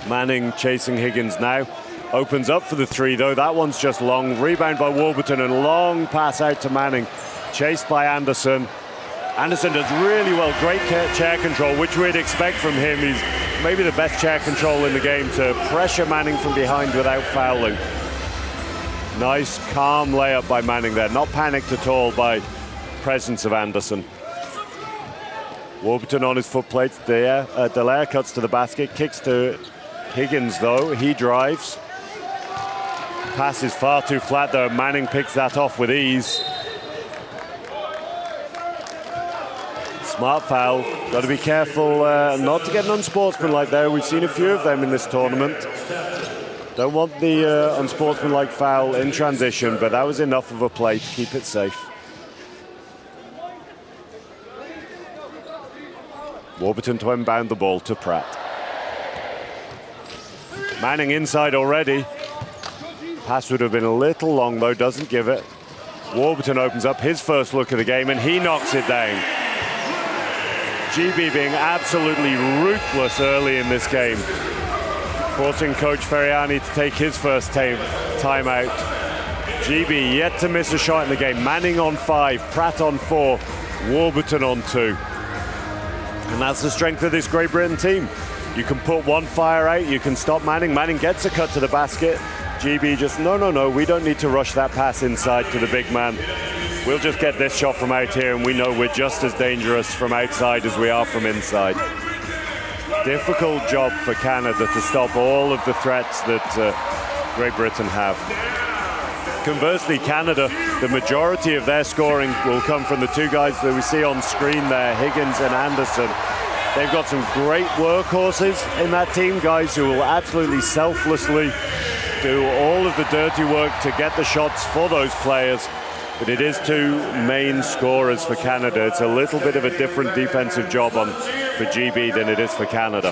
Manning chasing Higgins now. Opens up for the 3, though. That one's just long. Rebound by Warburton and long pass out to Manning. Chased by Anderson. Anderson does really well. Great chair control, which we'd expect from him. He's maybe the best chair control in the game to pressure Manning from behind without fouling. Nice, calm layup by Manning there. Not panicked at all by presence of Anderson. Warburton on his foot plates there. Dallaire cuts to the basket, kicks to Higgins, though. He drives. Pass is far too flat, though. Manning picks that off with ease. Smart foul. Got to be careful not to get an unsportsmanlike there. We've seen a few of them in this tournament. Don't want the unsportsmanlike foul in transition, but that was enough of a play to keep it safe. Warburton to inbound the ball to Pratt. Manning inside already. Pass would have been a little long though, doesn't give it. Warburton opens up his first look at the game and he knocks it down. GB being absolutely ruthless early in this game, forcing Coach Ferriani to take his first timeout. GB yet to miss a shot in the game. Manning on 5, Pratt on 4, Warburton on 2. And that's the strength of this Great Britain team. You can put one fire out, you can stop Manning. Manning gets a cut to the basket. GB just, no, we don't need to rush that pass inside to the big man. We'll just get this shot from out here, and we know we're just as dangerous from outside as we are from inside. Difficult job for Canada to stop all of the threats that Great Britain have. Conversely, Canada, the majority of their scoring will come from the two guys that we see on screen there, Higgins and Anderson. They've got some great workhorses in that team, guys who will absolutely selflessly do all of the dirty work to get the shots for those players. But it is two main scorers for Canada. It's a little bit of a different defensive job for GB than it is for Canada.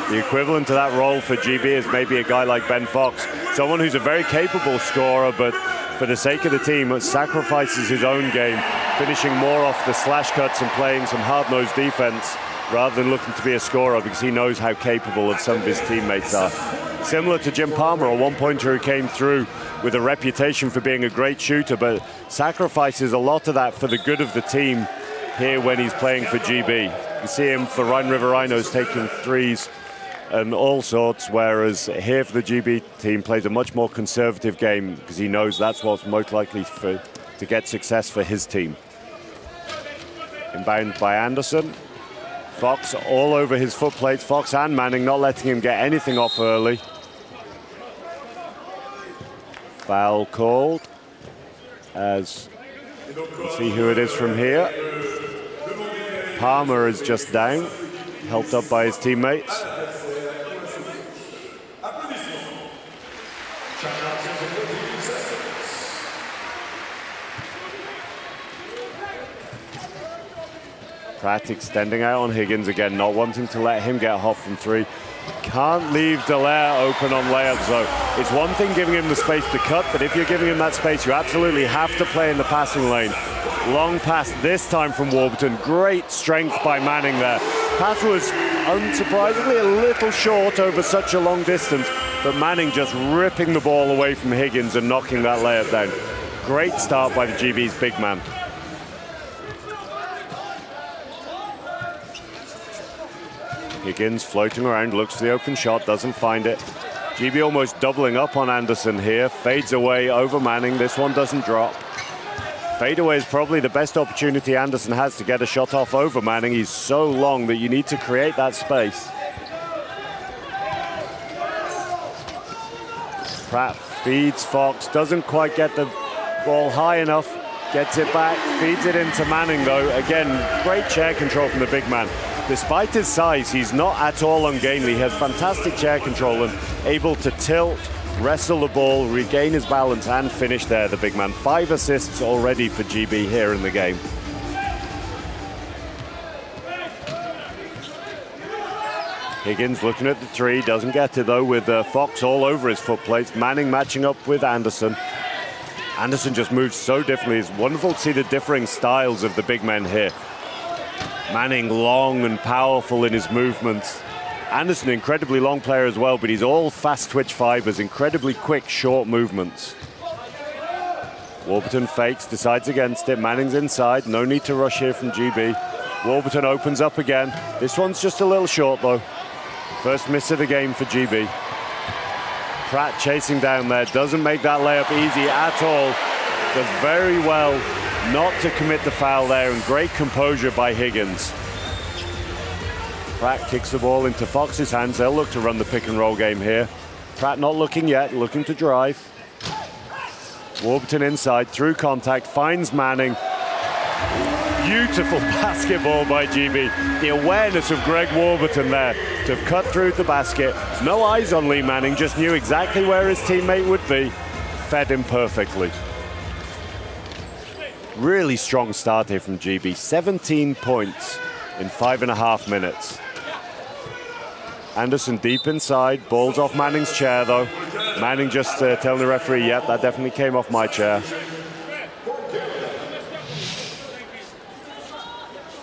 The equivalent to that role for GB is maybe a guy like Ben Fox, someone who's a very capable scorer, but for the sake of the team, sacrifices his own game, finishing more off the slash cuts and playing some hard-nosed defense rather than looking to be a scorer because he knows how capable of some of his teammates are. Similar to Jim Palmer, a one-pointer who came through with a reputation for being a great shooter, but sacrifices a lot of that for the good of the team here when he's playing for GB. You see him for Rhine River Rhinos taking threes and all sorts, whereas here for the GB team plays a much more conservative game because he knows that's what's most likely to get success for his team. Inbound by Anderson. Fox all over his foot plates. Fox and Manning not letting him get anything off early. Foul called. As you can see who it is from here. Palmer is just down, helped up by his teammates. Pratt extending out on Higgins again, not wanting to let him get hot from 3. Can't leave Dallaire open on layups though. It's one thing giving him the space to cut, but if you're giving him that space, you absolutely have to play in the passing lane. Long pass this time from Warburton. Great strength by Manning there. Pass was unsurprisingly a little short over such a long distance, but Manning just ripping the ball away from Higgins and knocking that layup down. Great start by the GB's big man. Higgins floating around, looks for the open shot, doesn't find it. GB almost doubling up on Anderson here, fades away over Manning. This one doesn't drop. Fadeaway is probably the best opportunity Anderson has to get a shot off over Manning. He's so long that you need to create that space. Pratt feeds Fox, doesn't quite get the ball high enough, gets it back, feeds it into Manning though. Again, great chair control from the big man. Despite his size, he's not at all ungainly. He has fantastic chair control and able to tilt, wrestle the ball, regain his balance and finish there, the big man. 5 assists already for GB here in the game. Higgins looking at the 3, doesn't get it though with Fox all over his foot plates. Manning matching up with Anderson. Anderson just moves so differently. It's wonderful to see the differing styles of the big men here. Manning long and powerful in his movements. Anderson, incredibly long player as well, but he's all fast twitch fibers, incredibly quick, short movements. Warburton fakes, decides against it. Manning's inside, no need to rush here from GB. Warburton opens up again. This one's just a little short though. First miss of the game for GB. Pratt chasing down there, doesn't make that layup easy at all. Does very well not to commit the foul there, and great composure by Higgins. Pratt kicks the ball into Fox's hands. They'll look to run the pick and roll game here. Pratt not looking yet, looking to drive. Warburton inside, through contact, finds Manning. Beautiful basketball by GB. The awareness of Greg Warburton there to have cut through the basket. No eyes on Lee Manning, just knew exactly where his teammate would be. Fed him perfectly. Really strong start here from GB. 17 points in 5.5 minutes. Anderson deep inside, ball's off Manning's chair though. Manning just telling the referee, yep, that definitely came off my chair.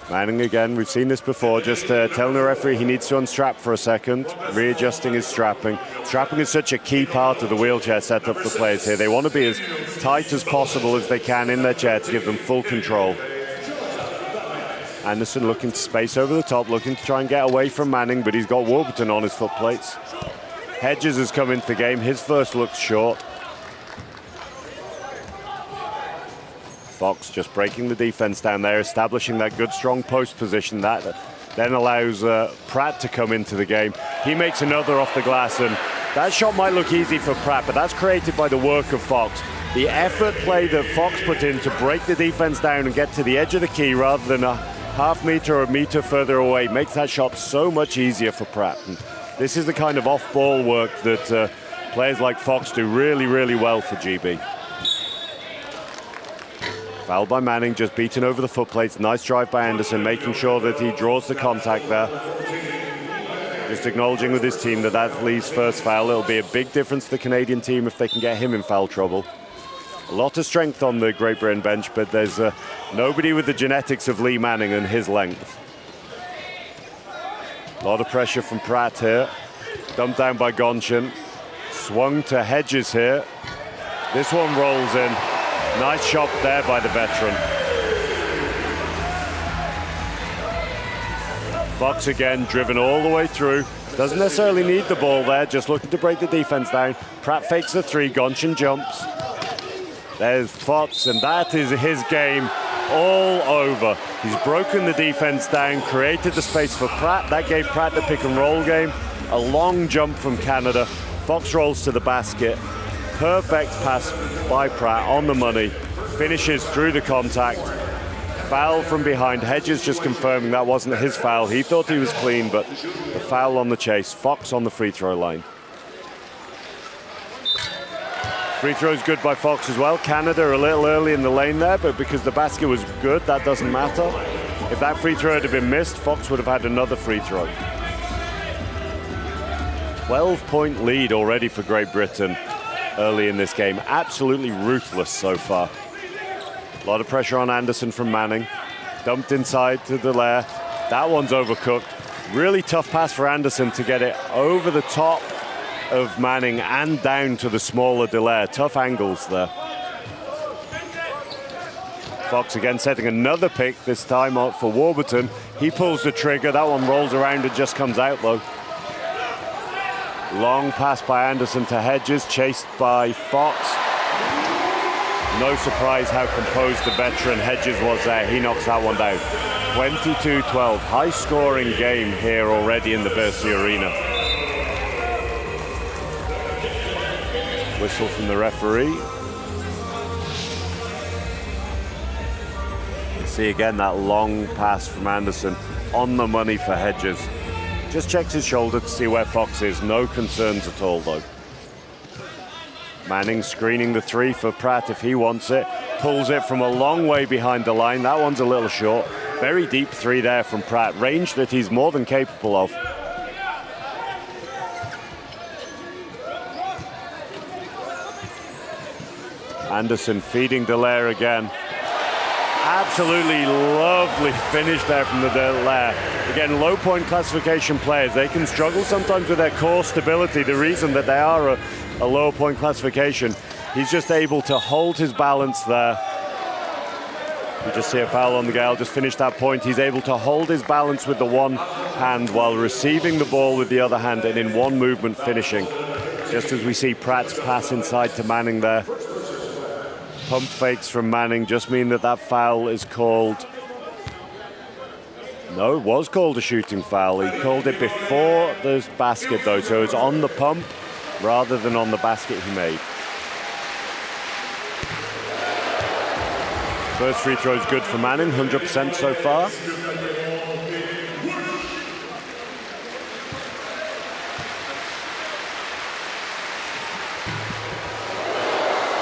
Manning again, we've seen this before, just telling the referee he needs to unstrap for a second, readjusting his strapping. Strapping is such a key part of the wheelchair setup for players here. They want to be as tight as possible as they can in their chair to give them full control. Anderson looking to space over the top, looking to try and get away from Manning, but he's got Warburton on his foot plates. Hedges has come into the game, his first looks short. Fox just breaking the defense down there, establishing that good strong post position that then allows Pratt to come into the game. He makes another off the glass, and that shot might look easy for Pratt, but that's created by the work of Fox. The effort play that Fox put in to break the defense down and get to the edge of the key rather than a half meter or a meter further away makes that shot so much easier for Pratt. And this is the kind of off-ball work that players like Fox do really, really well for GB. Fouled by Manning, just beaten over the foot plates. Nice drive by Anderson, making sure that he draws the contact there. Just acknowledging with his team that that's Lee's first foul. It'll be a big difference to the Canadian team if they can get him in foul trouble. A lot of strength on the Great Britain bench, but there's nobody with the genetics of Lee Manning and his length. A lot of pressure from Pratt here. Dumped down by Gonshin. Swung to Hedges here. This one rolls in. Nice shot there by the veteran. Fox again, driven all the way through. Doesn't necessarily need the ball there, just looking to break the defense down. Pratt fakes the three, Gonshin jumps. There's Fox, and that is his game all over. He's broken the defense down, created the space for Pratt. That gave Pratt the pick and roll game. A long jump from Canada. Fox rolls to the basket. Perfect pass by Pratt on the money. Finishes through the contact. Foul from behind. Hedges just confirming that wasn't his foul. He thought he was clean, but the foul on the chase. Fox on the free throw line. Free throw is good by Fox as well. Canada a little early in the lane there, but because the basket was good, that doesn't matter. If that free throw had been missed, Fox would have had another free throw. 12-point lead already for Great Britain early in this game. Absolutely ruthless so far. A lot of pressure on Anderson from Manning. Dumped inside to Dallaire. That one's overcooked. Really tough pass for Anderson to get it over the top of Manning and down to the smaller Dallaire. Tough angles there. Fox again setting another pick, this time out for Warburton. He pulls the trigger. That one rolls around and just comes out though. Long pass by Anderson to Hedges, chased by Fox. No surprise how composed the veteran Hedges was there. He knocks that one down. 22-12, high-scoring game here already in the Versailles Arena. Whistle from the referee. You see again that long pass from Anderson on the money for Hedges. Just checks his shoulder to see where Fox is. No concerns at all, though. Manning screening the three for Pratt if he wants it. Pulls it from a long way behind the line. That one's a little short. Very deep three there from Pratt. Range that he's more than capable of. Anderson feeding Dallaire again. Absolutely lovely finish there from the Dallaire. Again, low point classification players, they can struggle sometimes with their core stability, the reason that they are a low point classification. He's just able to hold his balance there. You just see a foul on the guy. I'll just finish that point. He's able to hold his balance with the one hand while receiving the ball with the other hand and in one movement finishing. Just as we see Pratt's pass inside to Manning there. Pump fakes from Manning just mean that that foul is called. No, it was called a shooting foul. He called it before the basket though, so it's on the pump rather than on the basket he made. First free throw is good for Manning, 100% so far.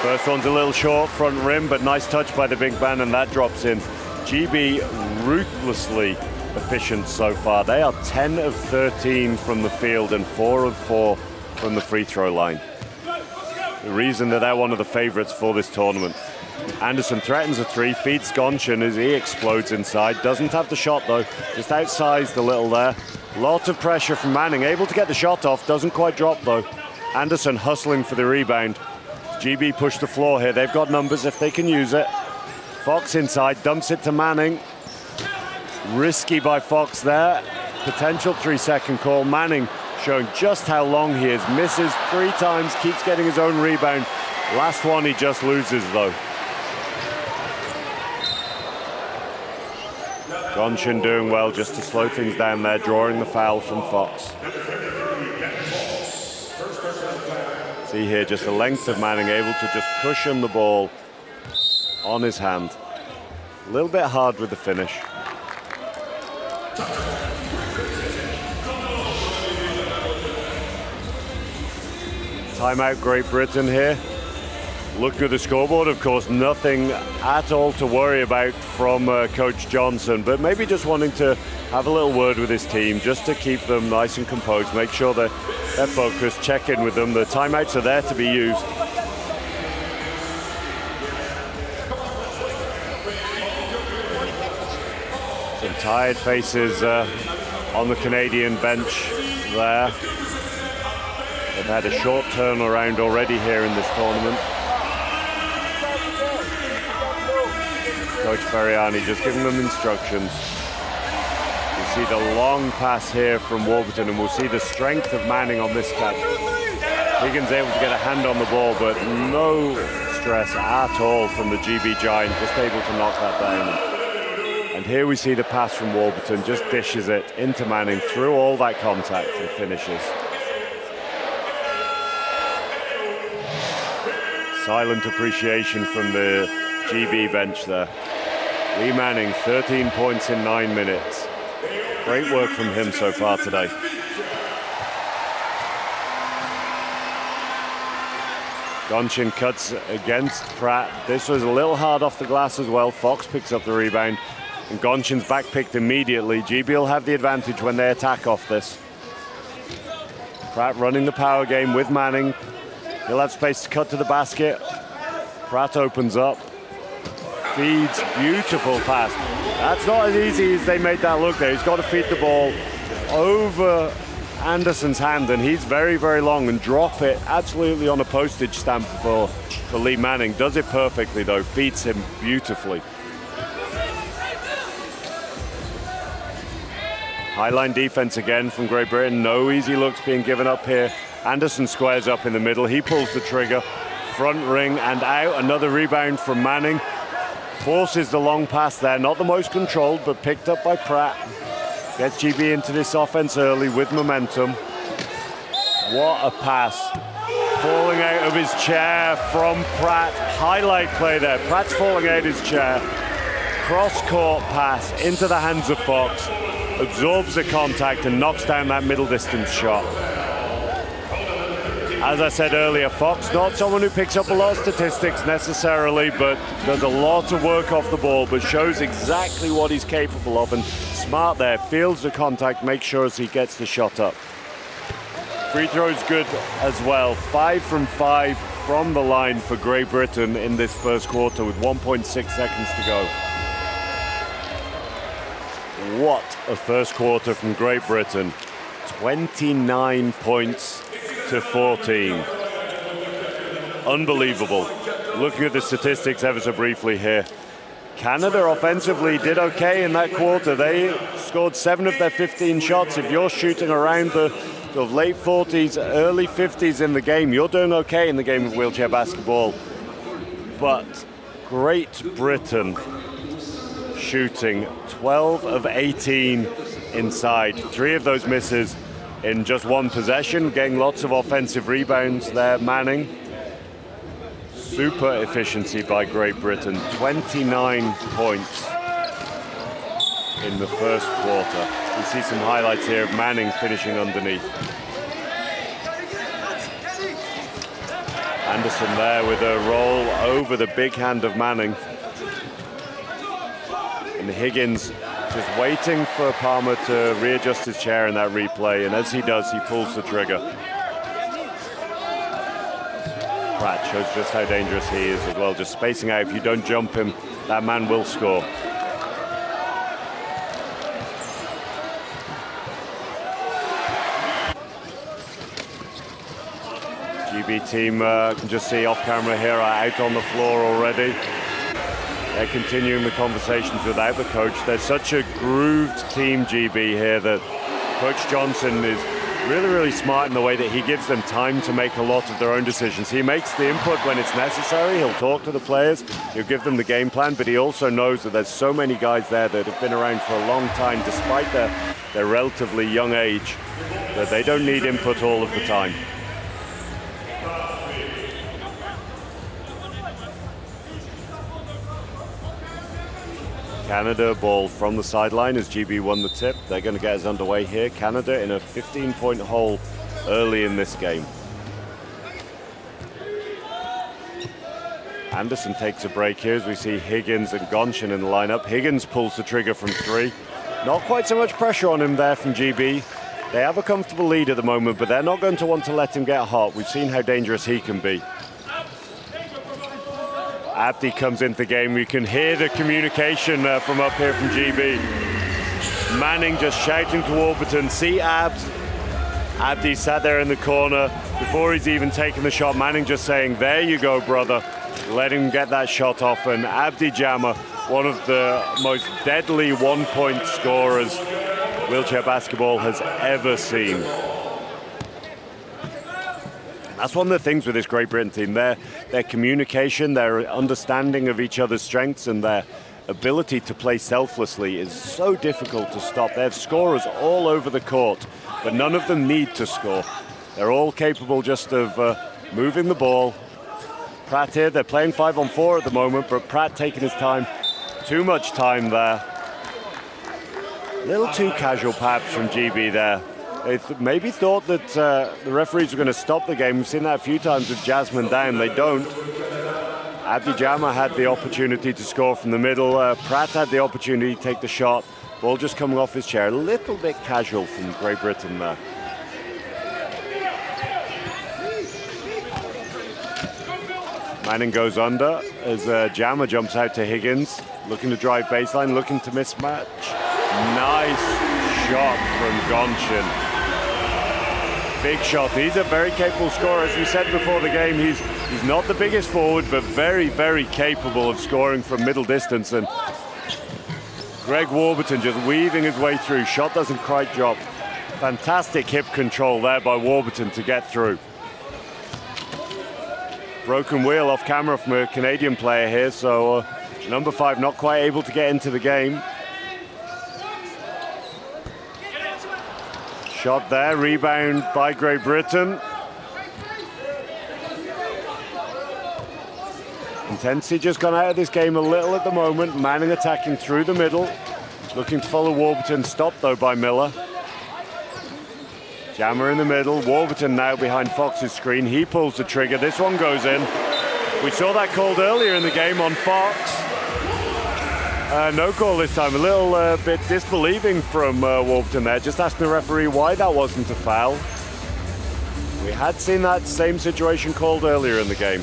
First one's a little short, front rim, but nice touch by the big man, and that drops in. GB ruthlessly efficient so far. They are 10 of 13 from the field and 4 of 4 from the free throw line. The reason that they're one of the favorites for this tournament. Anderson threatens a three, feeds Gonchin as he explodes inside. Doesn't have the shot though, just outsized a little there. Lot of pressure from Manning, able to get the shot off, doesn't quite drop though. Anderson hustling for the rebound. GB push the floor here, they've got numbers if they can use it. Fox inside, dumps it to Manning. Risky by Fox there. Potential 3-second call. Manning showing just how long he is. Misses 3 times, keeps getting his own rebound. Last one he just loses though. Gonchin doing well just to slow things down there, drawing the foul from Fox. See here, just the length of Manning, able to just cushion the ball on his hand. A little bit hard with the finish. Timeout Great Britain here. Looking at the scoreboard, of course, nothing at all to worry about from Coach Johnson, but maybe just wanting to have a little word with his team just to keep them nice and composed, make sure they're focused, check in with them. The timeouts are there to be used. Some tired faces on the Canadian bench there. They've had a short turnaround already here in this tournament. Coach Ferriani just giving them instructions. We see the long pass here from Warburton, and we'll see the strength of Manning on this catch. Higgins able to get a hand on the ball, but no stress at all from the GB Giant, just able to knock that down. And here we see the pass from Warburton, just dishes it into Manning through all that contact and finishes. Silent appreciation from the GB bench there. Lee Manning, 13 points in 9 minutes. Great work from him so far today. Gonchin cuts against Pratt. This was a little hard off the glass as well. Fox picks up the rebound, and Gonchin's back picked immediately. GB will have the advantage when they attack off this. Pratt running the power game with Manning. He'll have space to cut to the basket. Pratt opens up. Feeds, beautiful pass. That's not as easy as they made that look there. He's got to feed the ball over Anderson's hand, and he's very, very long, and drop it absolutely on a postage stamp for Lee Manning. Does it perfectly though, feeds him beautifully. Highline defense again from Great Britain. No easy looks being given up here. Anderson squares up in the middle. He pulls the trigger. Front ring and out. Another rebound from Manning. Forces the long pass there. Not the most controlled, but picked up by Pratt. Gets GB into this offense early with momentum. What a pass. Falling out of his chair from Pratt. Highlight play there. Pratt's falling out of his chair. Cross-court pass into the hands of Fox. Absorbs the contact and knocks down that middle distance shot. As I said earlier, Fox, not someone who picks up a lot of statistics necessarily, but does a lot of work off the ball, but shows exactly what he's capable of, and smart there, feels the contact, makes sure he gets the shot up. Free throw's good as well. 5 from 5 from the line for Great Britain in this first quarter with 1.6 seconds to go. What a first quarter from Great Britain. 29 points to 14. Unbelievable. Looking at the statistics ever so briefly here. Canada offensively did okay in that quarter. They scored 7 of their 15 shots. If you're shooting around the sort of late 40s, early 50s in the game, you're doing okay in the game of wheelchair basketball. But Great Britain shooting 12 of 18 inside. 3 of those misses in just one possession, getting lots of offensive rebounds there. Manning Super efficiency by Great Britain, 29 points in the first quarter. We see some highlights here of Manning finishing underneath. Anderson there with a roll over the big hand of Manning. And Higgins just waiting for Palmer to readjust his chair in that replay, and as he does, he pulls the trigger. Pratt shows just how dangerous he is as well, just spacing out. If you don't jump him, that man will score. GB team can just see off camera here are out on the floor already. They're continuing the conversations without the coach. They're such a grooved team, GB, here, that Coach Johnson is really smart in the way that he gives them time to make a lot of their own decisions. He makes the input when it's necessary. He'll talk to the players. He'll give them the game plan, but he also knows that there's so many guys there that have been around for a long time, despite their relatively young age, that they don't need input all of the time. Canada ball from the sideline as GB won the tip. They're going to get us underway here. Canada in a 15-point hole early in this game. Anderson takes a break here as we see Higgins and Gonchin in the lineup. Higgins pulls the trigger from 3. Not quite so much pressure on him there from GB. They have a comfortable lead at the moment, but they're not going to want to let him get hot. We've seen how dangerous he can be. Abdi comes into the game. We can hear the communication from up here from GB. Manning just shouting to Warburton, see Abs. Abdi sat there in the corner before he's even taken the shot. Manning just saying, there you go, brother. Let him get that shot off. And Abdi Jama, one of the most deadly one-point scorers wheelchair basketball has ever seen. That's one of the things with this Great Britain team. Their communication, their understanding of each other's strengths, and their ability to play selflessly is so difficult to stop. They have scorers all over the court, but none of them need to score. They're all capable just of moving the ball. Pratt here, they're playing 5-on-4 at the moment, but Pratt taking his time. Too much time there. A little too casual perhaps from GB there. They maybe thought that the referees were going to stop the game. We've seen that a few times with Jasmine down. They don't. Abdi Jama had the opportunity to score from the middle. Pratt had the opportunity to take the shot. Ball just coming off his chair. A little bit casual from Great Britain there. Manning goes under as Jama jumps out to Higgins. Looking to drive baseline, looking to mismatch. Nice shot from Gonchin. Big shot. He's a very capable scorer. As we said before the game, he's not the biggest forward, but very capable of scoring from middle distance. And Greg Warburton just weaving his way through. Shot doesn't quite drop. Fantastic hip control there by Warburton to get through. Broken wheel off camera from a Canadian player here, so number 5 not quite able to get into the game. Shot there, rebound by Great Britain. Intensity just gone out of this game a little at the moment. Manning attacking through the middle. Looking to follow Warburton, stopped though by Miller. Jammer in the middle, Warburton now behind Fox's screen. He pulls the trigger, this one goes in. We saw that called earlier in the game on Fox. No call this time, a little bit disbelieving from Warburton there, just asking the referee why that wasn't a foul. We had seen that same situation called earlier in the game.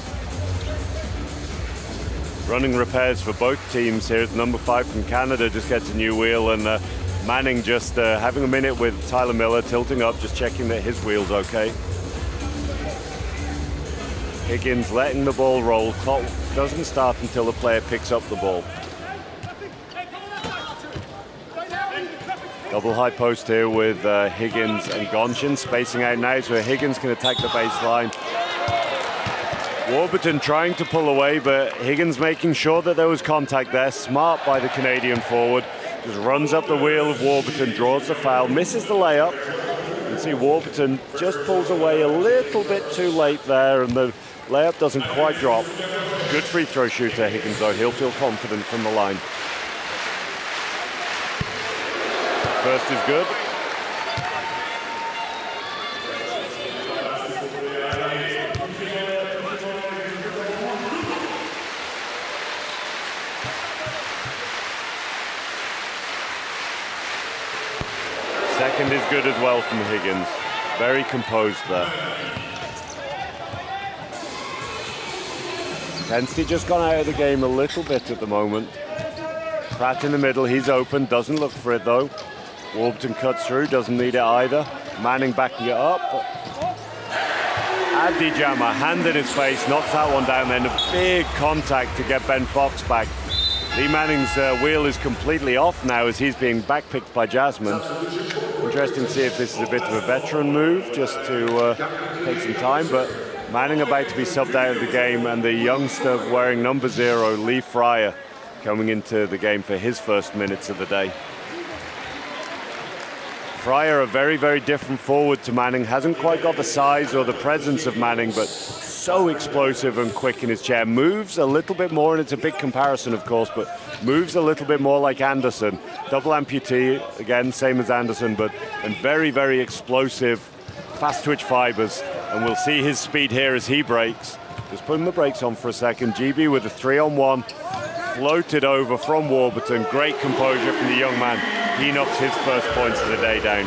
Running repairs for both teams here. Number 5 from Canada just gets a new wheel, and Manning just having a minute with Tyler Miller, tilting up, just checking that his wheel's okay. Higgins letting the ball roll. Clock doesn't start until the player picks up the ball. Double high post here with Higgins and Gonchin spacing out now, so Higgins can attack the baseline. Warburton trying to pull away, but Higgins making sure that there was contact there. Smart by the Canadian forward. Just runs up the wheel of Warburton, draws the foul, misses the layup. You can see Warburton just pulls away a little bit too late there, and the Layup doesn't quite drop. Good free throw shooter, Higgins, though. He'll feel confident from the line. First is good. Second is good as well from Higgins. Very composed there. Intensity just gone out of the game a little bit at the moment. Pratt in the middle, he's open, doesn't look for it though. Warburton cuts through, doesn't need it either. Manning backing it up. Abdi Jammer, hand in his face, knocks that one down, then a big contact to get Ben Fox back. Lee Manning's wheel is completely off now as he's being backpicked by Jasmine. Interesting to see if this is a bit of a veteran move, just to take some time, but Manning about to be subbed out of the game, and the youngster wearing number 0, Lee Fryer, coming into the game for his first minutes of the day. Fryer, a very, very different forward to Manning, hasn't quite got the size or the presence of Manning, but so explosive and quick in his chair. Moves a little bit more, and it's a big comparison, of course, but moves a little bit more like Anderson. Double amputee, again, same as Anderson, and very, very explosive, fast twitch fibers. And we'll see his speed here as he breaks. Just putting the brakes on for a second. GB with a 3-on-1. Floated over from Warburton. Great composure from the young man. He knocks his first points of the day down.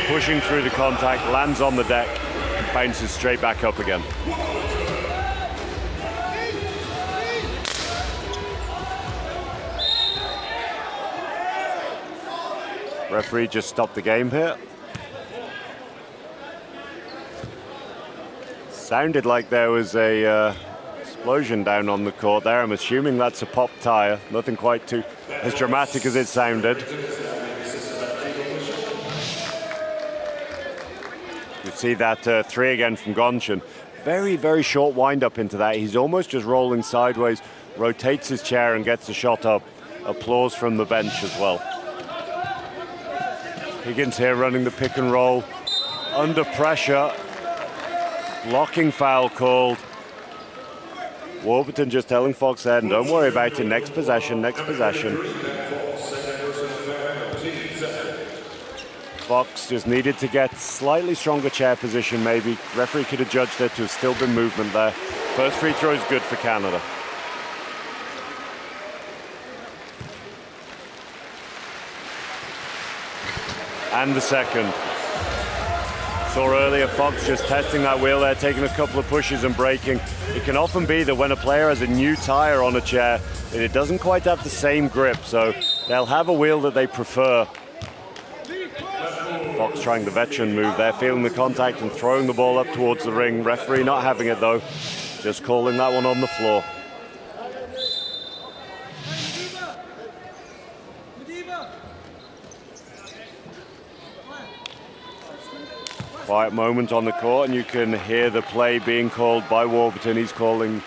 Pushing through the contact, lands on the deck, and bounces straight back up again. Referee just stopped the game here. Sounded like there was a explosion down on the court there. I'm assuming that's a pop tire. Nothing quite too as dramatic as it sounded. You see that 3 again from Gonchen. Very, very short wind up into that. He's almost just rolling sideways, rotates his chair and gets a shot up. Applause from the bench as well. Higgins here running the pick and roll. Under pressure. Blocking foul called. Warburton just telling Fox then, don't worry about it, next possession, next possession. Fox just needed to get slightly stronger chair position maybe. Referee could have judged it to have still been movement there. First free throw is good for Canada. And the second. Saw earlier Fox just testing that wheel there, taking a couple of pushes and braking. It can often be that when a player has a new tire on a chair, that it doesn't quite have the same grip, so they'll have a wheel that they prefer. Fox trying the veteran move there, feeling the contact and throwing the ball up towards the ring. Referee not having it though, just calling that one on the floor. Quiet moment on the court, and you can hear the play being called by Warburton. He's calling,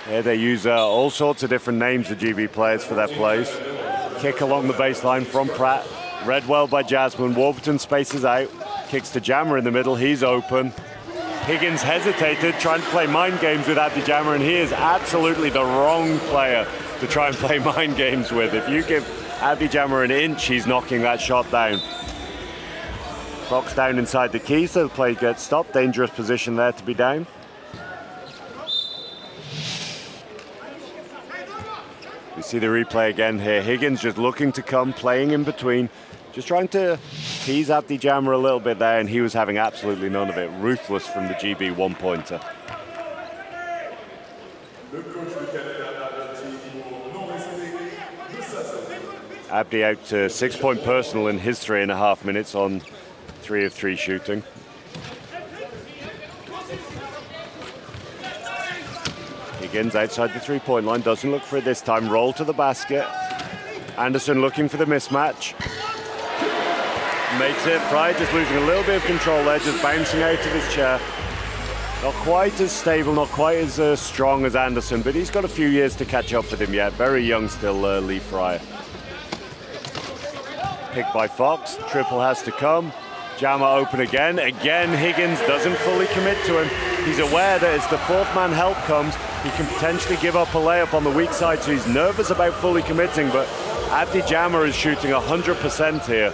they use all sorts of different names, the GB players, for their plays. Kick along the baseline from Pratt, read well by Jasmine. Warburton spaces out, kicks to Jammer in the middle, he's open. Higgins hesitated, trying to play mind games with Abdi Jammer, and he is absolutely the wrong player to try and play mind games with. If you give Abdi Jammer an inch, he's knocking that shot down. Fox down inside the key, so the play gets stopped. Dangerous position there to be down. We see the replay again here. Higgins just looking to come, playing in between, just trying to tease Abdi Jammer a little bit there, and he was having absolutely none of it. Ruthless from the GB one-pointer. Abdi out to 6-point personal in his 3.5 minutes on 3 of 3 shooting. Higgins outside the 3-point line, doesn't look for it this time, roll to the basket. Anderson looking for the mismatch. Makes it, Frye just losing a little bit of control there, just bouncing out of his chair. Not quite as stable, not quite as strong as Anderson, but he's got a few years to catch up with him yet. Very young still, Lee Fryer. Picked by Fox, triple has to come. Jammer open again. Again, Higgins doesn't fully commit to him. He's aware that as the fourth man help comes, he can potentially give up a layup on the weak side, so he's nervous about fully committing, but Abdi Jammer is shooting 100% here.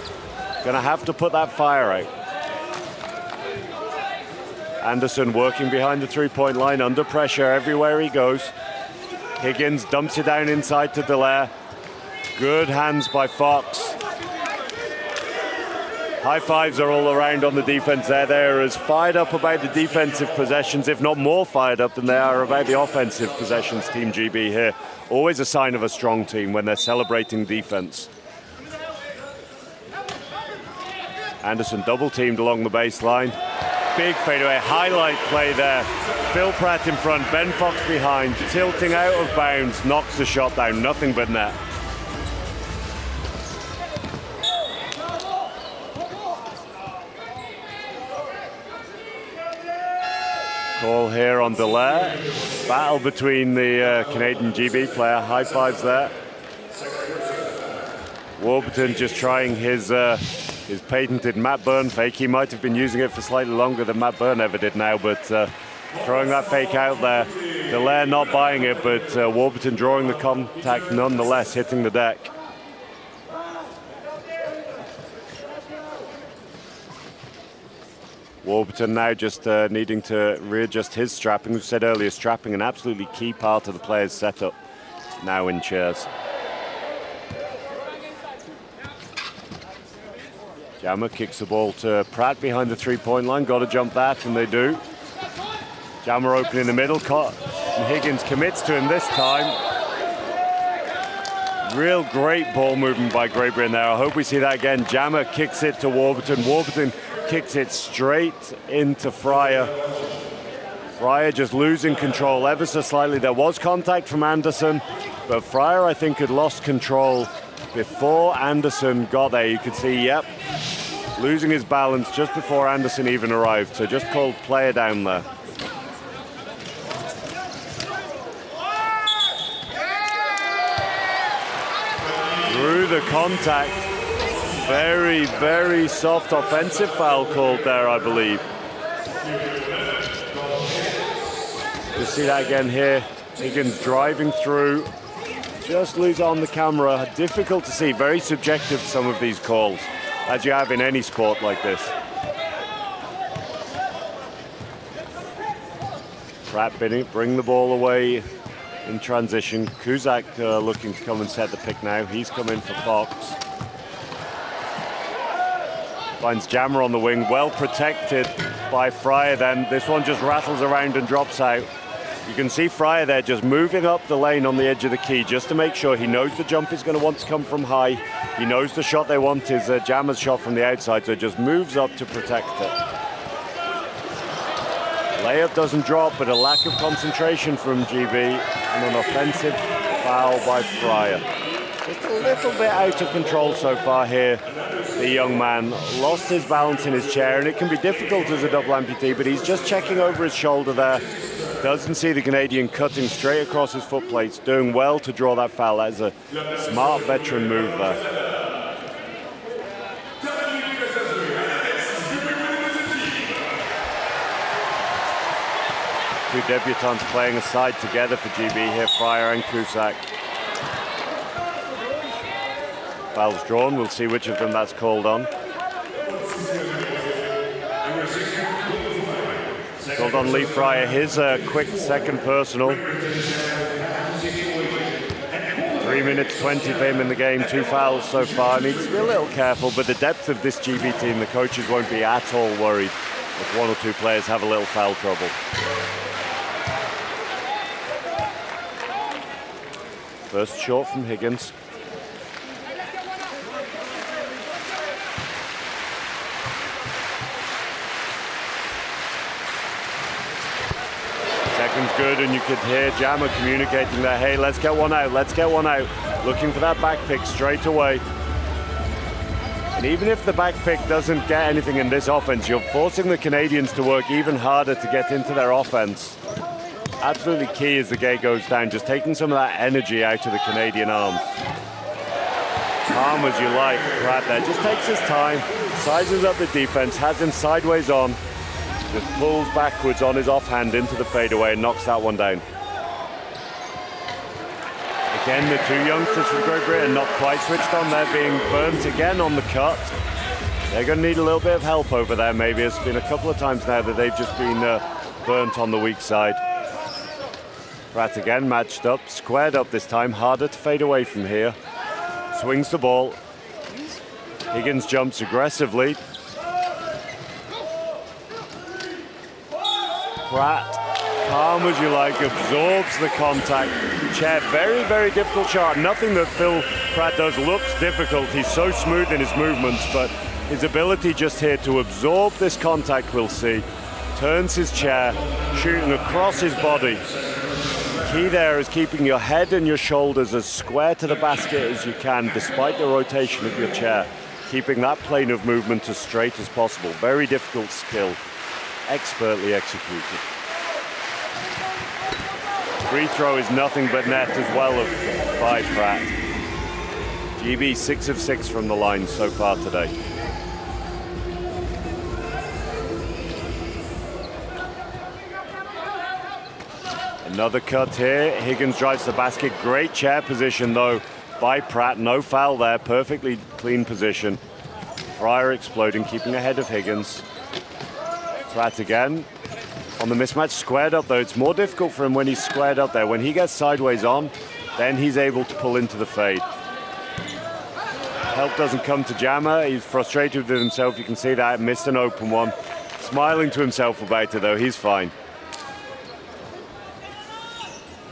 Gonna have to put that fire out. Anderson working behind the three-point line, under pressure everywhere he goes. Higgins dumps it down inside to Dallaire. Good hands by Fox. High fives are all around on the defense there. They're as fired up about the defensive possessions, if not more fired up than they are about the offensive possessions, Team GB here. Always a sign of a strong team when they're celebrating defense. Anderson double teamed along the baseline. Big fadeaway, highlight play there. Phil Pratt in front, Ben Fox behind, tilting out of bounds, knocks the shot down, nothing but net. Call here on Dallaire. Battle between the Canadian GB player, high fives there. Warburton just trying his patented Matt Byrne fake. He might have been using it for slightly longer than Matt Byrne ever did now, but throwing that fake out there. Dallaire not buying it, but Warburton drawing the contact nonetheless, hitting the deck. Warburton now just needing to readjust his strapping. We've said earlier, strapping an absolutely key part of the player's setup. Now in chairs. Jammer kicks the ball to Pratt behind the three-point line. Got to jump that, and they do. Jammer open in the middle. And Higgins commits to him this time. Real great ball movement by Grabrian there. I hope we see that again. Jammer kicks it to Warburton. Warburton kicks it straight into Fryer. Fryer just losing control ever so slightly. There was contact from Anderson, but Fryer, I think, had lost control before Anderson got there. You could see, yep, losing his balance just before Anderson even arrived. So just called player down there. Through the contact. Very, very soft offensive foul called there, I believe. You see that again here. Higgins driving through. Just lose on the camera. Difficult to see. Very subjective, some of these calls, as you have in any sport like this. Pratt bring the ball away in transition. Cusack looking to come and set the pick now. He's come in for Fox. Finds Jammer on the wing, well protected by Fryer then. This one just rattles around and drops out. You can see Fryer there just moving up the lane on the edge of the key just to make sure he knows the jump is going to want to come from high. He knows the shot they want is Jammer's shot from the outside, so it just moves up to protect it. Layup doesn't drop, but a lack of concentration from GB and an offensive foul by Fryer. Just a little bit out of control so far here. The young man lost his balance in his chair, and it can be difficult as a double amputee, but he's just checking over his shoulder there. Doesn't see the Canadian cutting straight across his foot plates. Doing well to draw that foul. That is a smart veteran move there. Two debutants playing aside together for GB here, Fryer and Cusack. Foul's drawn, we'll see which of them that's called on. Called on Lee Fryer, his quick second personal. 3 minutes 20 for him in the game, 2 fouls so far. Needs to be a little careful, but the depth of this GB team, the coaches won't be at all worried if 1 or 2 players have a little foul trouble. First shot from Higgins. Second's good, and you could hear Jammer communicating that, hey, let's get one out, let's get one out. Looking for that back pick straight away. And even if the back pick doesn't get anything in this offense, you're forcing the Canadians to work even harder to get into their offense. Absolutely key as the game goes down, just taking some of that energy out of the Canadian arms. Calm as you like, Pratt there just takes his time, sizes up the defense, has him sideways on. Just pulls backwards on his offhand into the fadeaway and knocks that one down. Again, the two youngsters from Great Britain not quite switched on. They're being burnt again on the cut. They're going to need a little bit of help over there, maybe. It's been a couple of times now that they've just been burnt on the weak side. Pratt again matched up, squared up this time, harder to fade away from here. Swings the ball. Higgins jumps aggressively. Pratt, calm as you like, absorbs the contact. Chair, very, very difficult shot. Nothing that Phil Pratt does looks difficult. He's so smooth in his movements, but his ability just here to absorb this contact, we'll see. Turns his chair, shooting across his body. Key there is keeping your head and your shoulders as square to the basket as you can, despite the rotation of your chair. Keeping that plane of movement as straight as possible. Very difficult skill, expertly executed. Free throw is nothing but net as well by Pratt. GB 6 of 6 from the line so far today. Another cut here. Higgins drives the basket. Great chair position though by Pratt. No foul there. Perfectly clean position. Fryer exploding, keeping ahead of Higgins. Pratt again on the mismatch. Squared up though. It's more difficult for him when he's squared up there. When he gets sideways on, then he's able to pull into the fade. Help doesn't come to Jammer. He's frustrated with himself. You can see that. Missed an open one. Smiling to himself about it though. He's fine.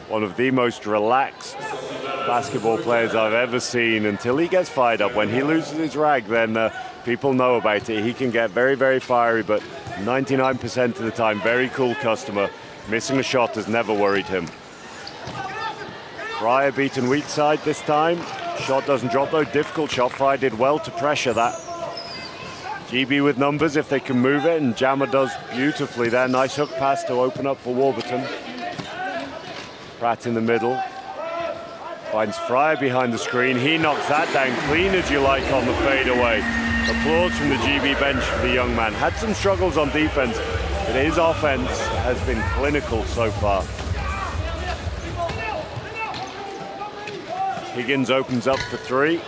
One of the most relaxed basketball players I've ever seen until he gets fired up. When he loses his rag, then people know about it. He can get very, very fiery, but 99% of the time, very cool customer. Missing a shot has never worried him. Fryer beaten weak side this time. Shot doesn't drop though. Difficult shot. Fryer did well to pressure that. GB with numbers if they can move it, and Jammer does beautifully there. Nice hook pass to open up for Warburton. Pratt in the middle. Finds Fryer behind the screen. He knocks that down clean as you like on the fadeaway. Applause from the GB bench for the young man. Had some struggles on defense, but his offense has been clinical so far. Higgins opens up for three.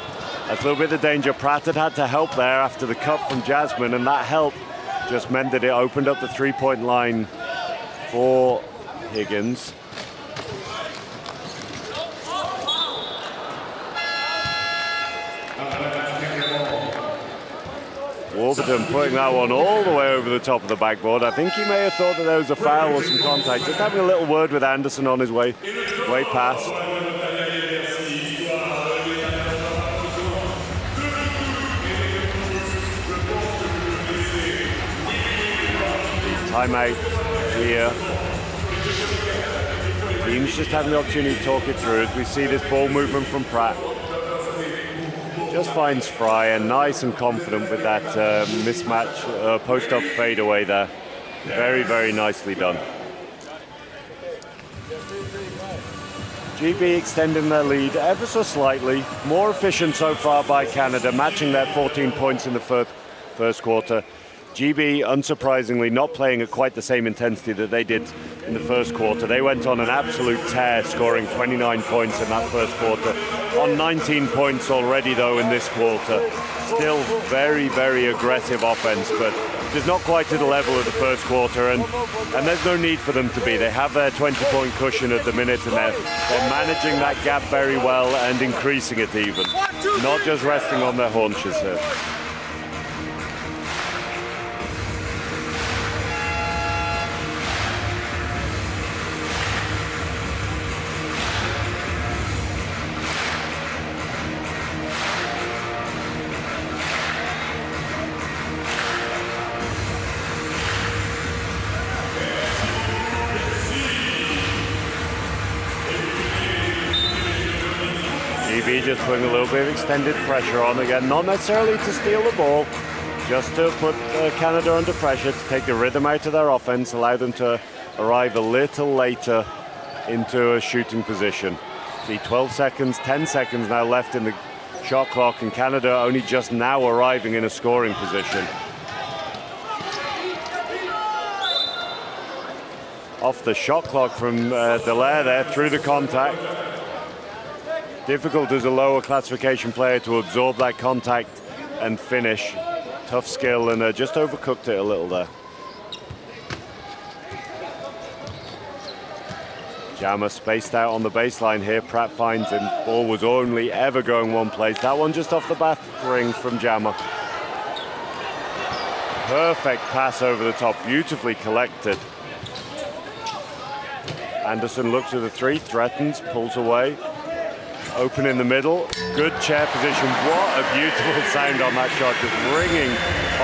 That's a little bit of danger. Pratt had to help there after the cut from Jasmine, and that help just meant that it opened up the three-point line for Higgins. Warburton putting that one all the way over the top of the backboard. I think he may have thought that there was a foul or some contact. Just having a little word with Anderson on his way past. Timeout here. Teams just having the opportunity to talk it through as we see this ball movement from Pratt. Just finds Fryer, nice and confident with that mismatch, post-up fadeaway there. Very, very nicely done. GB extending their lead ever so slightly. More efficient so far by Canada, matching their 14 points in the first quarter. GB, unsurprisingly, not playing at quite the same intensity that they did in the first quarter. They went on an absolute tear, scoring 29 points in that first quarter. On 19 points already, though, in this quarter. Still very, very aggressive offense, but just not quite to the level of the first quarter, and there's no need for them to be. They have their 20-point cushion at the minute, and they're managing that gap very well and increasing it even. Not just resting on their haunches here. Just putting a little bit of extended pressure on again, not necessarily to steal the ball, just to put Canada under pressure, to take the rhythm out of their offense, allow them to arrive a little later into a shooting position. See, 12 seconds, 10 seconds now left in the shot clock, and Canada only just now arriving in a scoring position. off the shot clock from Dallaire there through the contact. Difficult as a lower classification player to absorb that contact and finish. Tough skill, and just overcooked it a little there. Jammer spaced out on the baseline here. Pratt finds him. Ball was only ever going one place. That one just off the back ring from Jammer. Perfect pass over the top, beautifully collected. Anderson looks at the three, threatens, pulls away. Open in the middle, good chair position. What a beautiful sound on that shot, just ringing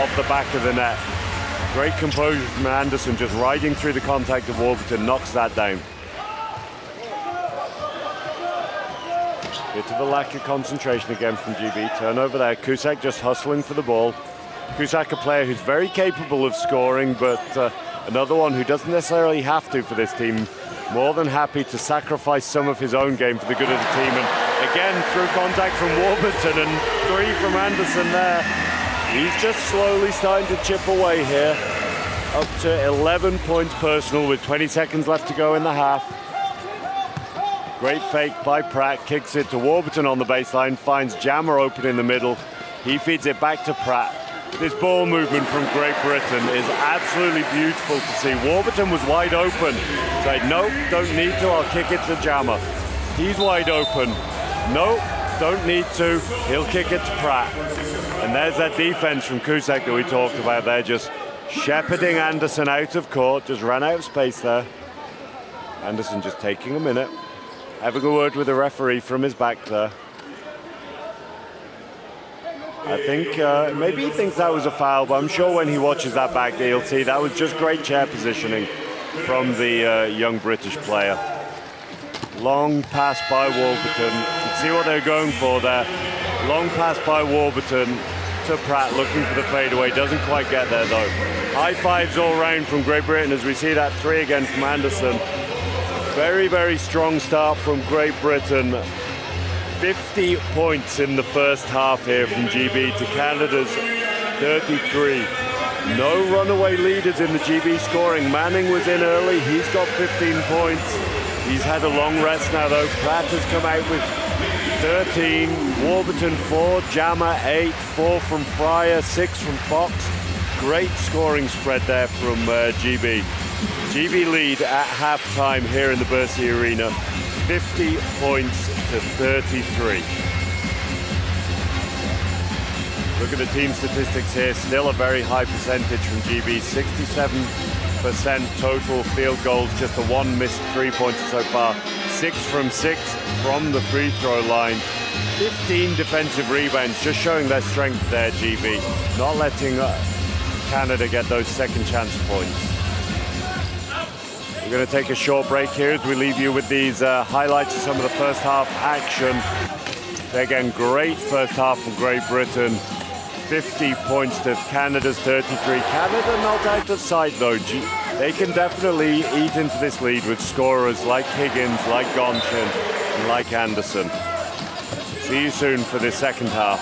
off the back of the net. Great composure from Anderson, just riding through the contact of Warburton, knocks that down. Bit of a lack of concentration again from GB. Turnover there, Cusack just hustling for the ball. Cusack, a player who's very capable of scoring, but another one who doesn't necessarily have to for this team. More than happy to sacrifice some of his own game for the good of the team. And again, through contact from Warburton and three from Anderson there. He's just slowly starting to chip away here. Up to 11 points personal with 20 seconds left to go in the half. Great fake by Pratt, kicks it to Warburton on the baseline, finds Jammer open in the middle. He feeds it back to Pratt. This ball movement from Great Britain is absolutely beautiful to see. Warburton was wide open. Said, nope, don't need to, I'll kick it to Jammer. He's wide open. Nope, don't need to, he'll kick it to Pratt. And there's that defense from Cusack that we talked about there, just shepherding Anderson out of court, just ran out of space there. Anderson just taking a minute. Having a word with the referee from his back there. I think maybe he thinks that was a foul, but I'm sure when he watches that back, he'll see that was just great chair positioning from the young British player. Long pass by Warburton. You can see what they're going for there. Long pass by Warburton to Pratt, looking for the fadeaway. Doesn't quite get there though. High fives all round from Great Britain as we see that three again from Anderson. Very, very strong start from Great Britain. 50 points in the first half here from GB to Canada's 33. No runaway leaders in the GB scoring. Manning was in early, he's got 15 points. He's had a long rest now though. Pratt has come out with 13, Warburton 4, Jammer 8, 4 from Fryer, 6 from Fox. Great scoring spread there from GB. GB lead at halftime here in the Bercy Arena. 50 points to 33. Look at the team statistics here. Still a very high percentage from GB. 67% total field goals. Just the one missed three-pointer so far. 6 from 6 from the free throw line. 15 defensive rebounds. Just showing their strength there, GB. Not letting Canada get those second chance points. We're going to take a short break here as we leave you with these highlights of some of the first half action. Again, great first half from Great Britain. 50 points to Canada's 33. Canada not out of sight though. They can definitely eat into this lead with scorers like Higgins, like Gonchin, and like Anderson. See you soon for the second half.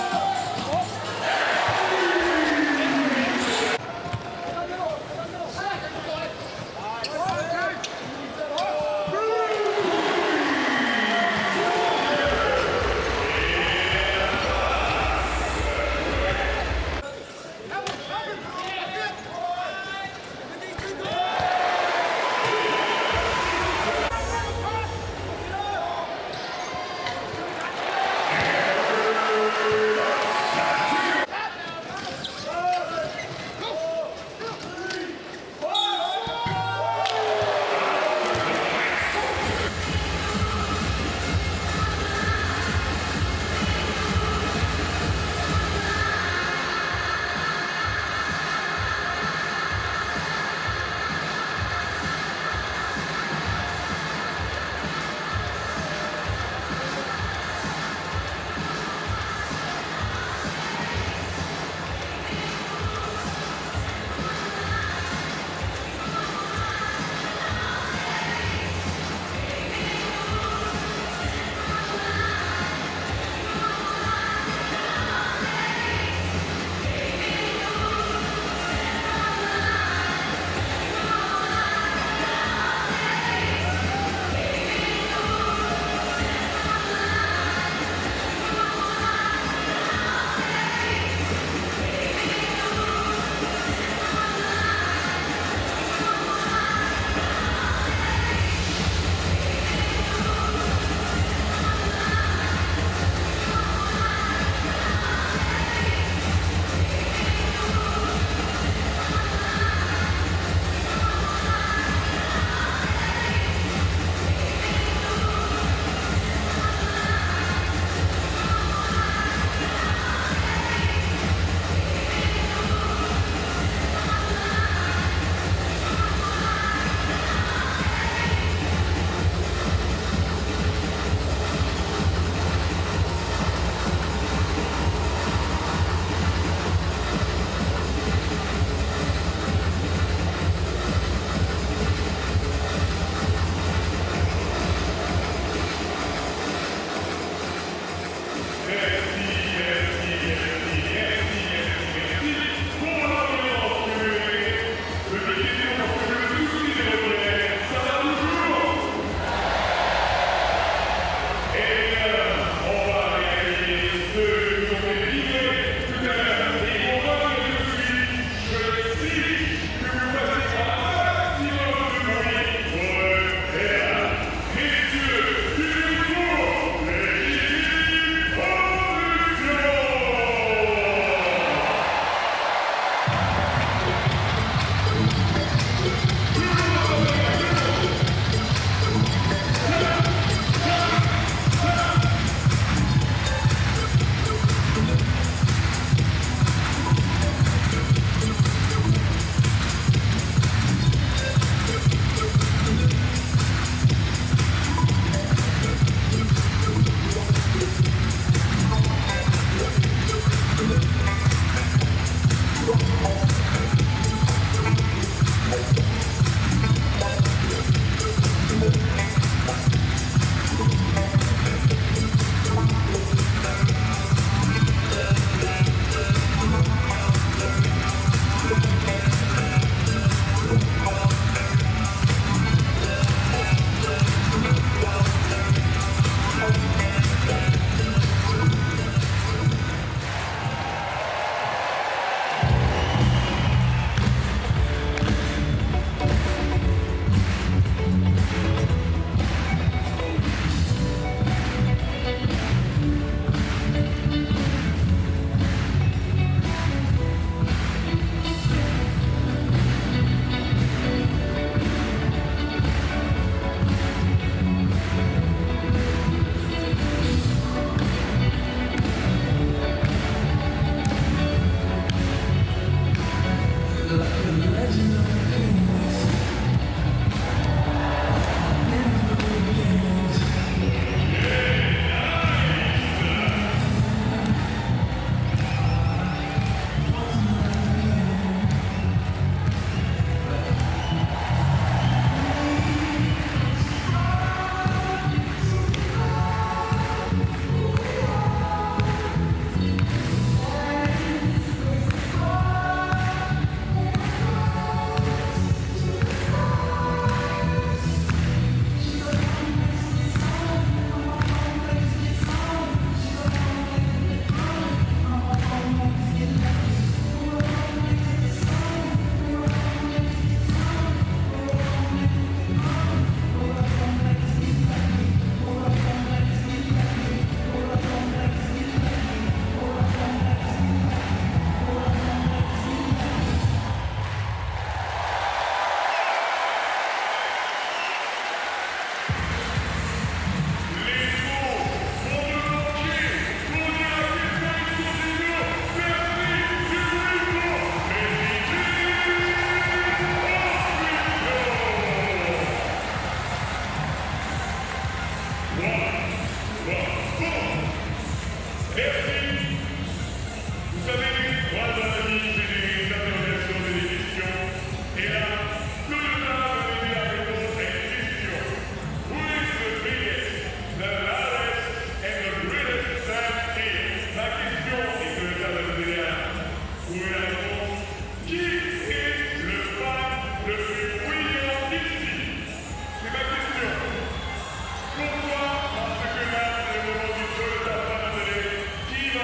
Vous savez, moi dans la vie, j'ai des interrogations et des questions. Et là, tout le temps, vous avez la réponse à une question. Who is the biggest, the loudest, and the greatest fan here? Ma question est que le temps de vous donner où est la réponse? Qui est le fan le plus bruyant ici? C'est ma question. Pourquoi? Parce que là, c'est le moment du jeu, la fin de la télé. Qui va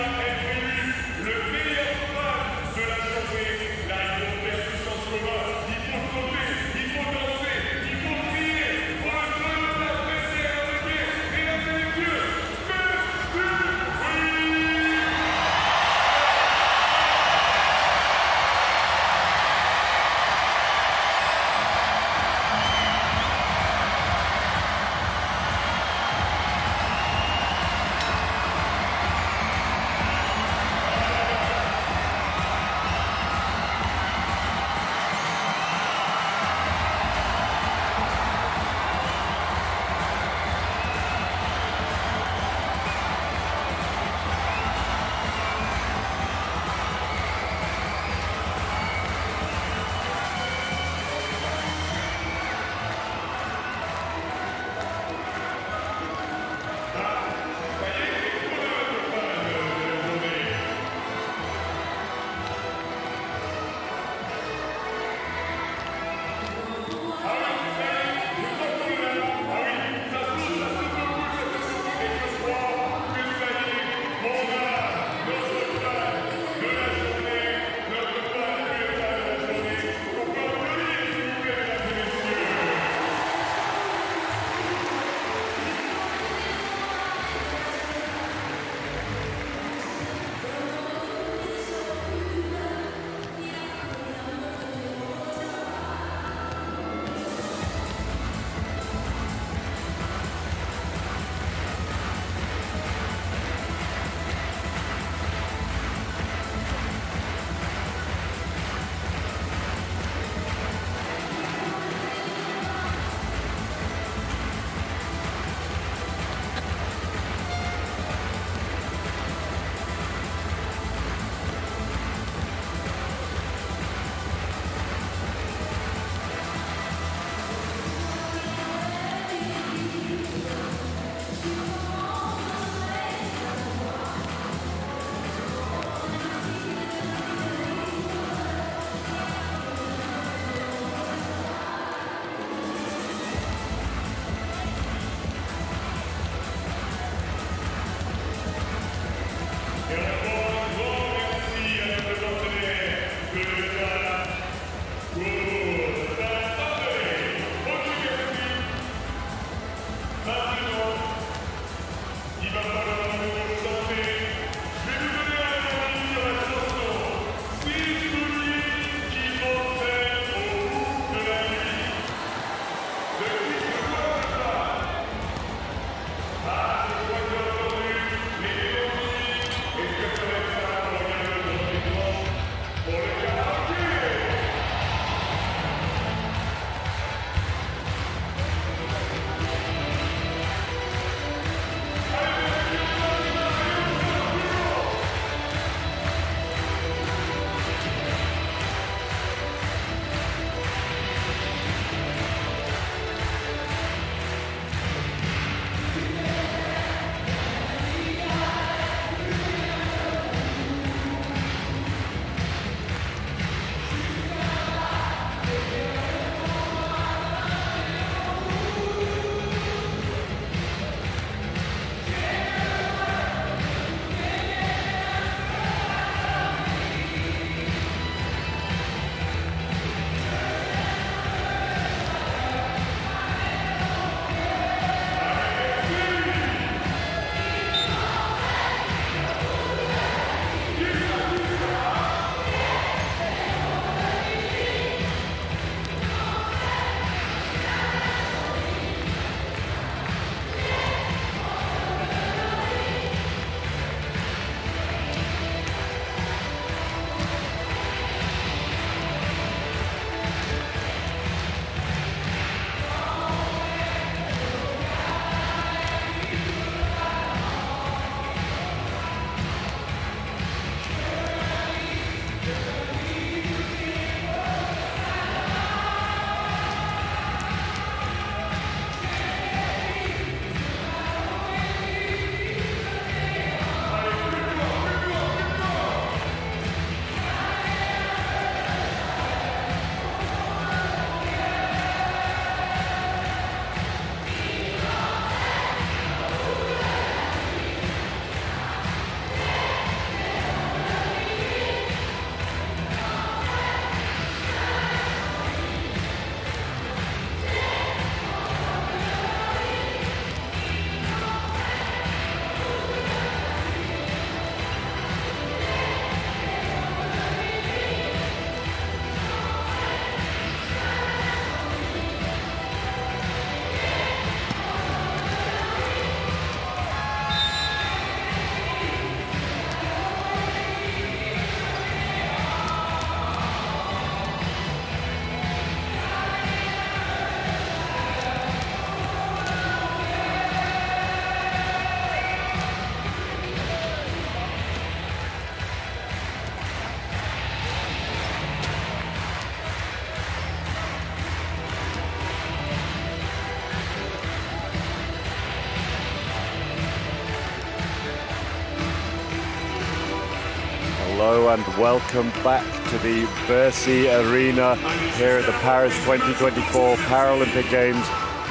Hello and welcome back to the Versailles Arena here at the Paris 2024 Paralympic Games.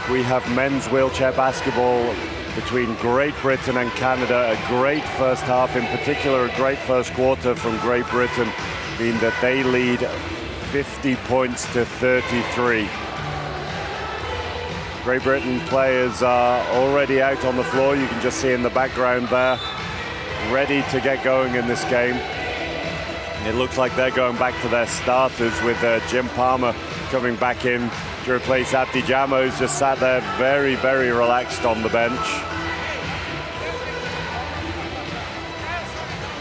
We have men's wheelchair basketball between Great Britain and Canada. A great first half, in particular a great first quarter from Great Britain, meaning that they lead 50 points to 33. Great Britain players are already out on the floor. You can just see in the background there, ready to get going in this game. It looks like they're going back to their starters with Jim Palmer coming back in to replace Abdi Jamo, who's just sat there very, very relaxed on the bench.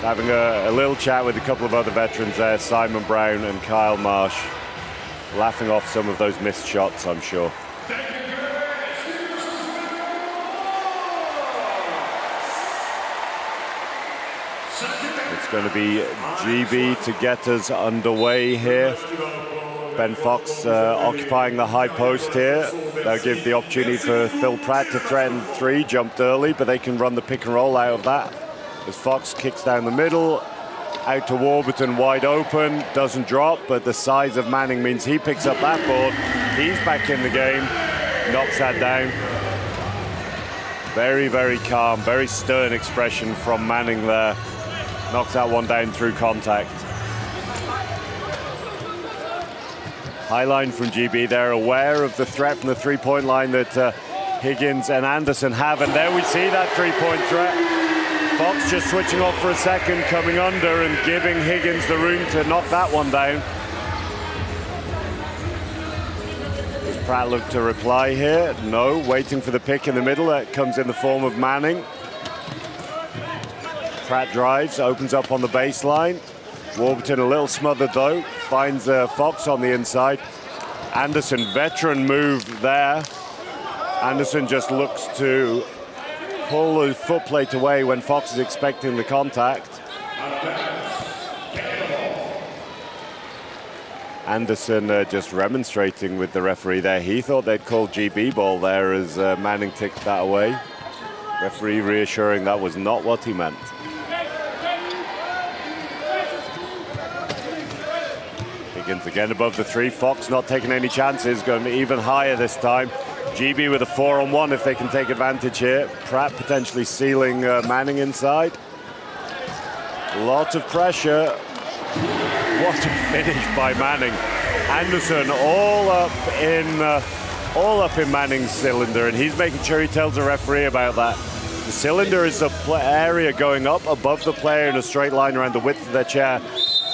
Having a little chat with a couple of other veterans there, Simon Brown and Kyle Marsh, laughing off some of those missed shots, I'm sure. It's going to be GB to get us underway here. Ben Fox occupying the high post here. They'll give the opportunity for Phil Pratt to threaten three, jumped early, but they can run the pick and roll out of that. As Fox kicks down the middle, out to Warburton, wide open, doesn't drop, but the size of Manning means he picks up that board. He's back in the game, knocks that down. Very, very calm, very stern expression from Manning there. Knocks that one down through contact. High line from GB. They're aware of the threat from the three-point line that Higgins and Anderson have, and there we see that three-point threat. Fox just switching off for a second, coming under and giving Higgins the room to knock that one down. Does Pratt look to reply here? No, waiting for the pick in the middle. That comes in the form of Manning. Pratt drives, opens up on the baseline. Warburton a little smothered though, finds Fox on the inside. Anderson, veteran move there. Anderson just looks to pull the foot plate away when Fox is expecting the contact. Anderson just remonstrating with the referee there. He thought they'd call GB ball there as Manning ticked that away. Referee reassuring that was not what he meant. Higgins again above the three. Fox not taking any chances, going even higher this time. GB with a 4-on-1 if they can take advantage here. Pratt potentially sealing Manning inside. Lot of pressure. What a finish by Manning. Anderson all up in Manning's cylinder, and he's making sure he tells the referee about that. The cylinder is the area going up above the player in a straight line around the width of their chair.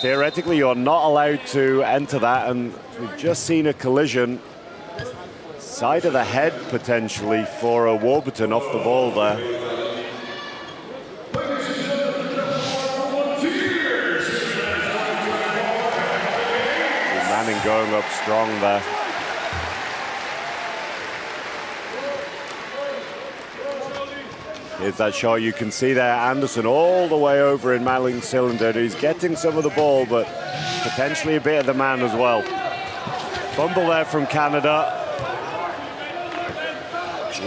Theoretically, you're not allowed to enter that, and we've just seen a collision. Side of the head, potentially, for Warburton off the ball there. Manning going up strong there. Here's that shot you can see there. Anderson all the way over in Manning's cylinder. He's getting some of the ball, but potentially a bit of the man as well. Fumble there from Canada.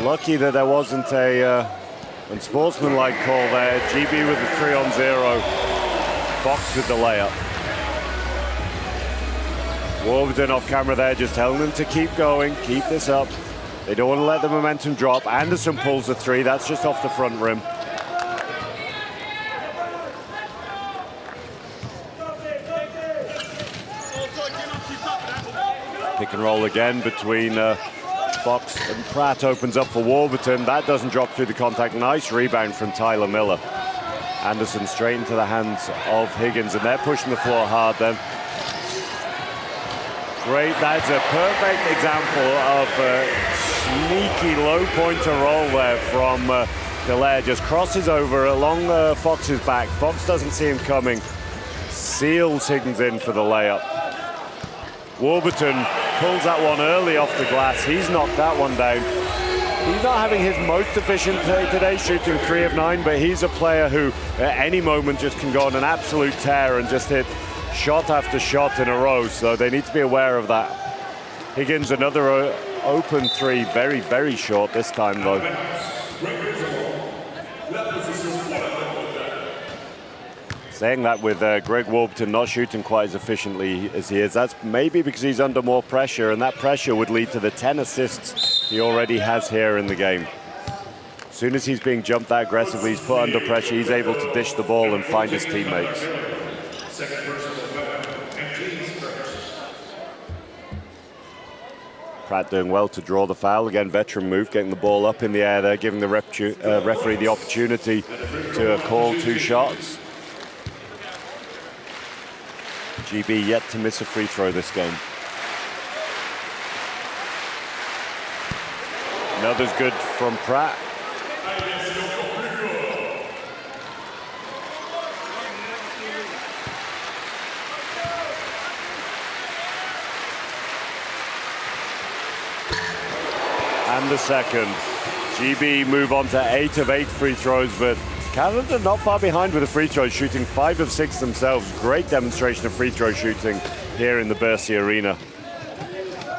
Lucky that there wasn't a unsportsmanlike call there. GB with the 3-on-0. Fox with the layup. Warburton off camera there, just telling them to keep going, keep this up. They don't want to let the momentum drop. Anderson pulls the three, that's just off the front rim. Pick and roll again between Fox and Pratt, opens up for Warburton. That doesn't drop through the contact. Nice rebound from Tyler Miller. Anderson straight into the hands of Higgins, and they're pushing the floor hard then. Great, that's a perfect example of a sneaky low pointer roll there from Dallaire. Just crosses over along Fox's back. Fox doesn't see him coming. Seals Higgins in for the layup. Warburton pulls that one early off the glass. He's knocked that one down. He's not having his most efficient play today, shooting 3 of 9, but he's a player who at any moment just can go on an absolute tear and just hit shot after shot in a row, so they need to be aware of that. Higgins, another open three, very, very short this time though. Saying that with Greg Warburton not shooting quite as efficiently as he is, that's maybe because he's under more pressure, and that pressure would lead to the 10 assists he already has here in the game. As soon as he's being jumped that aggressively, he's put under pressure, he's able to dish the ball and find his teammates. Pratt doing well to draw the foul. Again, veteran move, getting the ball up in the air there, giving the referee the opportunity to call 2 shots. GB yet to miss a free throw this game. Another's good from Pratt. And the second. GB move on to 8 of 8 free throws, but Canada not far behind with the free throws, shooting 5 of 6 themselves. Great demonstration of free throw shooting here in the Bercy Arena.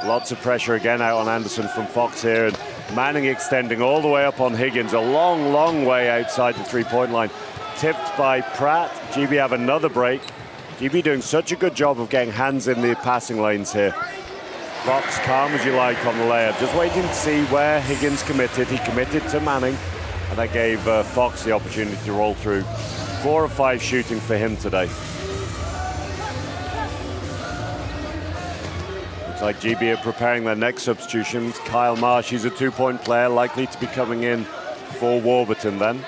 Lots of pressure again out on Anderson from Fox here, and Manning extending all the way up on Higgins, a long, long way outside the three-point line. Tipped by Pratt. GB have another break. GB doing such a good job of getting hands in the passing lanes here. Fox calm as you like on the layup, just waiting to see where Higgins committed. He committed to Manning, and that gave Fox the opportunity to roll through. 4 of 5 shooting for him today. Looks like GB are preparing their next substitutions. Kyle Marsh, he's a 2-point player, likely to be coming in for Warburton then.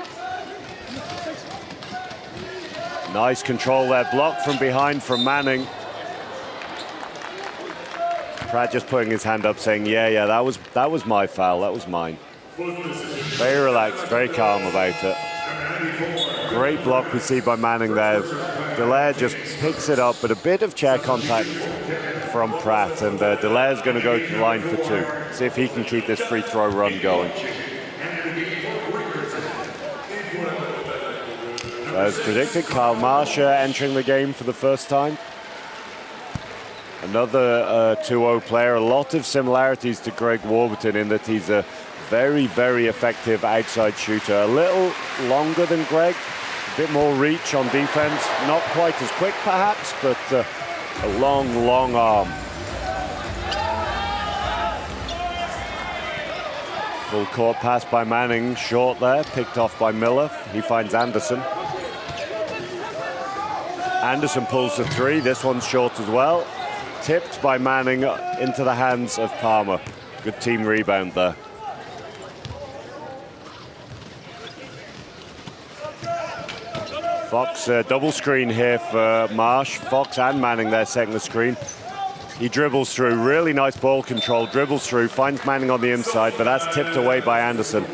Nice control there, blocked from behind from Manning. Pratt just putting his hand up saying, yeah, that was my foul, that was mine. Very relaxed, very calm about it. Great block we see by Manning there. Dallaire just picks it up, but a bit of chair contact from Pratt, and Dallaire's going to go to the line for 2. See if he can keep this free throw run going. So as predicted, Kyle Marsh entering the game for the first time. Another 2-0 player, a lot of similarities to Greg Warburton in that he's a very, very effective outside shooter. A little longer than Greg, a bit more reach on defense. Not quite as quick perhaps, but a long, long arm. Full court pass by Manning, short there, picked off by Miller. He finds Anderson. Anderson pulls the 3, this one's short as well. Tipped by Manning into the hands of Palmer. Good team rebound there. Fox double screen here for Marsh. Fox and Manning there setting the screen. He dribbles through, really nice ball control, dribbles through, finds Manning on the inside, but that's tipped away by Anderson.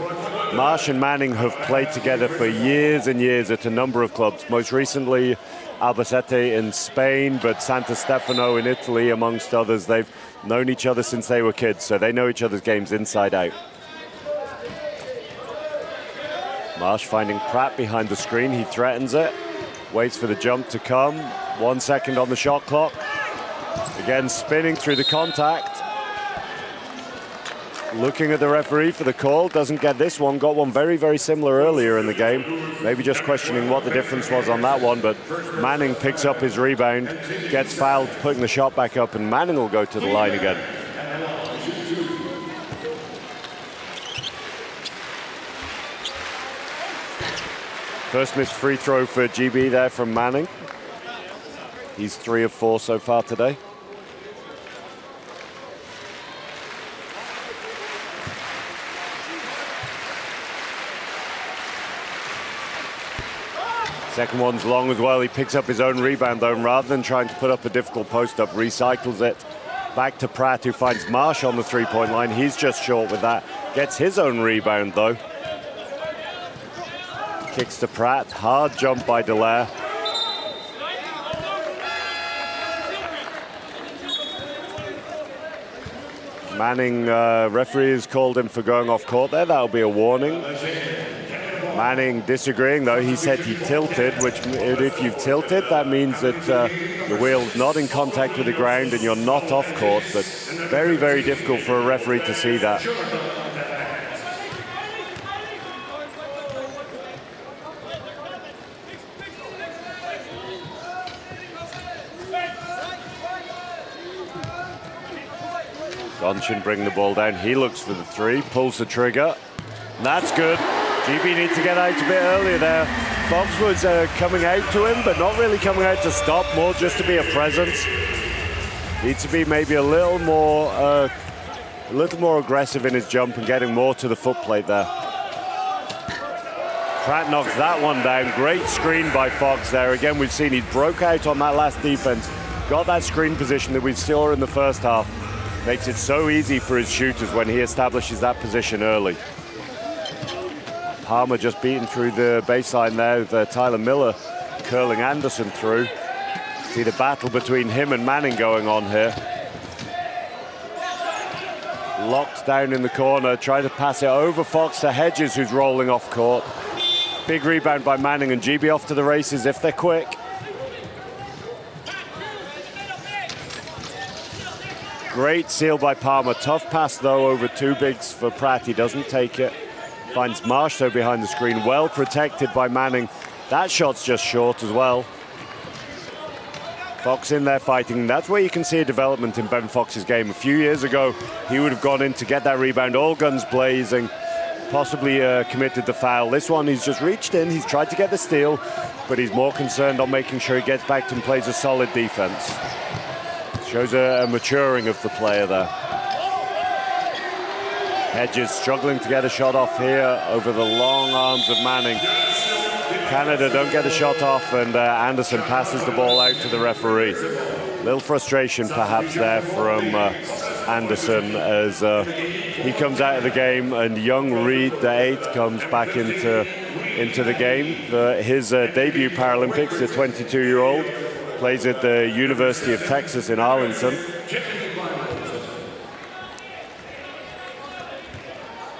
Marsh and Manning have played together for years and years at a number of clubs, most recently Albacete in Spain, but Santa Stefano in Italy, amongst others. They've known each other since they were kids, so they know each other's games inside out. Marsh finding Pratt behind the screen. He threatens it, waits for the jump to come. 1 second on the shot clock. Again, spinning through the contact. Looking at the referee for the call, doesn't get this one, got one very, very similar earlier in the game. Maybe just questioning what the difference was on that one, but Manning picks up his rebound, gets fouled, putting the shot back up, and Manning will go to the line again. First missed free throw for GB there from Manning. He's 3 of 4 so far today. Second one's long as well. He picks up his own rebound though, and rather than trying to put up a difficult post-up, recycles it back to Pratt, who finds Marsh on the three-point line. He's just short with that. Gets his own rebound though. Kicks to Pratt. Hard jump by Dallaire. Manning, referee has called him for going off court there. That'll be a warning. Manning disagreeing though. He said he tilted, which if you've tilted, that means that the wheel's not in contact with the ground and you're not off court, but very, very difficult for a referee to see that. Gonchin bringing the ball down. He looks for the three, pulls the trigger. And that's good. GB needs to get out a bit earlier there. Fox was coming out to him, but not really coming out to stop, more just to be a presence. Needs to be maybe a little more aggressive in his jump and getting more to the foot plate there. Pratt knocks that one down. Great screen by Fox there. Again, we've seen he broke out on that last defense. Got that screen position that we saw in the first half. Makes it so easy for his shooters when he establishes that position early. Palmer just beaten through the baseline there with Tyler Miller curling Anderson through. See the battle between him and Manning going on here. Locked down in the corner, trying to pass it over Fox to Hedges, who's rolling off court. Big rebound by Manning, and GB off to the races if they're quick. Great seal by Palmer. Tough pass, though, over two bigs for Pratt. He doesn't take it. Finds Marsh, though, behind the screen. Well protected by Manning. That shot's just short as well. Fox in there fighting. That's where you can see a development in Ben Fox's game. A few years ago, he would have gone in to get that rebound, all guns blazing, possibly committed the foul. This one, he's just reached in. He's tried to get the steal, but he's more concerned on making sure he gets back and plays a solid defense. Shows a maturing of the player there. Hedges struggling to get a shot off here over the long arms of Manning. Canada don't get a shot off, and Anderson passes the ball out to the referee. Little frustration perhaps there from Anderson as he comes out of the game, and young Reed, the 8, comes back into the game. His debut Paralympics, the 22-year-old, plays at the University of Texas in Arlington.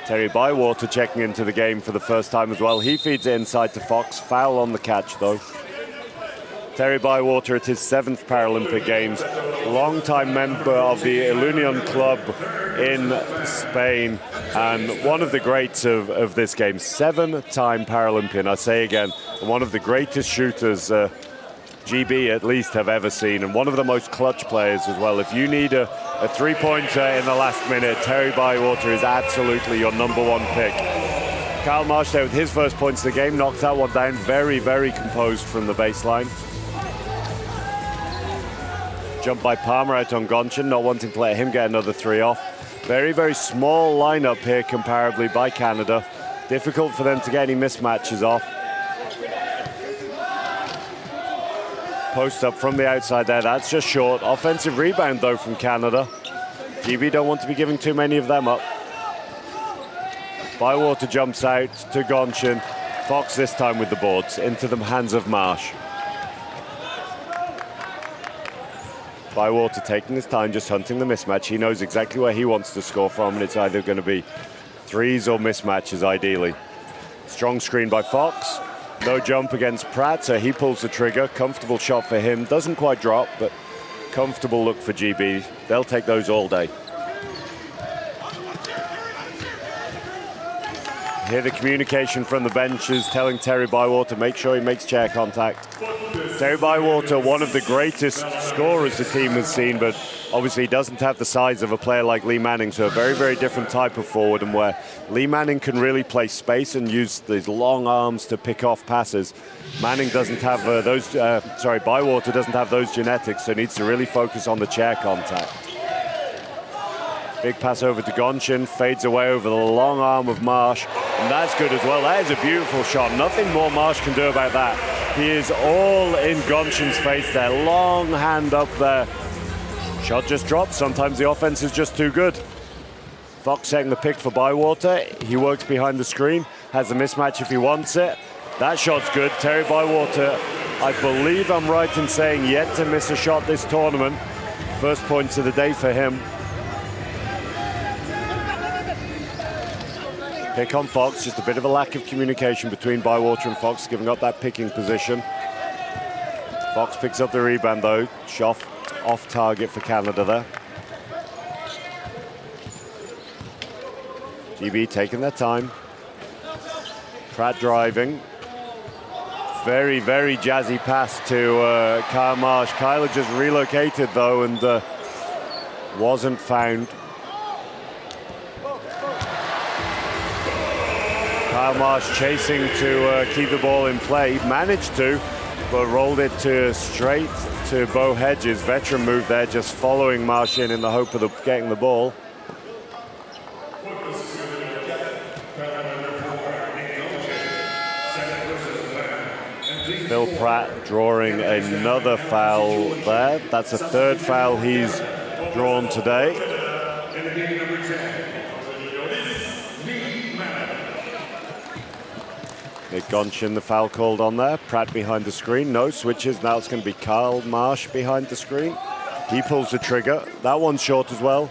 Terry Bywater checking into the game for the first time as well. He feeds it inside to Fox. Foul on the catch, though. Terry Bywater at his 7th Paralympic Games. Longtime member of the Ilunion Club in Spain. And one of the greats of this game. 7-time Paralympian, I say again. One of the greatest shooters GB at least have ever seen, and one of the most clutch players as well. If you need a three-pointer in the last minute, Terry Bywater is absolutely your #1 pick. Kyle Marsh there with his first points of the game, knocks that one down. Very, very composed from the baseline. Jump by Palmer out on Gonchin, not wanting to let him get another 3 off. Very, very small lineup here comparably by Canada. Difficult for them to get any mismatches off. Post up from the outside there, that's just short. Offensive rebound though from Canada. GB don't want to be giving too many of them up. Bywater jumps out to Gonchin. Fox this time with the boards into the hands of Marsh. Bywater taking his time, just hunting the mismatch. He knows exactly where he wants to score from, and it's either going to be threes or mismatches ideally. Strong screen by Fox. No jump against Pratt, so he pulls the trigger. Comfortable shot for him. Doesn't quite drop, but comfortable look for GB. They'll take those all day. Hear the communication from the benches telling Terry Bywater, make sure he makes chair contact. Terry Bywater, one of the greatest scorers the team has seen, but obviously he doesn't have the size of a player like Lee Manning, so a very, very different type of forward, and where Lee Manning can really play space and use these long arms to pick off passes. Manning doesn't have Bywater doesn't have those genetics, so needs to really focus on the chair contact. Big pass over to Gonchin, fades away over the long arm of Marsh, and that's good as well. That is a beautiful shot. Nothing more Marsh can do about that. He is all in Gonchin's face there. Long hand up there. Shot just dropped. Sometimes the offense is just too good. Fox setting the pick for Bywater. He works behind the screen, has a mismatch if he wants it. That shot's good. Terry Bywater, I believe I'm right in saying, yet to miss a shot this tournament. First points of the day for him. Pick on Fox, just a bit of a lack of communication between Bywater and Fox, giving up that picking position. Fox picks up the rebound though. Shot off target for Canada there. GB taking their time. Pratt driving. Very, very jazzy pass to Kyle Marsh. Kyle had just relocated though and wasn't found. Kyle Marsh chasing to keep the ball in play. Managed to, but rolled it straight to Bo Hedges. Veteran move there, just following Marsh in the hope of getting the ball. Phil Pratt drawing another foul there. That's a third foul he's drawn today. Nick Gonchin, the foul called on there. Pratt behind the screen. No switches. Now it's going to be Kyle Marsh behind the screen. He pulls the trigger. That one's short as well.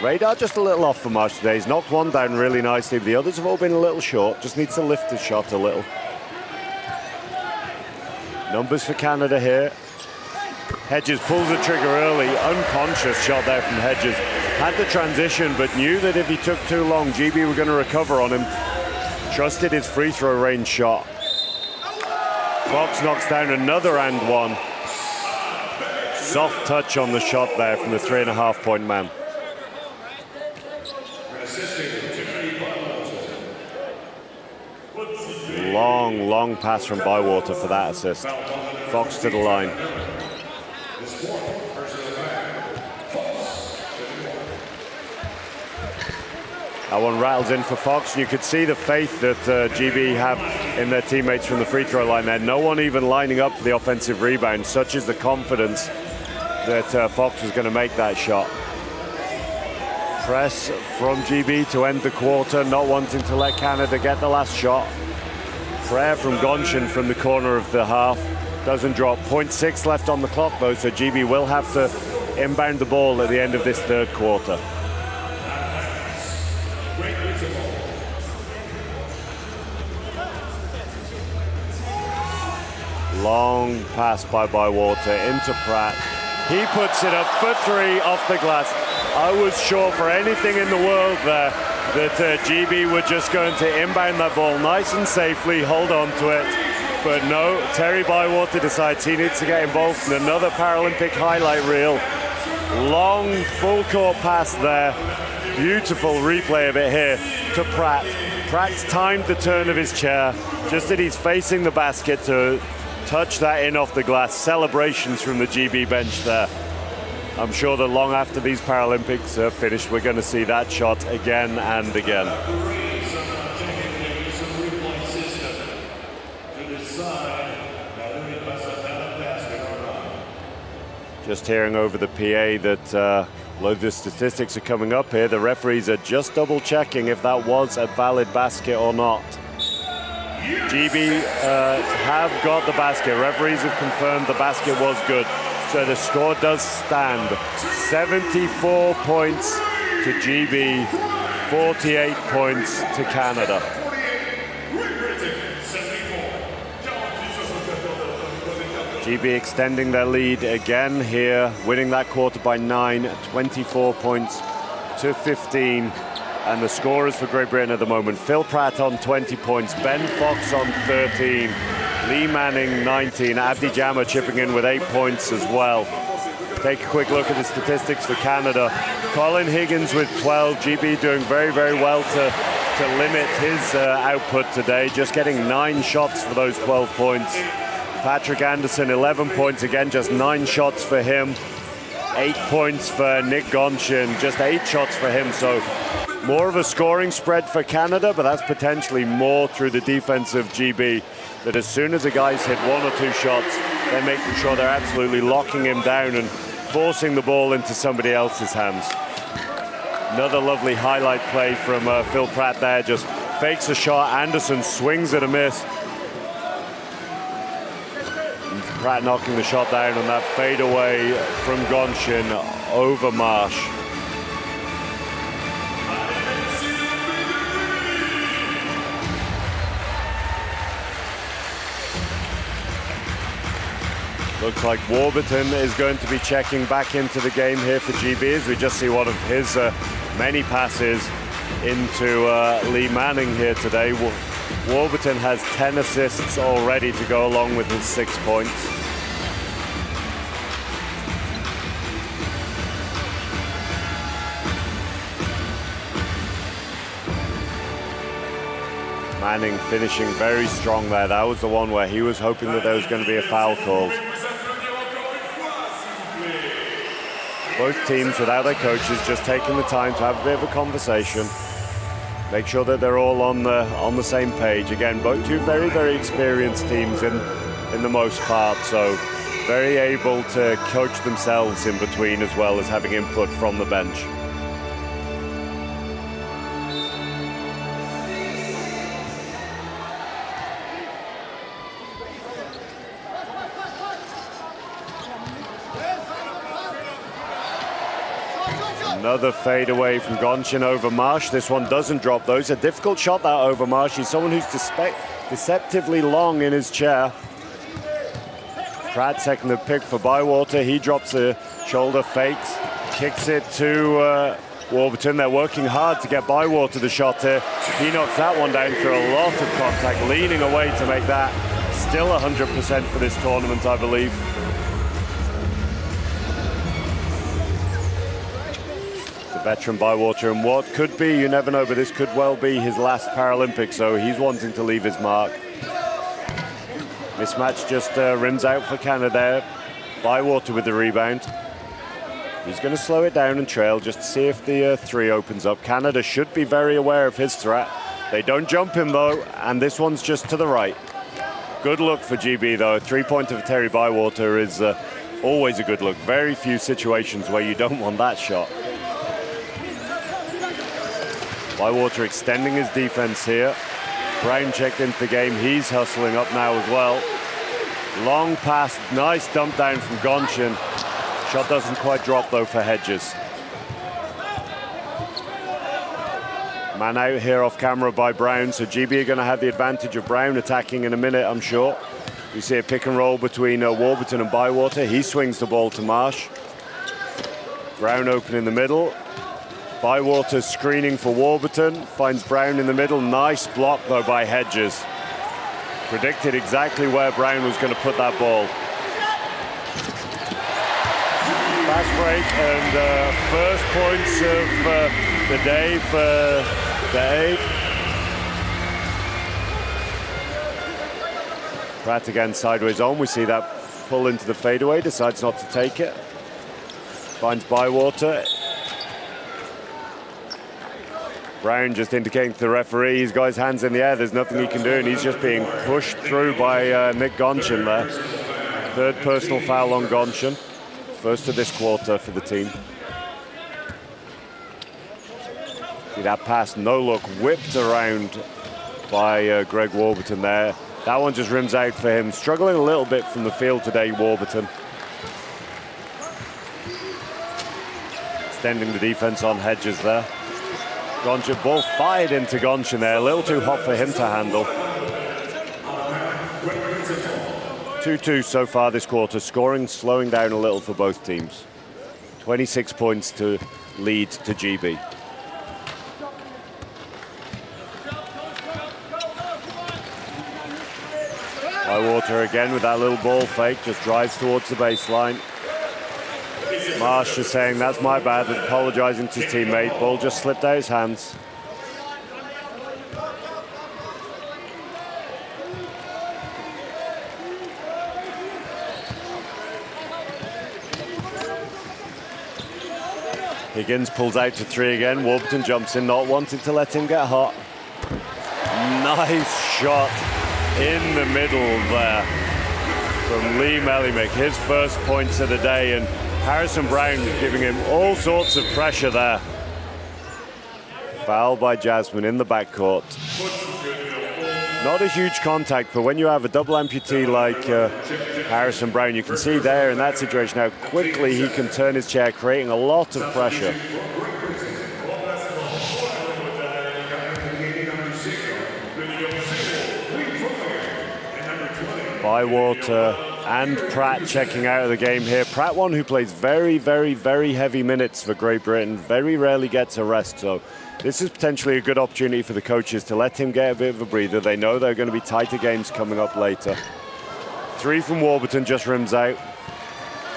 Radar just a little off for Marsh today. He's knocked one down really nicely. The others have all been a little short. Just needs to lift his shot a little. Numbers for Canada here. Hedges pulls the trigger early. Unconscious shot there from Hedges. Had the transition, but knew that if he took too long, GB were going to recover on him. Trusted his free throw range shot. Fox knocks down another and one. Soft touch on the shot there from the 3.5 point man. Long pass from Bywater for that assist. Fox to the line. That one rattles in for Fox, and you could see the faith that GB have in their teammates from the free throw line there. No one even lining up for the offensive rebound. Such is the confidence that Fox was going to make that shot. Press from GB to end the quarter, not wanting to let Canada get the last shot. Prayer from Gonchin from the corner of the half. Doesn't drop. 0.6 left on the clock though, so GB will have to inbound the ball at the end of this third quarter. Long pass by Bywater into Pratt. He puts it up for three off the glass. I was sure for anything in the world there that GB were just going to inbound that ball nice and safely, hold on to it. But no, Terry Bywater decides he needs to get involved in another Paralympic highlight reel. Long full court pass there. Beautiful replay of it here to Pratt. Pratt's timed the turn of his chair, just that he's facing the basket to touch that in off the glass. Celebrations from the GB bench there. I'm sure that long after these Paralympics are finished, we're going to see that shot again and again. Just hearing over the PA that loads of statistics are coming up here. The referees are just double checking if that was a valid basket or not. GB have got the basket. Referees have confirmed the basket was good. So the score does stand. 74 points to GB, 48 points to Canada. GB extending their lead again here, winning that quarter by 9, 24 points to 15. And the scorers for Great Britain at the moment: Phil Pratt on 20 points, Ben Fox on 13, Lee Manning 19, Abdi Jammer chipping in with 8 points as well. Take a quick look at the statistics for Canada. Colin Higgins with 12, GB doing very, very well to limit his output today, just getting 9 shots for those 12 points. Patrick Anderson, 11 points, again, just 9 shots for him. 8 points for Nick Gonchin, just 8 shots for him. So more of a scoring spread for Canada, but that's potentially more through the defense of GB, that as soon as the guys hit 1 or 2 shots, they're making sure they're absolutely locking him down and forcing the ball into somebody else's hands. Another lovely highlight play from Phil Pratt there, just fakes a shot, Anderson swings at a miss. And Pratt knocking the shot down on that fadeaway from Gonchin over Marsh. Looks like Warburton is going to be checking back into the game here for GB, as we just see one of his many passes into Lee Manning here today. Warburton has 10 assists already to go along with his 6 points. Manning finishing very strong there. That was the one where he was hoping that there was going to be a foul called. Both teams, without their coaches, just taking the time to have a bit of a conversation, make sure that they're all on the same page. Again, both two very, very experienced teams in the most part, so very able to coach themselves in between as well as having input from the bench. Another fade away from Gonchin over Marsh. This one doesn't drop though. It's a difficult shot, that over Marsh. He's someone who's deceptively long in his chair. Pratt second the pick for Bywater. He drops the shoulder, fakes, kicks it to Warburton. They're working hard to get Bywater the shot here. He knocks that one down through a lot of contact, leaning away to make that. Still 100% for this tournament, I believe. Veteran Bywater, and what could be, you never know, but this could well be his last Paralympics, so he's wanting to leave his mark. Mismatch just rims out for Canada. Bywater with the rebound. He's going to slow it down and trail just to see if the three opens up. Canada should be very aware of his threat. They don't jump him though, and this one's just to the right. Good look for GB though. A three-pointer for Terry Bywater is always a good look. Very few situations where you don't want that shot. Bywater extending his defense here. Brown checked into the game. He's hustling up now as well. Long pass, nice dump down from Gonchin. Shot doesn't quite drop though for Hedges. Man out here off camera by Brown, so GB are going to have the advantage of Brown attacking in a minute, I'm sure. We see a pick and roll between Warburton and Bywater. He swings the ball to Marsh. Brown open in the middle. Bywater screening for Warburton, finds Brown in the middle. Nice block though by Hedges. Predicted exactly where Brown was going to put that ball. Fast break and first points of the day for Dave. Pratt again sideways on. We see that pull into the fadeaway, decides not to take it. Finds Bywater. Brown just indicating to the referee he's got his hands in the air, there's nothing he can do, and he's just being pushed through by Nick Gonchin there. Third personal foul on Gonchin. First of this quarter for the team. See that pass, no look, whipped around by Greg Warburton there. That one just rims out for him. Struggling a little bit from the field today, Warburton. Extending the defense on Hedges there. Gonchin, ball fired into Gonchin there, a little too hot for him to handle. 2-2 so far this quarter, scoring slowing down a little for both teams. 26 points to lead to GB. Bywater again with that little ball fake, just drives towards the baseline. Marsh is saying, that's my bad, apologizing to his teammate. Ball just slipped out of his hands. Higgins pulls out to three again. Warburton jumps in, not wanting to let him get hot. Nice shot in the middle there from Lee Melimick. His first points of the day, and Harrison Brown giving him all sorts of pressure there. Foul by Jasmine in the backcourt. Not a huge contact, but when you have a double amputee like Harrison Brown, you can see there in that situation how quickly he can turn his chair, creating a lot of pressure. Bywater and Pratt checking out of the game here. Pratt, one who plays very, very, very heavy minutes for Great Britain, very rarely gets a rest, so this is potentially a good opportunity for the coaches to let him get a bit of a breather. They know there are going to be tighter games coming up later. Three from Warburton just rims out.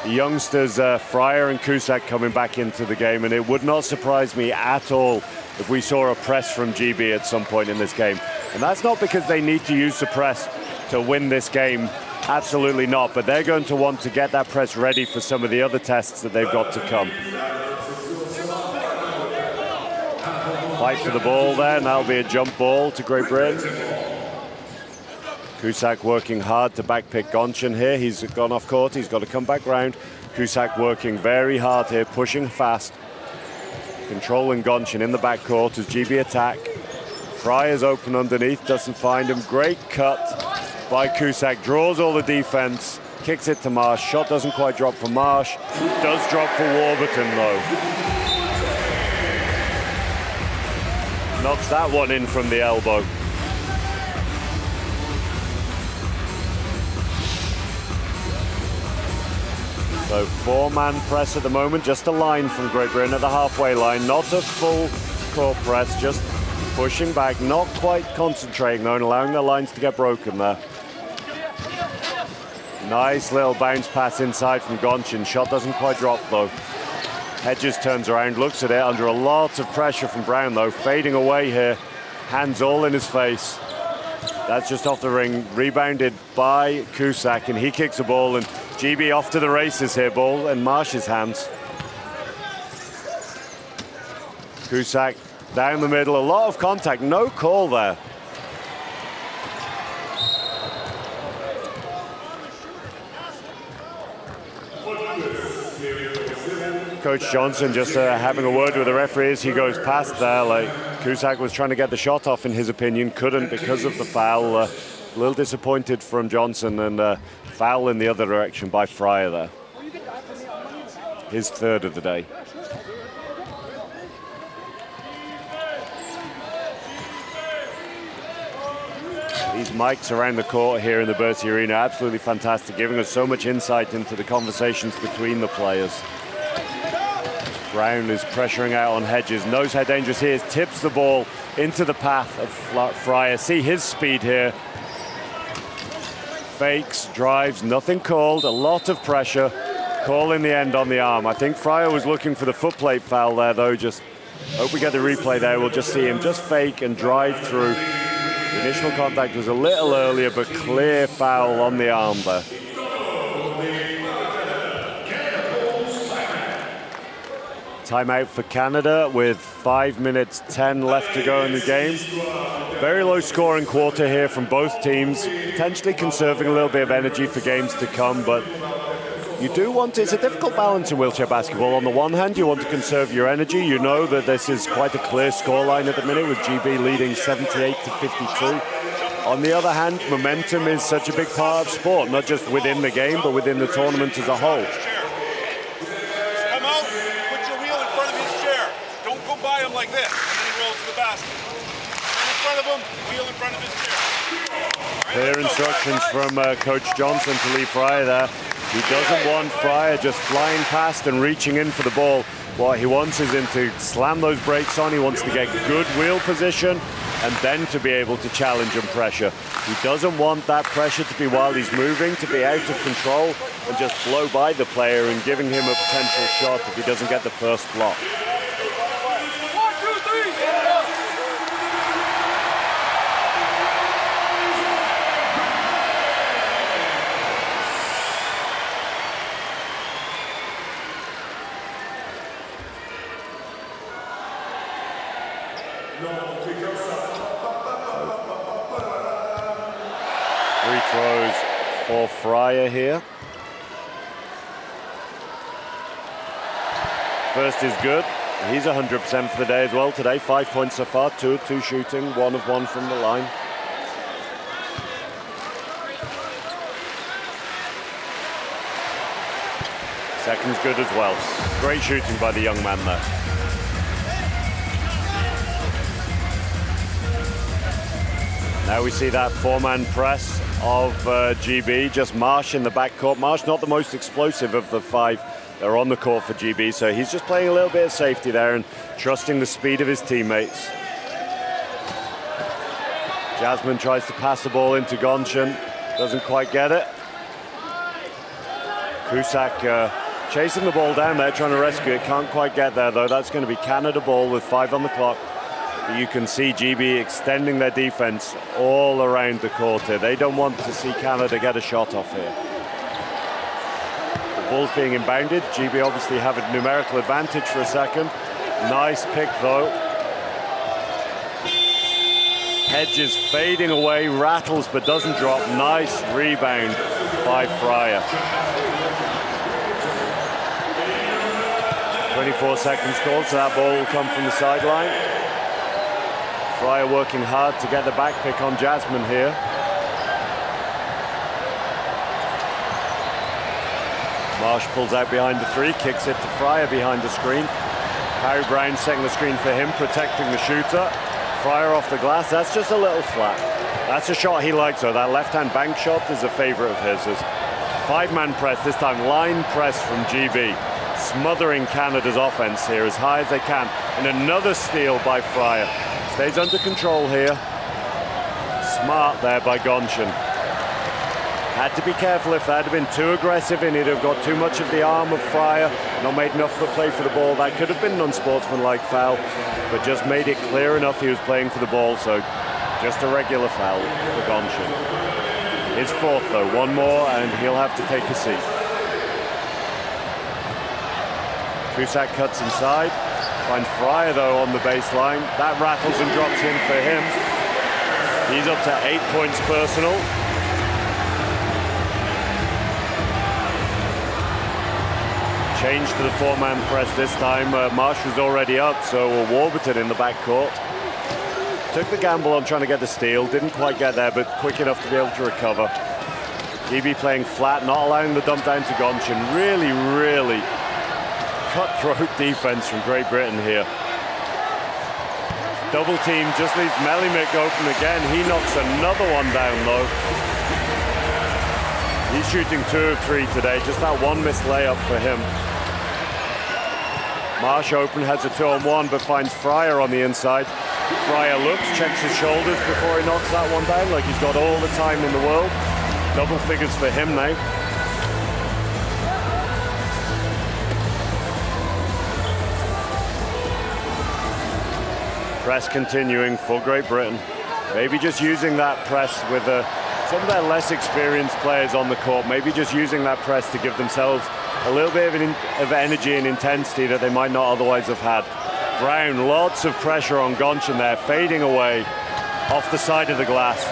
The youngsters, Fryer and Cusack, coming back into the game, and it would not surprise me at all if we saw a press from GB at some point in this game. And that's not because they need to use the press to win this game. Absolutely not. But they're going to want to get that press ready for some of the other tests that they've got to come. Fight for the ball there, and that'll be a jump ball to Great Britain. Cusack working hard to backpick Gonchin here. He's gone off court, he's got to come back round. Cusack working very hard here, pushing fast. Controlling Gonchin in the backcourt as GB attack. Fryer's open underneath, doesn't find him. Great cut by Cusack, draws all the defense, kicks it to Marsh. Shot doesn't quite drop for Marsh. Does drop for Warburton though. Knocks that one in from the elbow. So four-man press at the moment, just a line from Great Britain at the halfway line. Not a full court press, just pushing back, not quite concentrating though, and allowing their lines to get broken there. Nice little bounce pass inside from Gonchin. Shot doesn't quite drop though. Hedges turns around, looks at it, under a lot of pressure from Brown though, fading away here. Hands all in his face. That's just off the ring, rebounded by Cusack, and he kicks the ball, and GB off to the races here, ball in Marsh's hands. Cusack down the middle, a lot of contact, no call there. Coach Johnson just having a word with the referee as he goes past there. Like Cusack was trying to get the shot off, in his opinion, couldn't because of the foul. A little disappointed from Johnson, and foul in the other direction by Fryer there. His third of the day. These mics around the court here in the Bercy Arena, absolutely fantastic, giving us so much insight into the conversations between the players. Brown is pressuring out on Hedges, knows how dangerous he is, tips the ball into the path of Fryer. See his speed here. Fakes, drives, nothing called, a lot of pressure. Call in the end on the arm. I think Fryer was looking for the footplate foul there though. Just hope we get the replay there. We'll just see him just fake and drive through. The initial contact was a little earlier, but clear foul on the arm there. Timeout for Canada with 5 minutes 10 left to go in the game. Very low scoring quarter here from both teams, potentially conserving a little bit of energy for games to come, but you do want to, it's a difficult balance in wheelchair basketball. On the one hand, you want to conserve your energy. You know that this is quite a clear scoreline at the minute with GB leading 78 to 52. On the other hand, momentum is such a big part of sport, not just within the game, but within the tournament as a whole. Like this, and then he rolls to the basket. In front of him, wheel in front of his chair. Clear instructions from Coach Johnson to Lee Fryer there. He doesn't want Fryer just flying past and reaching in for the ball. What he wants is him to slam those brakes on. He wants to get good wheel position and then to be able to challenge and pressure. He doesn't want that pressure to be while he's moving, to be out of control and just blow by the player and giving him a potential shot if he doesn't get the first block. Free throws for Fryer here. First is good. He's 100% for the day as well today. 5 points so far, 2 of 2 shooting, 1 of 1 from the line. Second's good as well. Great shooting by the young man there. Now we see that four-man press of GB, just Marsh in the backcourt. Marsh not the most explosive of the 5 that are on the court for GB, so he's just playing a little bit of safety there and trusting the speed of his teammates. Jasmine tries to pass the ball into Gonchin, doesn't quite get it. Cusack chasing the ball down there, trying to rescue it, can't quite get there though. That's going to be Canada ball with 5 on the clock. You can see GB extending their defense all around the court here. They don't want to see Canada get a shot off here. The ball's being inbounded. GB obviously have a numerical advantage for a second. Nice pick though. Hedges fading away, rattles but doesn't drop. Nice rebound by Fryer. 24 seconds called, so that ball will come from the sideline. Fryer working hard to get the back pick on Jasmine here. Marsh pulls out behind the three, kicks it to Fryer behind the screen. Harry Brown setting the screen for him, protecting the shooter. Fryer off the glass, that's just a little flat. That's a shot he likes though. That left-hand bank shot is a favorite of his. Five-man press, this time line press from GB. Smothering Canada's offense here as high as they can. And another steal by Fryer. Stays under control here. Smart there by Gonchen. Had to be careful. If that had been too aggressive and he'd have got too much of the arm of Fryer, not made enough of a play for the ball, that could have been an unsportsmanlike foul, but just made it clear enough he was playing for the ball, so just a regular foul for Gonchen. His fourth though, one more and he'll have to take a seat. Cusack cuts inside, finds Fryer though on the baseline. That rattles and drops in for him. He's up to 8 points personal. Change to the four-man press this time. Marsh was already up, so Warburton in the backcourt. Took the gamble on trying to get the steal, didn't quite get there, but quick enough to be able to recover. GB playing flat, not allowing the dump down to Gonchen. Really, really cutthroat defense from Great Britain here. Double team just leaves Melimik open again. He knocks another one down though. He's shooting 2 of 3 today, just that one missed layup for him. Marsh open, has a 2-on-1, but finds Fryer on the inside. Fryer looks, checks his shoulders before he knocks that one down, like he's got all the time in the world. Double figures for him now. Press continuing for Great Britain. Maybe just using that press with some of their less experienced players on the court, maybe just using that press to give themselves a little bit of energy and intensity that they might not otherwise have had. Brown, lots of pressure on Gonchen there, fading away off the side of the glass.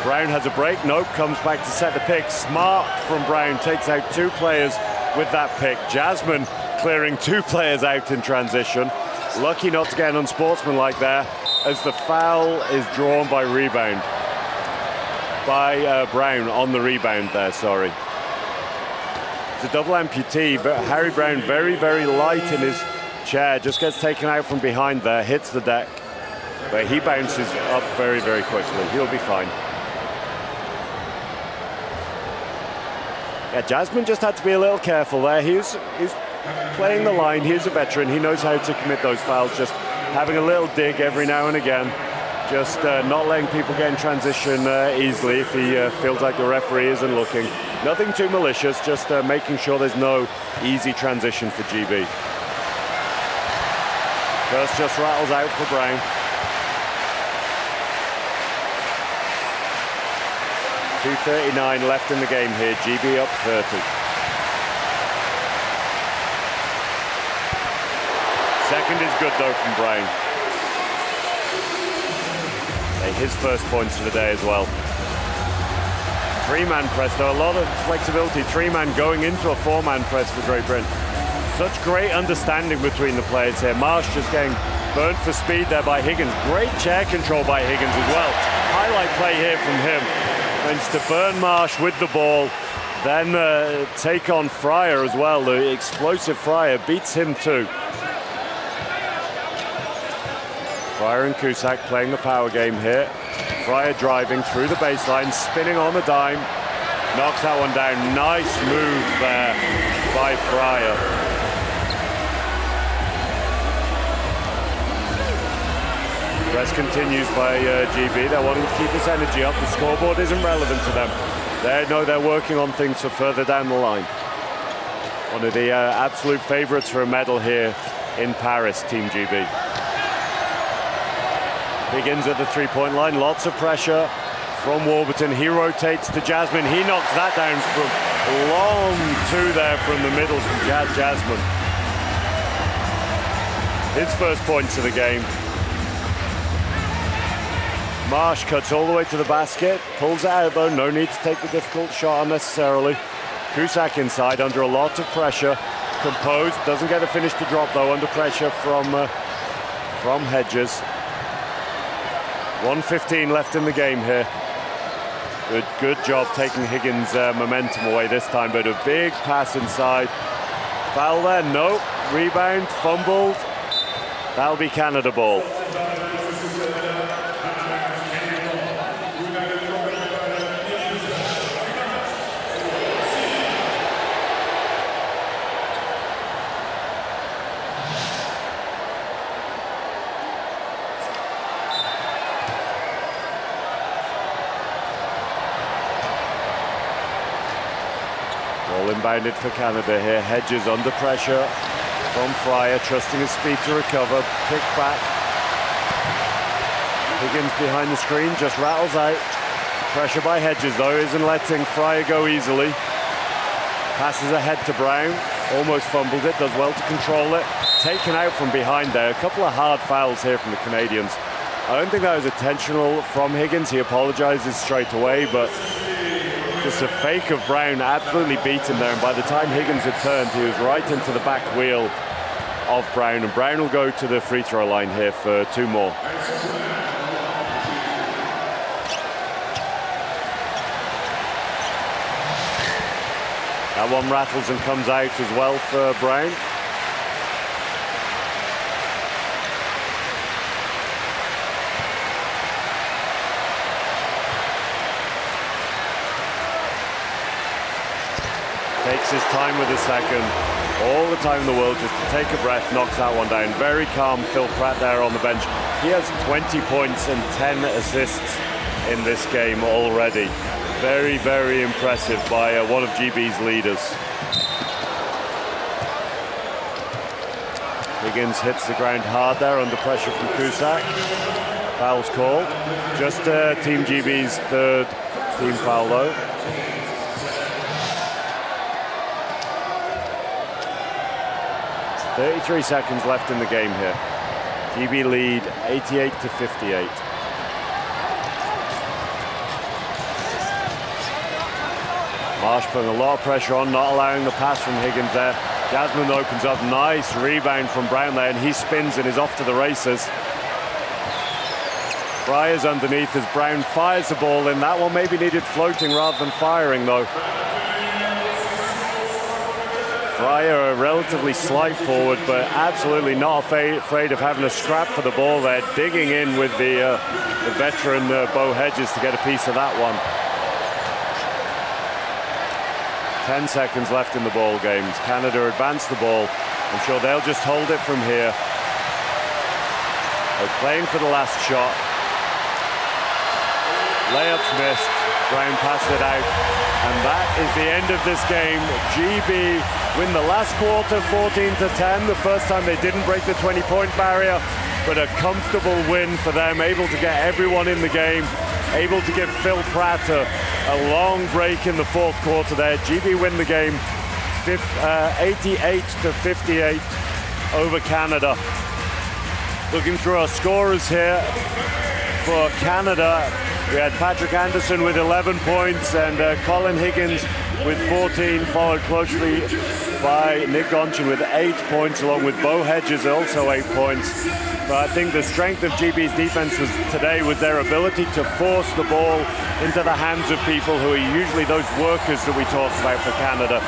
Brown has a break, nope, comes back to set the pick. Smart from Brown, takes out 2 players with that pick. Jasmine clearing 2 players out in transition. Lucky not to get an unsportsmanlike there as the foul is drawn by rebound. By Brown on the rebound there, sorry. It's a double amputee, but Harry Brown very, very light in his chair, just gets taken out from behind there, hits the deck, but he bounces up very, very quickly. He'll be fine. Yeah, Jasmine just had to be a little careful there. He's playing the line, he's a veteran, he knows how to commit those fouls, just having a little dig every now and again. Just not letting people get in transition easily if he feels like the referee isn't looking. Nothing too malicious, just making sure there's no easy transition for GB. First just rattles out for Brown. .239 left in the game here, GB up 30. Second is good though from Brown. His first points of the day as well. 3-man press though, a lot of flexibility. 3-man going into a 4-man press for Great Britain. Such great understanding between the players here. Marsh just getting burnt for speed there by Higgins. Great chair control by Higgins as well. Highlight play here from him. Managed to burn Marsh with the ball, then take on Fryer as well. The explosive Fryer beats him too. Fryer and Cusack playing the power game here. Fryer driving through the baseline, spinning on the dime. Knocks that one down. Nice move there by Fryer. Press continues by GB. They're wanting to keep this energy up. The scoreboard isn't relevant to them. They know they're working on things for further down the line. One of the absolute favorites for a medal here in Paris, Team GB. Higgins at the three-point line, lots of pressure from Warburton. He rotates to Jasmine. He knocks that down from long two there from the middle from Jasmine. His first points of the game. Marsh cuts all the way to the basket, pulls it out though, no need to take the difficult shot unnecessarily. Cusack inside under a lot of pressure, composed, doesn't get a finish to drop though, under pressure from Hedges. 1:15 left in the game here. Good job taking Higgins' momentum away this time, but a big pass inside. Foul there, no. Rebound, fumbled. That'll be Canada ball. Inbounded for Canada here. Hedges under pressure from Fryer, trusting his speed to recover. Pick back. Higgins behind the screen, just rattles out. Pressure by Hedges though, isn't letting Fryer go easily. Passes ahead to Brown, almost fumbled it, does well to control it. Taken out from behind there. A couple of hard fouls here from the Canadians. I don't think that was intentional from Higgins. He apologizes straight away, but just a fake of Brown, absolutely beat him there, and by the time Higgins had turned, he was right into the back wheel of Brown, and Brown will go to the free throw line here for two more. That one rattles and comes out as well for Brown. Takes his time with the second, all the time in the world just to take a breath, knocks that one down. Very calm Phil Pratt there on the bench. He has 20 points and 10 assists in this game already. Very, very impressive by one of GB's leaders. Higgins hits the ground hard there under pressure from Cusack. Foul's called. Just Team GB's third team foul though. .33 seconds left in the game here. GB lead 88-58. Marsh putting a lot of pressure on, not allowing the pass from Higgins there. Jasmine opens up, nice rebound from Brown there, and he spins and is off to the races. Fryer's underneath as Brown fires the ball in. That one maybe needed floating rather than firing though. Fryer, a relatively slight forward, but absolutely not afraid of having a scrap for the ball there, digging in with the veteran Bo Hedges to get a piece of that one. 10 seconds left in the ball games. Canada advance the ball. I'm sure they'll just hold it from here. They're playing for the last shot. Layup's missed. Brown passed it out. And that is the end of this game. GB win the last quarter 14-10. The first time they didn't break the 20-point barrier, but a comfortable win for them, able to get everyone in the game, able to give Phil Pratt a long break in the fourth quarter there. GB win the game 88-58 over Canada. Looking through our scorers here for Canada, we had Patrick Anderson with 11 points and Colin Higgins with 14, followed closely by Nick Gonchin with 8 points, along with Bo Hedges also 8 points. But I think the strength of GB's defense today was their ability to force the ball into the hands of people who are usually those workers that we talked about for Canada.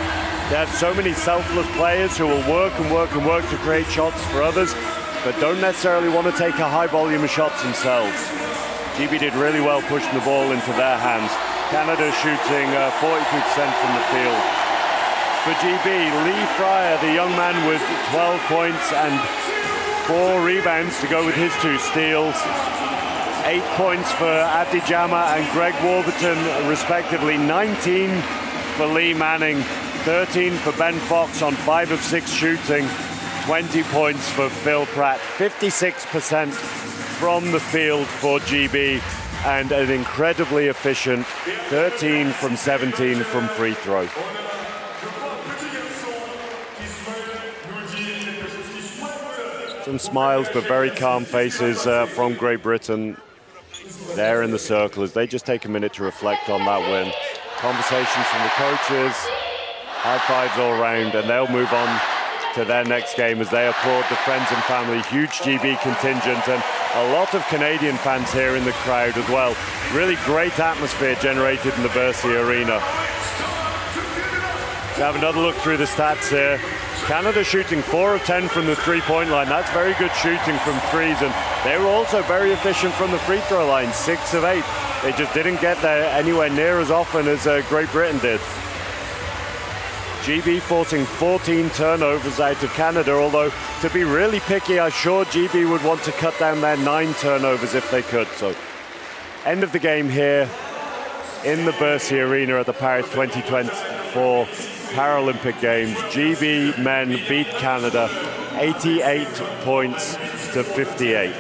They have so many selfless players who will work and work and work to create shots for others, but don't necessarily want to take a high volume of shots themselves. GB did really well pushing the ball into their hands. Canada shooting 42% from the field. For GB, Lee Fryer, the young man with 12 points and 4 rebounds to go with his 2 steals. 8 points for Abdi Jama and Greg Warburton, respectively. 19 for Lee Manning, 13 for Ben Fox on 5 of 6 shooting. 20 points for Phil Pratt. 56% from the field for GB and an incredibly efficient 13 from 17 from free throw. Some smiles, but very calm faces from Great Britain there in the circle as they just take a minute to reflect on that win. Conversations from the coaches, high fives all around, and they'll move on to their next game as they applaud the friends and family. Huge GB contingent and a lot of Canadian fans here in the crowd as well. Really great atmosphere generated in the Versailles Arena. We have another look through the stats here. Canada shooting 4 of 10 from the three-point line. That's very good shooting from threes, and they were also very efficient from the free throw line, 6 of 8. They just didn't get there anywhere near as often as Great Britain did. GB forcing 14 turnovers out of Canada, although to be really picky, I'm sure GB would want to cut down their 9 turnovers if they could. So, end of the game here in the Versailles Arena at the Paris 2024 Paralympic Games. GB men beat Canada 88 points to 58.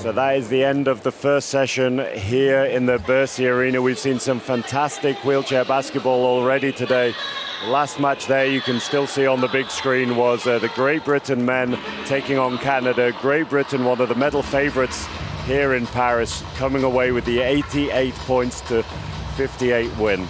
So that is the end of the first session here in the Versailles Arena. We've seen some fantastic wheelchair basketball already today. The last match there you can still see on the big screen was the Great Britain men taking on Canada. Great Britain, one of the medal favorites here in Paris, coming away with the 88 points to 58 win.